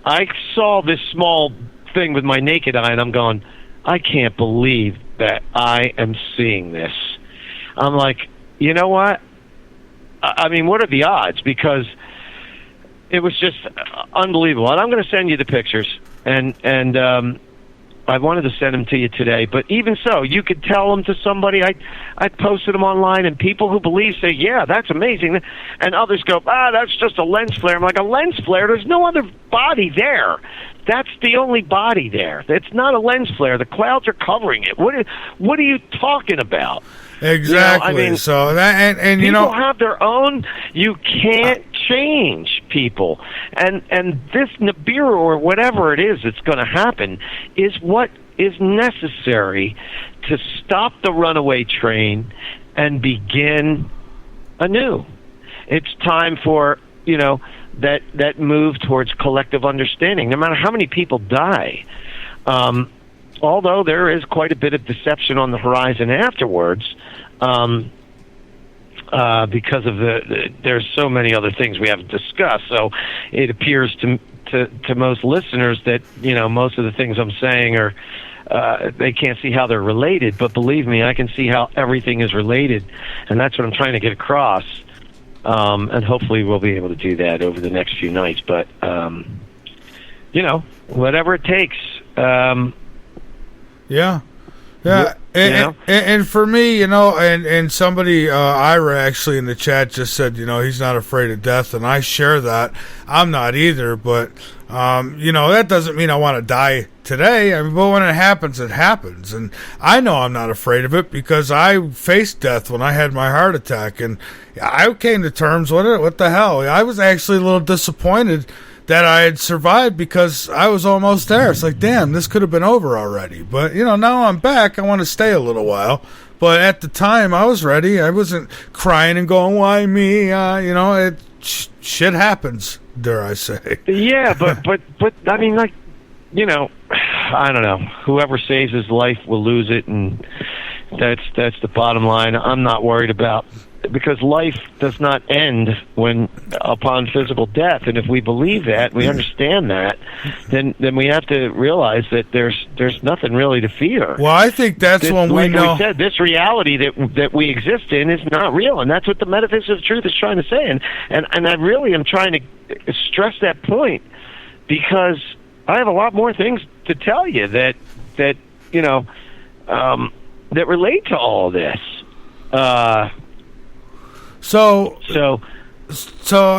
I saw this small thing with my naked eye, and I'm going, I can't believe that I am seeing this. I'm like, you know what? What are the odds? Because it was just unbelievable. And I'm going to send you the pictures, and I wanted to send them to you today. But even so, you could tell them to somebody. I posted them online, and people who believe say, yeah, that's amazing. And others go, that's just a lens flare. I'm like, a lens flare? There's no other body there. That's the only body there. It's not a lens flare. The clouds are covering it. What are you talking about? Exactly. So that and people have their own. You can't change people, and this Nibiru or whatever it is that's going to happen is what is necessary to stop the runaway train and begin anew. It's time for that move towards collective understanding. No matter how many people die. Although there is quite a bit of deception on the horizon afterwards, because of there's so many other things we haven't discussed. So it appears to most listeners that most of the things I'm saying are they can't see how they're related. But believe me, I can see how everything is related, and that's what I'm trying to get across. And hopefully we'll be able to do that over the next few nights. But whatever it takes. Yeah. And for me, and somebody, Ira actually in the chat just said, he's not afraid of death, and I share that. I'm not either, but, that doesn't mean I want to die today. But when it happens, it happens. And I know I'm not afraid of it because I faced death when I had my heart attack, and I came to terms with it. What the hell? I was actually a little disappointed that I had survived because I was almost there. It's like, damn, this could have been over already. But, now I'm back. I want to stay a little while. But at the time, I was ready. I wasn't crying and going, why me? Shit happens, dare I say. Yeah, but I mean, I don't know. Whoever saves his life will lose it, and that's the bottom line. I'm not worried about, because life does not end upon physical death, and if we believe that, we understand that, then we have to realize that there's nothing really to fear. Well, I think that's when we know. Like we said, this reality that we exist in is not real, and that's what the metaphysics of truth is trying to say. And I really am trying to stress that point, because I have a lot more things to tell you that relate to all this. So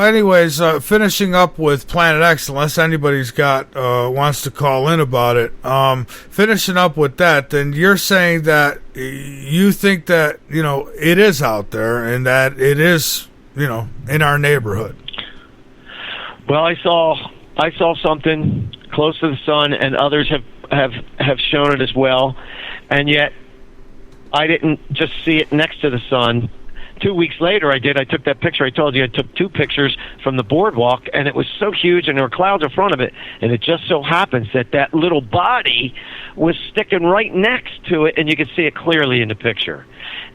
anyways, finishing up with Planet X, unless anybody's wants to call in about it, finishing up with that, then you're saying that you think that, it is out there and that it is, in our neighborhood. Well, I saw something close to the sun, and others have shown it as well, and yet I didn't just see it next to the sun. 2 weeks later, I took that picture. I told you I took 2 pictures from the boardwalk, and it was so huge, and there were clouds in front of it, and it just so happens that little body was sticking right next to it, and you could see it clearly in the picture.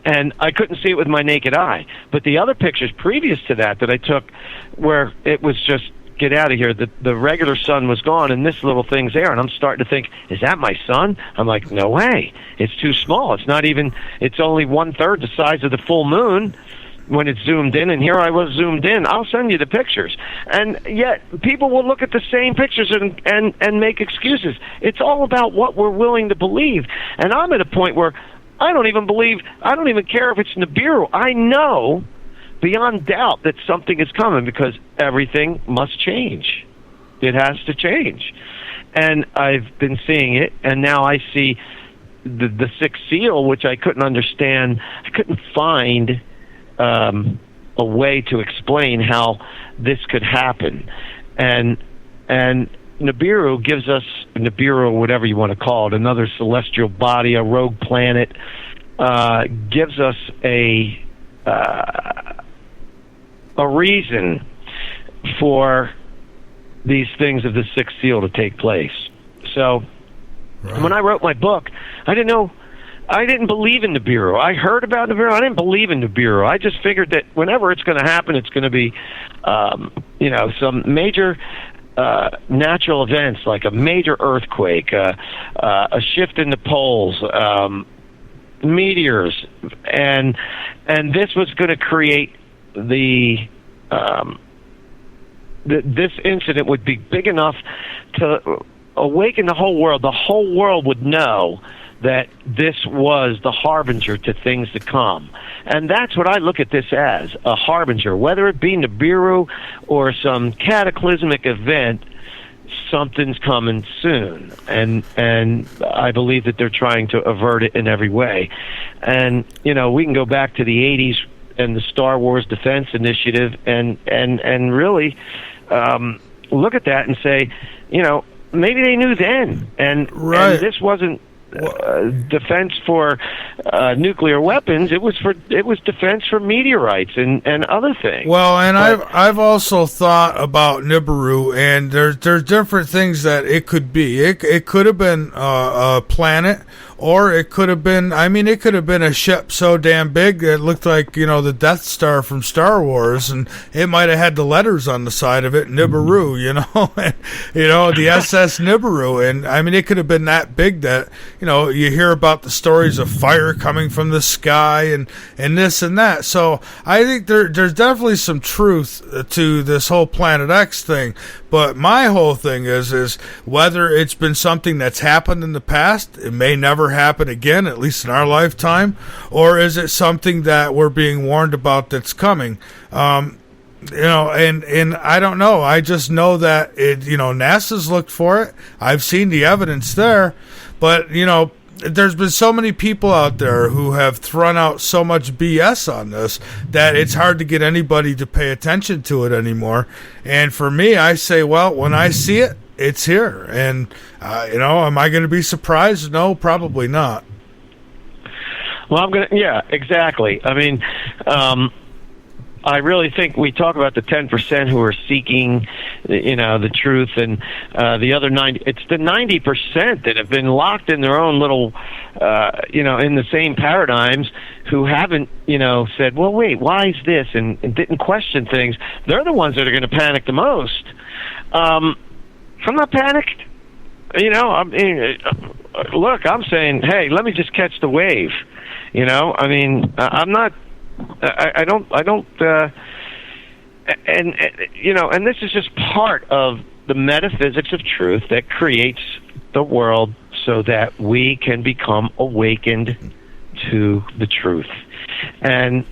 And I couldn't see it with my naked eye. But the other pictures previous to that I took, where it was just, get out of here, the regular sun was gone, and this little thing's there, and I'm starting to think, is that my sun? I'm like, no way. It's too small. It's only 1/3 the size of the full moon when it's zoomed in, and here I was zoomed in. I'll send you the pictures. And yet people will look at the same pictures and make excuses. It's all about what we're willing to believe. And I'm at a point where I don't even care if it's Nibiru. I know beyond doubt that something is coming, because everything must change. It has to change. And I've been seeing it, and now I see the sixth seal, which I couldn't understand. I couldn't find a way to explain how this could happen. And Nibiru gives us, Nibiru, whatever you want to call it, another celestial body, a rogue planet, gives us a reason for these things of the sixth seal to take place. So when I wrote my book, I didn't believe in Nibiru. I heard about Nibiru. I didn't believe in Nibiru. I just figured that whenever it's going to happen, it's going to be, some major natural events, like a major earthquake, a shift in the poles, meteors, and this was going to create this incident would be big enough to awaken the whole world. The whole world would know that this was the harbinger to things to come. And that's what I look at this as, a harbinger. Whether it be Nibiru or some cataclysmic event, something's coming soon. And I believe that they're trying to avert it in every way. And, we can go back to the 80s and the Star Wars Defense Initiative and really look at that and say, maybe they knew then. And this wasn't defense for nuclear weapons. It was defense for meteorites and other things. Well, and I've also thought about Nibiru, and there's different things that it could be. It could have been a planet, or it could have been, it could have been a ship so damn big that it looked like, the Death Star from Star Wars, and it might have had the letters on the side of it, Nibiru, and, the SS Nibiru. And it could have been that big that, you hear about the stories of fire coming from the sky and this and that. So I think there's definitely some truth to this whole Planet X thing. But my whole thing is whether it's been something that's happened in the past, it may never happen again, at least in our lifetime, or is it something that we're being warned about that's coming? And I don't know. I just know that NASA's looked for it. I've seen the evidence there, but there's been so many people out there who have thrown out so much BS on this that it's hard to get anybody to pay attention to it anymore. And for me, I say, well, when I see it, it's here. And, am I going to be surprised? No, probably not. Well, yeah, exactly. I really think we talk about the 10% who are seeking, the truth, and the other 90. It's the 90% that have been locked in their own little, in the same paradigms, who haven't, said, well, wait, why is this, and didn't question things. They're the ones that are going to panic the most. I'm not panicked. Look, I'm saying, hey, let me just catch the wave. I'm not. I don't, and this is just part of the metaphysics of truth that creates the world so that we can become awakened to the truth. And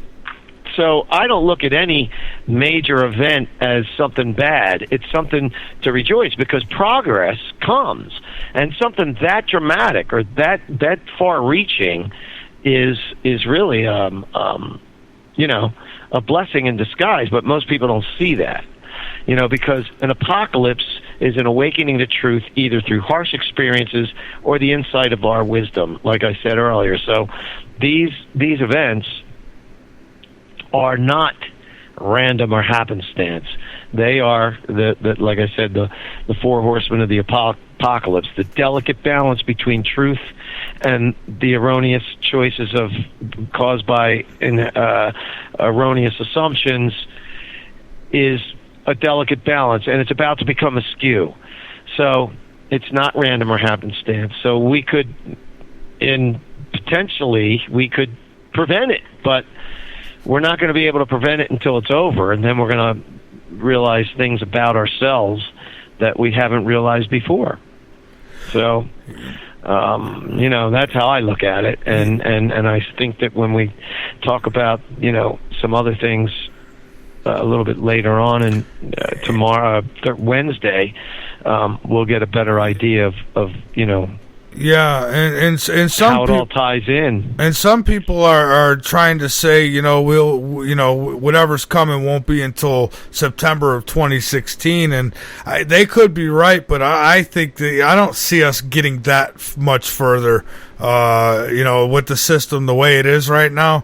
so I don't look at any major event as something bad. It's something to rejoice, because progress comes, and something that dramatic or that far-reaching is really a blessing in disguise. But most people don't see that, because an apocalypse is an awakening to truth, either through harsh experiences or the insight of our wisdom, like I said earlier. So these events are not random or happenstance. They are like I said, the four horsemen of the apocalypse, the delicate balance between truth and the erroneous choices caused by erroneous assumptions is a delicate balance, and it's about to become askew. So it's not random or happenstance. So we could prevent it, but we're not going to be able to prevent it until it's over, and then we're going to realize things about ourselves that we haven't realized before. So, that's how I look at it, and I think that when we talk about, some other things a little bit later on, and tomorrow, Wednesday, we'll get a better idea of Yeah, and some how it all ties in. And some people are trying to say, whatever's coming won't be until September of 2016, and they could be right, but I think I don't see us getting that much further. With the system the way it is right now.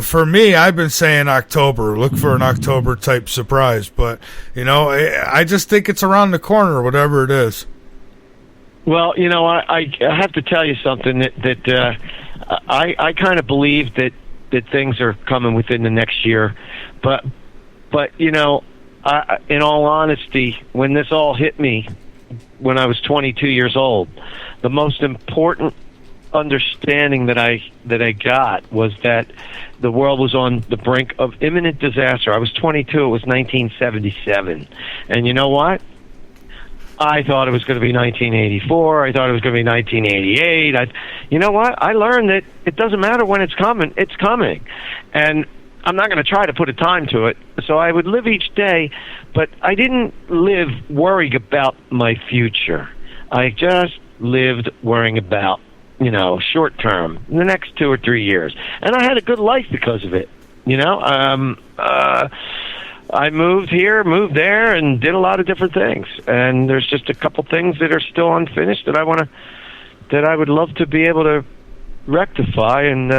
For me, I've been saying October. Look for an October type surprise, but I just think it's around the corner, whatever it is. Well, I have to tell you something that I kind of believe that things are coming within the next year, but in all honesty, when this all hit me when I was 22 years old, the most important understanding that I got was that the world was on the brink of imminent disaster. I was 22. It was 1977, and you know what? I thought it was going to be 1984. I thought it was going to be 1988. You know what? I learned that it doesn't matter when it's coming. It's coming. And I'm not going to try to put a time to it. So I would live each day, but I didn't live worrying about my future. I just lived worrying about, short term, the next 2 or 3 years. And I had a good life because of it. I moved here, moved there, and did a lot of different things. And there's just a couple things that are still unfinished that I would love to be able to rectify, and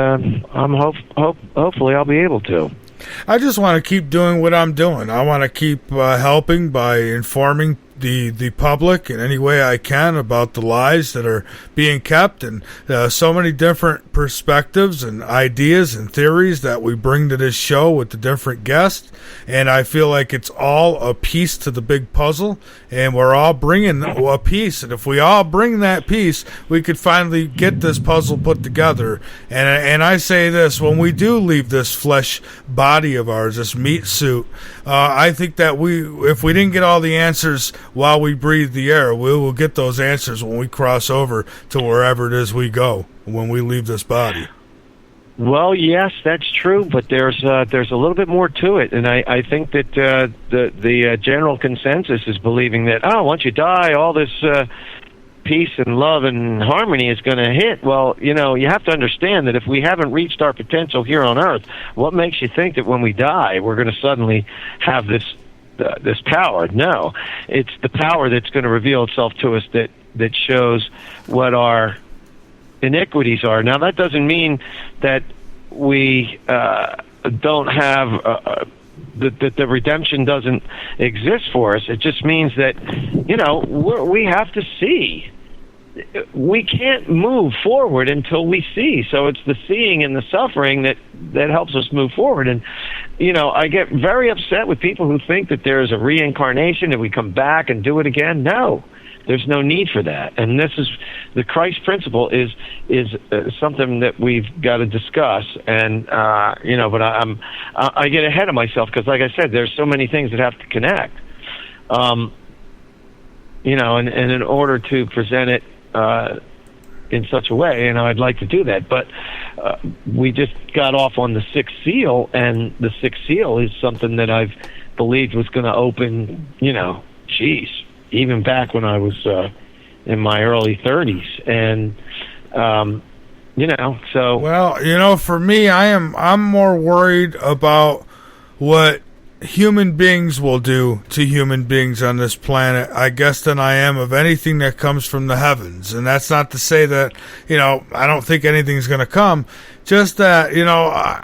hopefully I'll be able to. I just want to keep doing what I'm doing. I want to keep helping by informing the public in any way I can about the lies that are being kept, and so many different perspectives and ideas and theories that we bring to this show with the different guests. And I feel like it's all a piece to the big puzzle, and we're all bringing a piece. And if we all bring that piece, we could finally get this puzzle put together. And I say this, when we do leave this flesh body of ours, this meat suit, I think that if we didn't get all the answers while we breathe the air, we will get those answers when we cross over to wherever it is we go, when we leave this body. Well, yes, that's true, but there's a little bit more to it, and I think that the general consensus is believing that once you die, all this peace and love and harmony is going to hit. Well, you have to understand that if we haven't reached our potential here on Earth, what makes you think that when we die, we're going to suddenly have this power? No, it's the power that's going to reveal itself to us that shows what our iniquities are. Now, that doesn't mean that we don't have that the redemption doesn't exist for us. It just means that we have to see. We can't move forward until we see. So it's the seeing and the suffering that helps us move forward. And I get very upset with people who think that there is a reincarnation and we come back and do it again. No. There's no need for that, and this is the Christ principle is something that we've got to discuss. And but I get ahead of myself because, like I said, there's so many things that have to connect. And in order to present it in such a way, I'd like to do that. But we just got off on the sixth seal, and the sixth seal is something that I've believed was going to open. Even back when I was in my early 30s, and so. Well, for me, I'm more worried about what human beings will do to human beings on this planet, I guess, than I am of anything that comes from the heavens. And that's not to say that, I don't think anything's going to come. Just that,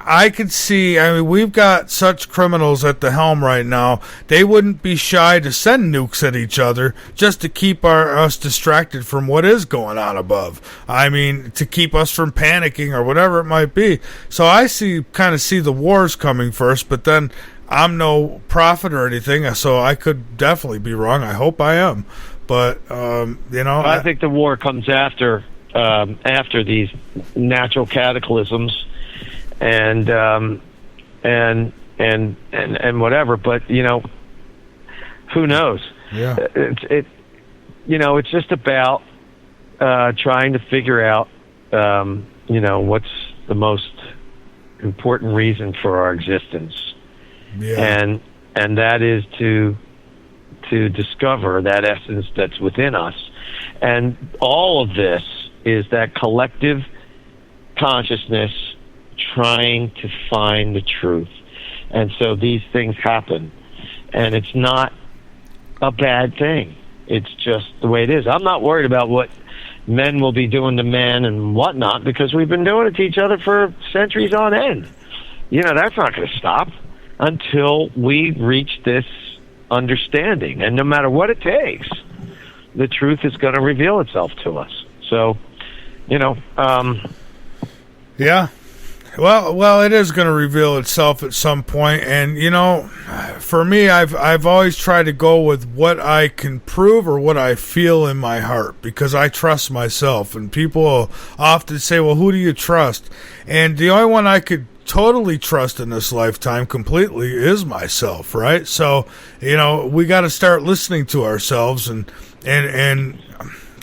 I could see, we've got such criminals at the helm right now. They wouldn't be shy to send nukes at each other just to keep us distracted from what is going on above. To keep us from panicking or whatever it might be. So I kind of see the wars coming first, but then I'm no prophet or anything, so I could definitely be wrong. I hope I am. But, I think the war comes after these natural cataclysms and whatever. But, who knows? Yeah. It's just about trying to figure out, what's the most important reason for our existence. Yeah. And that is to discover that essence that's within us. And all of this is that collective consciousness trying to find the truth. And so these things happen. And it's not a bad thing. It's just the way it is. I'm not worried about what men will be doing to men and whatnot, because we've been doing it to each other for centuries on end. That's not going to stop until we reach this understanding. And no matter what it takes, the truth is going to reveal itself to us. So, yeah. Well, it is going to reveal itself at some point. And, for me, I've always tried to go with what I can prove or what I feel in my heart, because I trust myself. And people often say, well, who do you trust? And the only one I could totally trust in this lifetime completely is myself, right? So, we got to start listening to ourselves and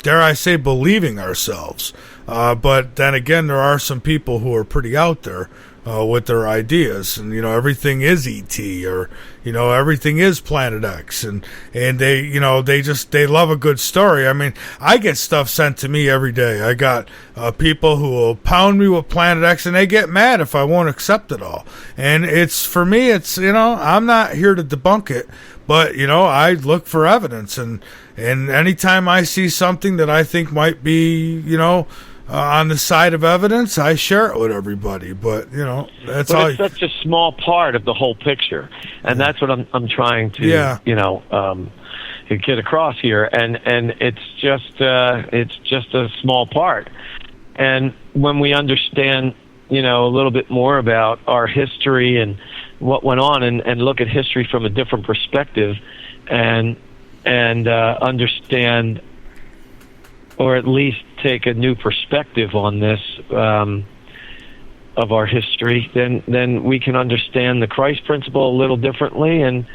dare I say, believing ourselves. But then again, there are some people who are pretty out there with their ideas, and everything is ET, or everything is Planet X, and they they love a good story. I get stuff sent to me every day. I got people who will pound me with Planet X, and they get mad if I won't accept it all. And it's, for me, it's I'm not here to debunk it, but I look for evidence, and anytime I see something that I think might be on the side of evidence, I share it with everybody. But that's all. It's such a small part of the whole picture, and that's what I'm trying to get across here, and it's just a small part. And when we understand, a little bit more about our history and what went on, and look at history from a different perspective, and understand, or at least take a new perspective on this of our history, then we can understand the Christ principle a little differently, and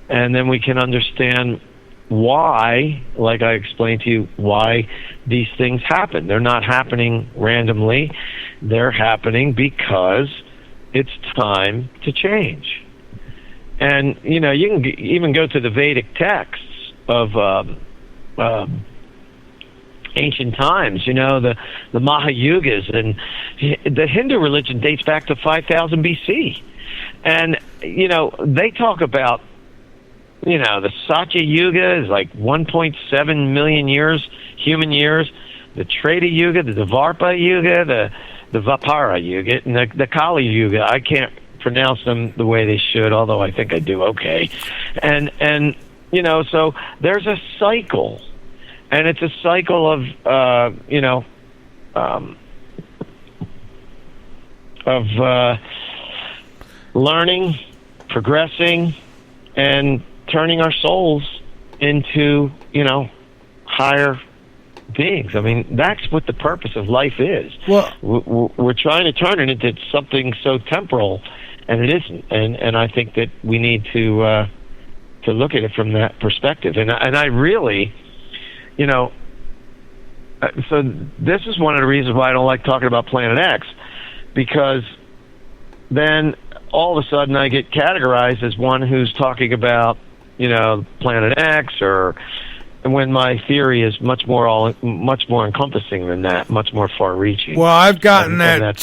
then we can understand why, like I explained to you, why these things happen. They're not happening randomly. They're happening because it's time to change. And, you can even go to the Vedic texts of ancient times, the Mahayugas, and the Hindu religion dates back to 5000 BC. And, they talk about, the Satya Yuga is like 1.7 million years, human years. The Treta Yuga, the Dvarpa Yuga, the Vapara Yuga, and the Kali Yuga. I can't pronounce them the way they should, although I think I do okay. And so there's a cycle, and it's a cycle of learning, progressing, and turning our souls into, higher beings. I mean, that's what the purpose of life is. Well, we're trying to turn it into something so temporal, and it isn't. And I think that we need to look at it from that perspective. And I really, so this is one of the reasons why I don't like talking about Planet X, because then all of a sudden I get categorized as one who's talking about, Planet X, or when my theory is much more encompassing than that, much more far-reaching. Well, I've gotten that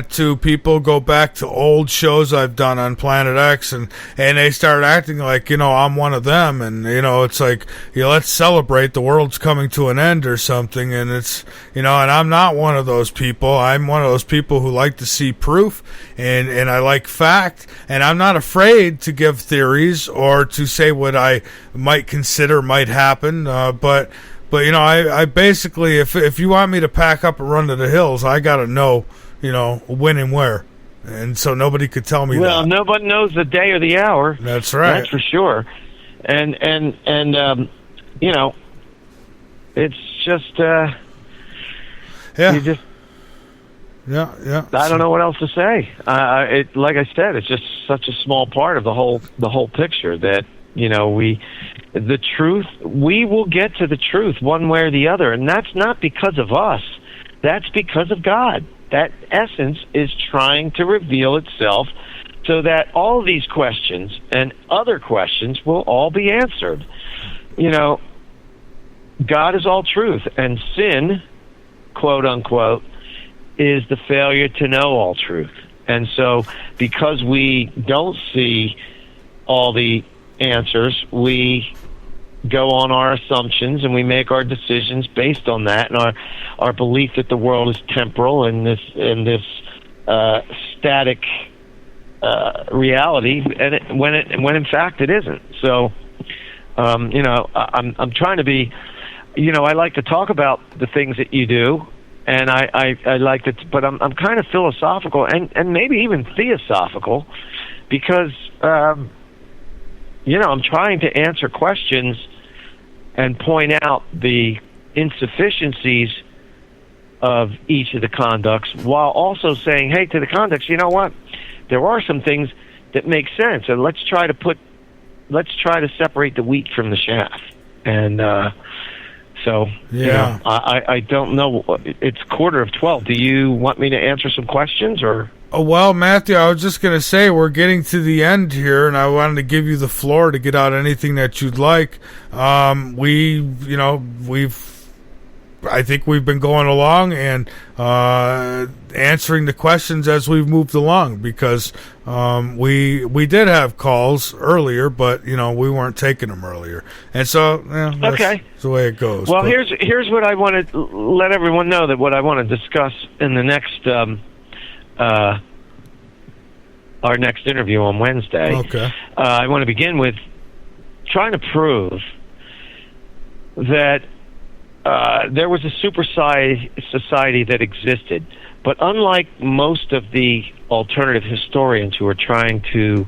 too. People go back to old shows I've done on Planet X, and they start acting like, I'm one of them, and, it's like, let's celebrate, the world's coming to an end or something, and it's, and I'm not one of those people. I'm one of those people who like to see proof, and I like fact, and I'm not afraid to give theories or to say what I might consider might happen, but I basically, if you want me to pack up and run to the hills, I gotta know, when and where, and so nobody could tell me. Well, that. Nobody knows the day or the hour. That's right. That's for sure. And it's just you just. Yeah. I don't know what else to say. Like I said, it's just such a small part of the whole picture that, the truth, we will get to the truth one way or the other, and that's not because of us. That's because of God. That essence is trying to reveal itself so that all of these questions and other questions will all be answered. God is all truth, and sin, quote unquote, is the failure to know all truth. And so because we don't see all the answers, we go on our assumptions and we make our decisions based on that, and our belief that the world is temporal and this static reality, and when in fact it isn't. So I'm trying to be, I like to talk about the things that you do, and I like to, but I'm kind of philosophical and maybe even theosophical, because I'm trying to answer questions and point out the insufficiencies of each of the conducts, while also saying, hey, to the conducts, you know what? There are some things that make sense, and let's try to separate the wheat from the chaff. And so, yeah. I don't know. It's 11:45. Do you want me to answer some questions, or? Oh, well, Matthew, I was just going to say we're getting to the end here, and I wanted to give you the floor to get out anything that you'd like. I think we've been going along and answering the questions as we've moved along, because we did have calls earlier, but we weren't taking them earlier, and so that's the way it goes. Well, here's what I want to let everyone know, that what I want to discuss in the next our next interview on Wednesday. Okay. I want to begin with trying to prove that there was a super society that existed. But unlike most of the alternative historians who are trying to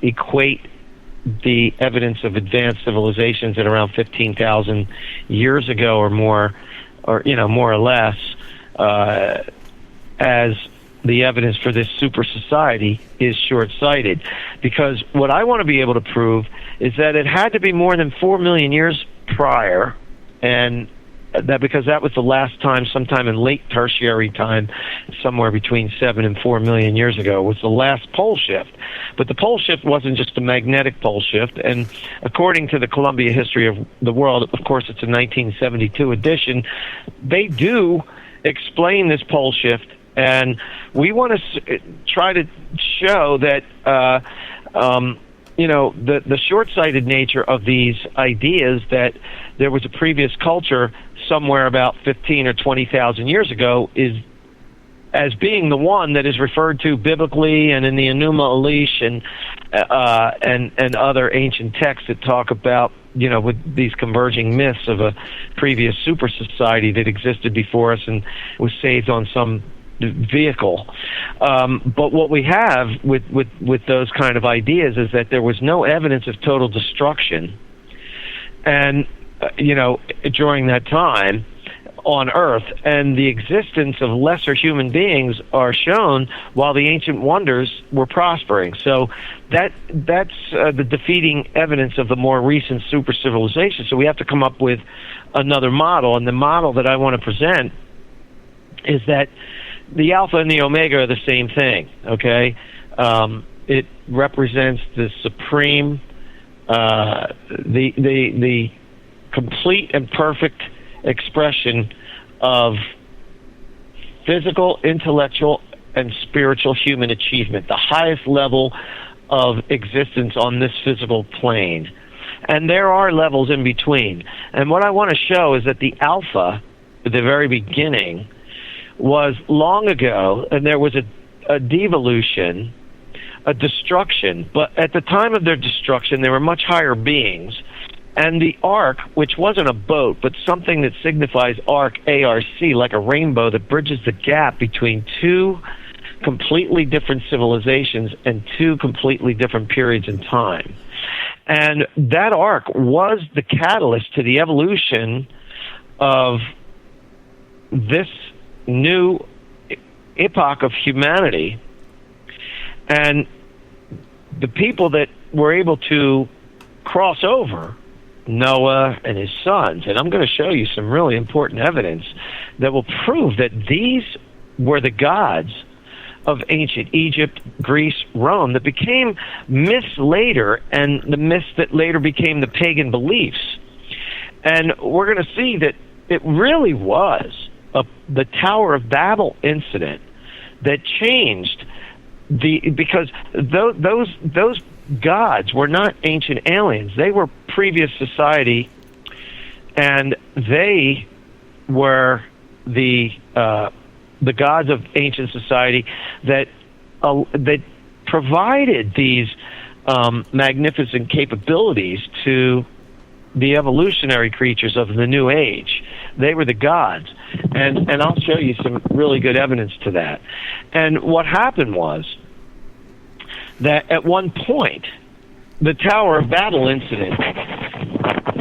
equate the evidence of advanced civilizations at around 15,000 years ago or more, or more or less, as the evidence for this super society, is short-sighted. Because what I want to be able to prove is that it had to be more than 4 million years prior, and that because that was the last time, sometime in late tertiary time, somewhere between 7 and 4 million years ago, was the last pole shift. But the pole shift wasn't just a magnetic pole shift, and according to the Columbia History of the World, of course it's a 1972 edition, they do explain this pole shift, and we want to try to show that the short-sighted nature of these ideas, that there was a previous culture somewhere about 15 or 20,000 years ago, is as being the one that is referred to biblically and in the Enuma Elish and other ancient texts that talk about, with these converging myths of a previous super society that existed before us and was saved on some vehicle. But what we have with those kind of ideas is that there was no evidence of total destruction, and during that time on Earth, and the existence of lesser human beings are shown while the ancient wonders were prospering. So that's the defeating evidence of the more recent super civilization. So we have to come up with another model, and the model that I want to present is that the Alpha and the Omega are the same thing, okay? It represents the supreme, the complete and perfect expression of physical, intellectual, and spiritual human achievement, the highest level of existence on this physical plane. And there are levels in between. And what I want to show is that the Alpha, at the very beginning, was long ago, and there was a devolution, a destruction. But at the time of their destruction, there were much higher beings. And the ark, which wasn't a boat, but something that signifies arc, A-R-C, like a rainbow that bridges the gap between two completely different civilizations and two completely different periods in time. And that ark was the catalyst to the evolution of this new epoch of humanity. And the people that were able to cross over, Noah and his sons, and I'm going to show you some really important evidence that will prove that these were the gods of ancient Egypt, Greece, Rome, that became myths later, and the myths that later became the pagan beliefs. And we're going to see that it really was the Tower of Babel incident that changed because those gods were not ancient aliens. They were previous society, and they were the gods of ancient society that provided these magnificent capabilities to the evolutionary creatures of the New Age. They were the gods. And I'll show you some really good evidence to that. And what happened was that at one point, the Tower of Babel incident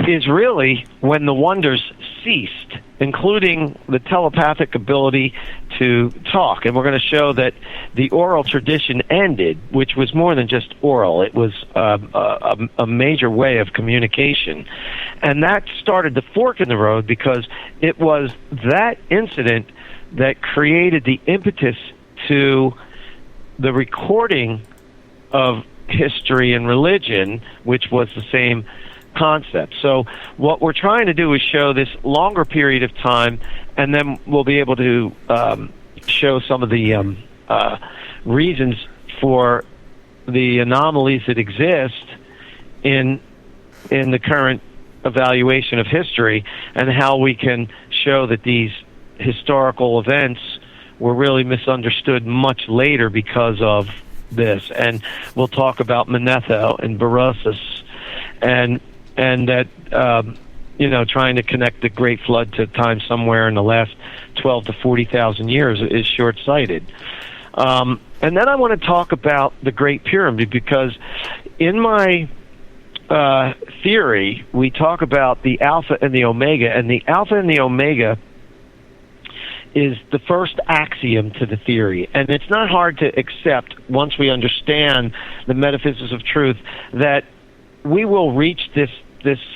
is really when the wonders ceased, including the telepathic ability to talk. And we're going to show that the oral tradition ended, which was more than just oral. It was a major way of communication. And that started the fork in the road because it was that incident that created the impetus to the recording of history and religion, which was the same concept. So what we're trying to do is show this longer period of time, and then we'll be able to show some of the reasons for the anomalies that exist in the current evaluation of history, and how we can show that these historical events were really misunderstood much later because of this. And we'll talk about Manetho and Berosus, and that trying to connect the Great Flood to time somewhere in the last 12 to 40,000 years is short-sighted. And then I want to talk about the Great Pyramid, because in my theory, we talk about the Alpha and the Omega, and the Alpha and the Omega is the first axiom to the theory. And it's not hard to accept, once we understand the metaphysics of truth, that we will reach this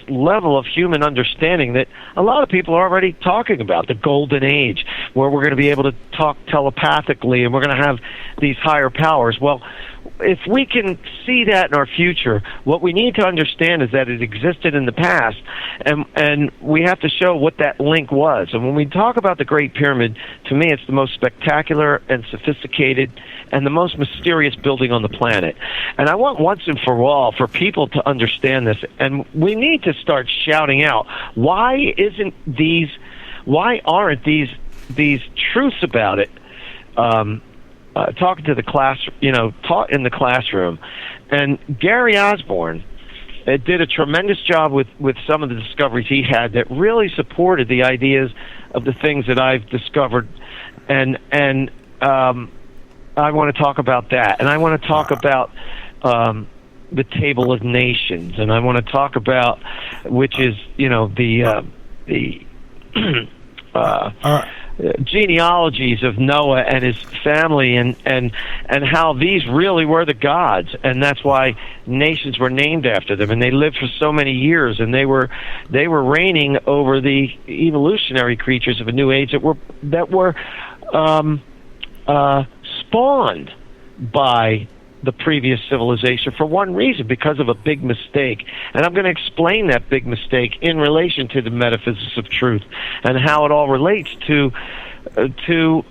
level of human understanding that a lot of people are already talking about, the golden age, where we're going to be able to talk telepathically and we're going to have these higher powers. Well, if we can see that in our future, what we need to understand is that it existed in the past, and we have to show what that link was. And when we talk about the Great Pyramid, to me it's the most spectacular and sophisticated and the most mysterious building on the planet. And I want once and for all for people to understand this, and we need to start shouting out, why aren't these truths about it talking to the class, taught in the classroom? And Gary Osborne did a tremendous job with some of the discoveries he had that really supported the ideas of the things that I've discovered, and I want to talk about that, and I want to talk about the Table of Nations, and I want to talk about, which is the genealogies of Noah and his family, and how these really were the gods, and that's why nations were named after them, and they lived for so many years, and they were reigning over the evolutionary creatures of a new age that were spawned by the previous civilization for one reason, because of a big mistake. And I'm going to explain that big mistake in relation to the metaphysics of truth and how it all relates to the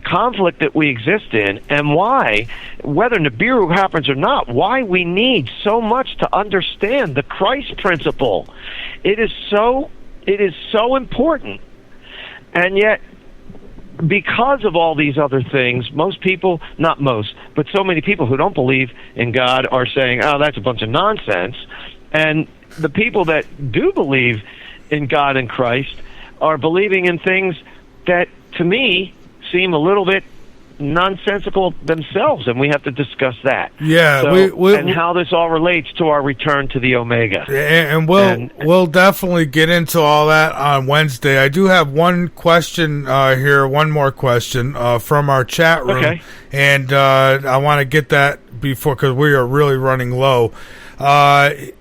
conflict that we exist in, and why, whether Nibiru happens or not, why we need so much to understand the Christ principle. It is so important. And yet, because of all these other things, most people, not most, but so many people who don't believe in God are saying, oh, that's a bunch of nonsense. And the people that do believe in God and Christ are believing in things that, to me, seem a little bit nonsensical themselves, and we have to discuss that. Yeah, and how this all relates to our return to the Omega. And we'll definitely get into all that on Wednesday. I do have one question here, one more question from our chat room, okay. And I want to get that before, because we are really running low.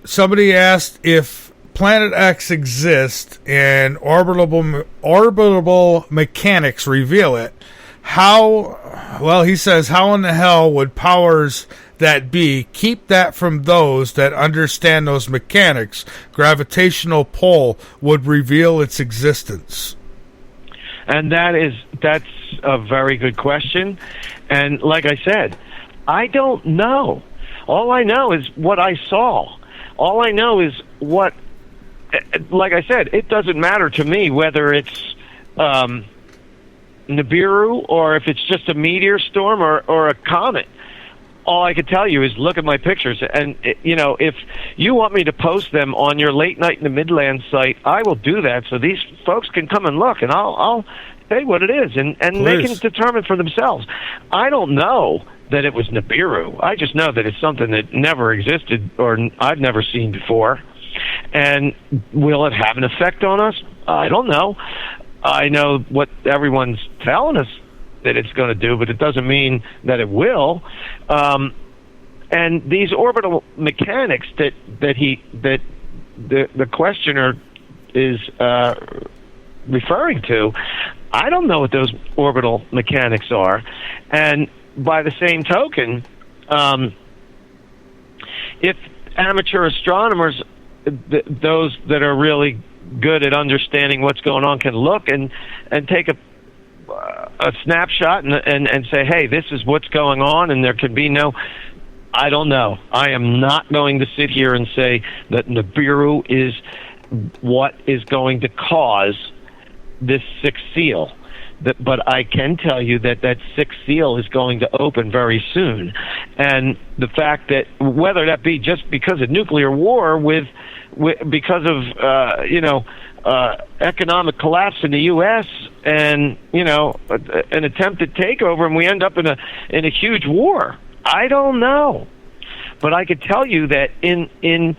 Somebody asked if Planet X exists and orbitable mechanics reveal it. He says, how in the hell would powers that be keep that from those that understand those mechanics? Gravitational pull would reveal its existence. And that's a very good question. And like I said, I don't know. All I know is what I saw. All I know is what, like I said, it doesn't matter to me whether it's Nibiru or if it's just a meteor storm or a comet. All I can tell you is look at my pictures, and if you want me to post them on your Late Night in the Midlands site, I will do that so these folks can come and look, and I'll say what it is, and they can determine for themselves. I don't know that it was Nibiru. I just know that it's something that never existed or I've never seen before. And will it have an effect on us? I don't know. I know what everyone's telling us that it's going to do, but it doesn't mean that it will. And these orbital mechanics that the questioner is referring to, I don't know what those orbital mechanics are. And by the same token, if amateur astronomers, those that are really good at understanding what's going on, can look and take a snapshot and say, hey, this is what's going on, and there can be no, I don't know. I am not going to sit here and say that Nibiru is what is going to cause this sixth seal. But I can tell you that that sixth seal is going to open very soon. And the fact that whether that be just because of nuclear war because of, economic collapse in the U.S. and, an attempted takeover, and we end up in a huge war. I don't know. But I could tell you that in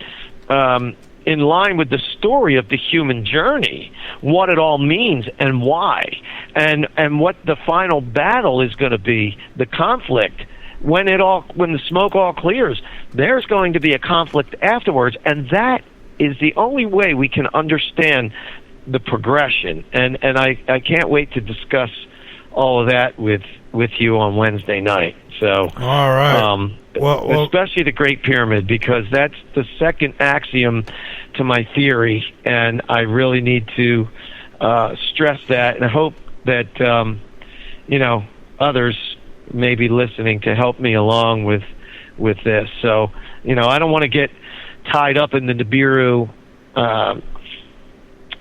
line with the story of the human journey, what it all means and why, and what the final battle is going to be, the conflict, when the smoke all clears, there's going to be a conflict afterwards, and that is the only way we can understand the progression. And I can't wait to discuss all of that with you on Wednesday night. So, all right. Well, especially the Great Pyramid, because that's the second axiom to my theory, and I really need to stress that, and I hope that others may be listening to help me along with this. So, I don't want to get tied up in the Nibiru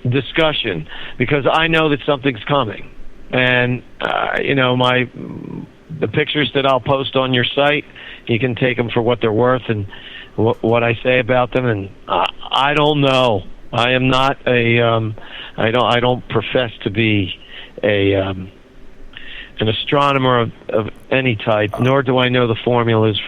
discussion, because I know that something's coming, and the pictures that I'll post on your site, you can take them for what they're worth and what I say about them. And I don't know. I am not I don't profess to be an astronomer of any type, nor do I know the formulas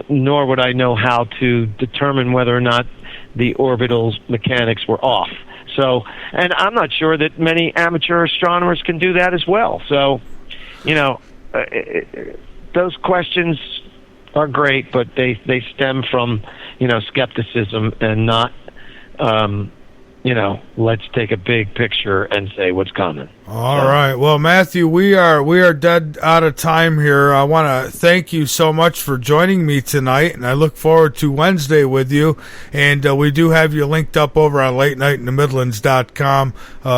nor would I know how to determine whether or not the orbital mechanics were off. So, and I'm not sure that many amateur astronomers can do that as well. So, those questions are great, but they stem from, skepticism and not, let's take a big picture and say what's coming. All right. Well, Matthew, we are dead out of time here. I want to thank you so much for joining me tonight, and I look forward to Wednesday with you. And we do have you linked up over on LateNightInTheMidlands.com.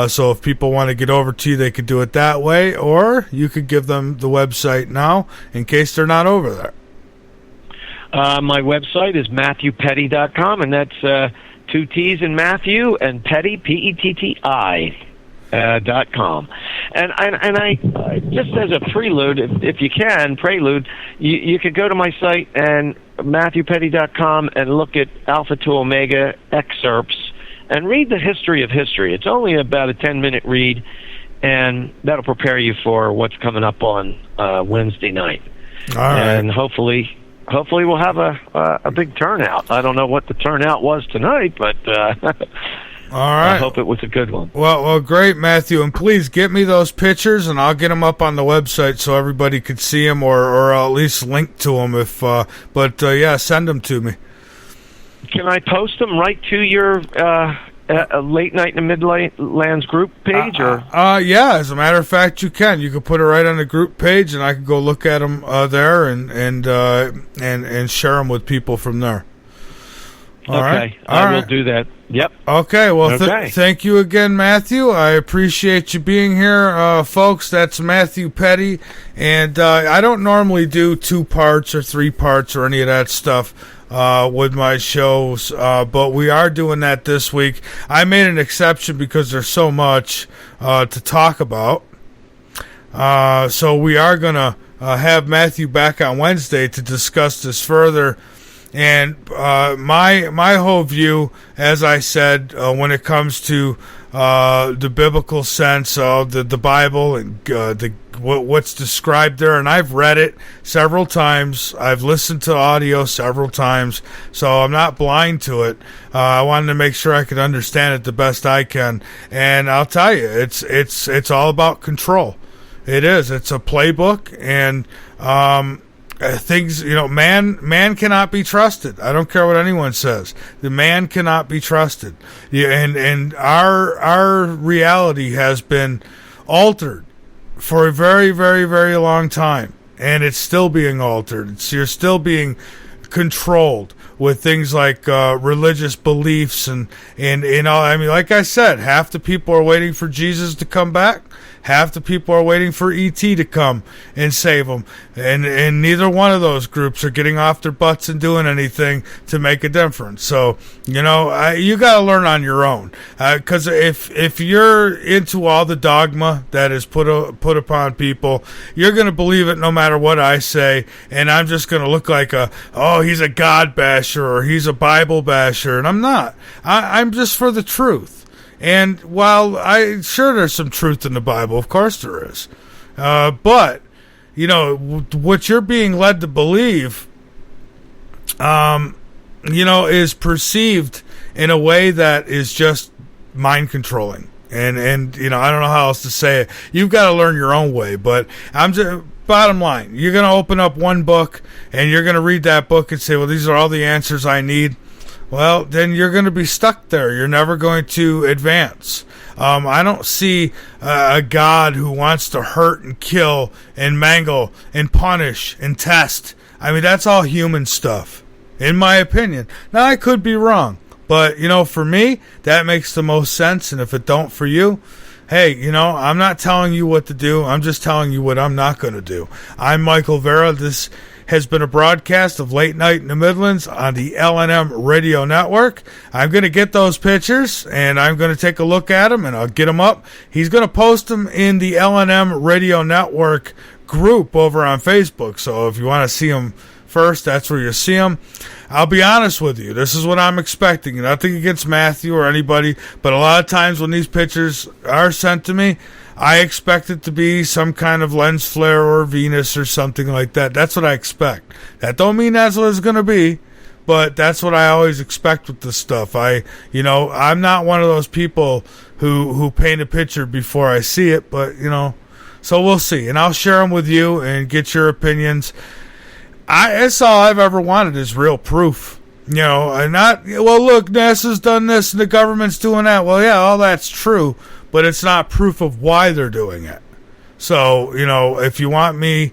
So if people want to get over to you, they could do it that way, or you could give them the website now in case they're not over there. My website is MatthewPetti.com, and that's 2 T's in Matthew and Petti, Petti. .com. And I just as a prelude, if you can, you could go to my site and MatthewPetti.com and look at Alpha to Omega excerpts and read the history of history. It's only about a 10-minute read, and that'll prepare you for what's coming up on Wednesday night. All right. And hopefully we'll have a big turnout. I don't know what the turnout was tonight, but all right. I hope it was a good one. Well, great, Matthew. And please get me those pictures, and I'll get them up on the website so everybody could see them, or at least link to them. Send them to me. Can I post them right to your Late Night in the Midlands group page, or? Yeah. As a matter of fact, you can. You can put it right on the group page, and I can go look at them there and share them with people from there. All right. I will do that. Yep. Okay. Well, thank you again, Matthew. I appreciate you being here, folks. That's Matthew Petti, and I don't normally do 2 parts or 3 parts or any of that stuff with my shows, but we are doing that this week. I made an exception because there's so much to talk about. So we are going to have Matthew back on Wednesday to discuss this further. And my whole view, as I said, when it comes to the biblical sense of the Bible and what's described there, and I've read it several times, I've listened to audio several times, so I'm not blind to it. I wanted to make sure I could understand it the best I can, and I'll tell you, it's all about control. It is. It's a playbook, and things, man cannot be trusted. I don't care what anyone says. The man cannot be trusted. Yeah, and our reality has been altered for a very, very, very long time, and it's still being altered. You're still being controlled with things like religious beliefs and all. I mean, like I said, half the people are waiting for Jesus to come back. Half the people are waiting for E.T. to come and save them. And neither one of those groups are getting off their butts and doing anything to make a difference. So, you got to learn on your own. Because if you're into all the dogma that is put upon people, you're going to believe it no matter what I say. And I'm just going to look like he's a God basher or he's a Bible basher. And I'm not. I'm just for the truth. And while sure there's some truth in the Bible, of course there is. But, what you're being led to believe, is perceived in a way that is just mind controlling. And I don't know how else to say it. You've got to learn your own way. But bottom line, you're going to open up one book and you're going to read that book and say, well, these are all the answers I need. Well, then you're going to be stuck there. You're never going to advance. I don't see a God who wants to hurt and kill and mangle and punish and test. I mean, that's all human stuff, in my opinion. Now, I could be wrong, but, for me, that makes the most sense. And if it don't for you, hey, I'm not telling you what to do. I'm just telling you what I'm not going to do. I'm Michael Vera. This has been a broadcast of Late Night in the Midlands on the LNM Radio Network. I'm going to get those pictures, and I'm going to take a look at them, and I'll get them up. He's going to post them in the LNM Radio Network group over on Facebook, so if you want to see them first, that's where you see them. I'll be honest with you. This is what I'm expecting. Nothing against Matthew or anybody, but a lot of times when these pictures are sent to me, I expect it to be some kind of lens flare or Venus or something like that. That's what I expect. That don't mean that's what it's going to be, but that's what I always expect with this stuff. I'm not one of those people who paint a picture before I see it, but, so we'll see. And I'll share them with you and get your opinions. That's all I've ever wanted is real proof. And not, well, look, NASA's done this and the government's doing that. Well, yeah, all that's true, but it's not proof of why they're doing it. So, if you want me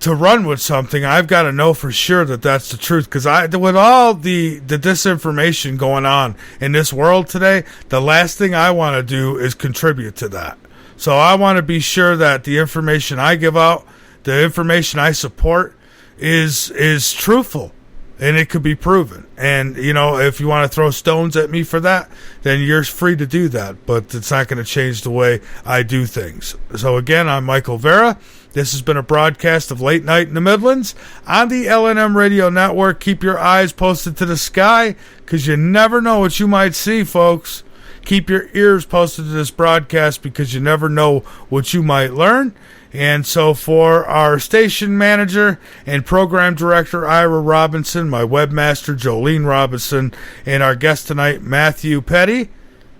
to run with something, I've got to know for sure that that's the truth. Because with all the disinformation going on in this world today, the last thing I want to do is contribute to that. So I want to be sure that the information I give out, the information I support, is truthful. And it could be proven. And, if you want to throw stones at me for that, then you're free to do that. But it's not going to change the way I do things. So, again, I'm Michael Vera. This has been a broadcast of Late Night in the Midlands on the LNM Radio Network. Keep your eyes posted to the sky, because you never know what you might see, folks. Keep your ears posted to this broadcast, because you never know what you might learn. And so for our station manager and program director, Ira Robinson, my webmaster, Jolene Robinson, and our guest tonight, Matthew Petti,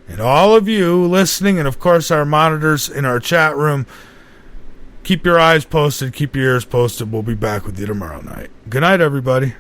and all of you listening, and of course our monitors in our chat room, keep your eyes posted, keep your ears posted. We'll be back with you tomorrow night. Good night, everybody.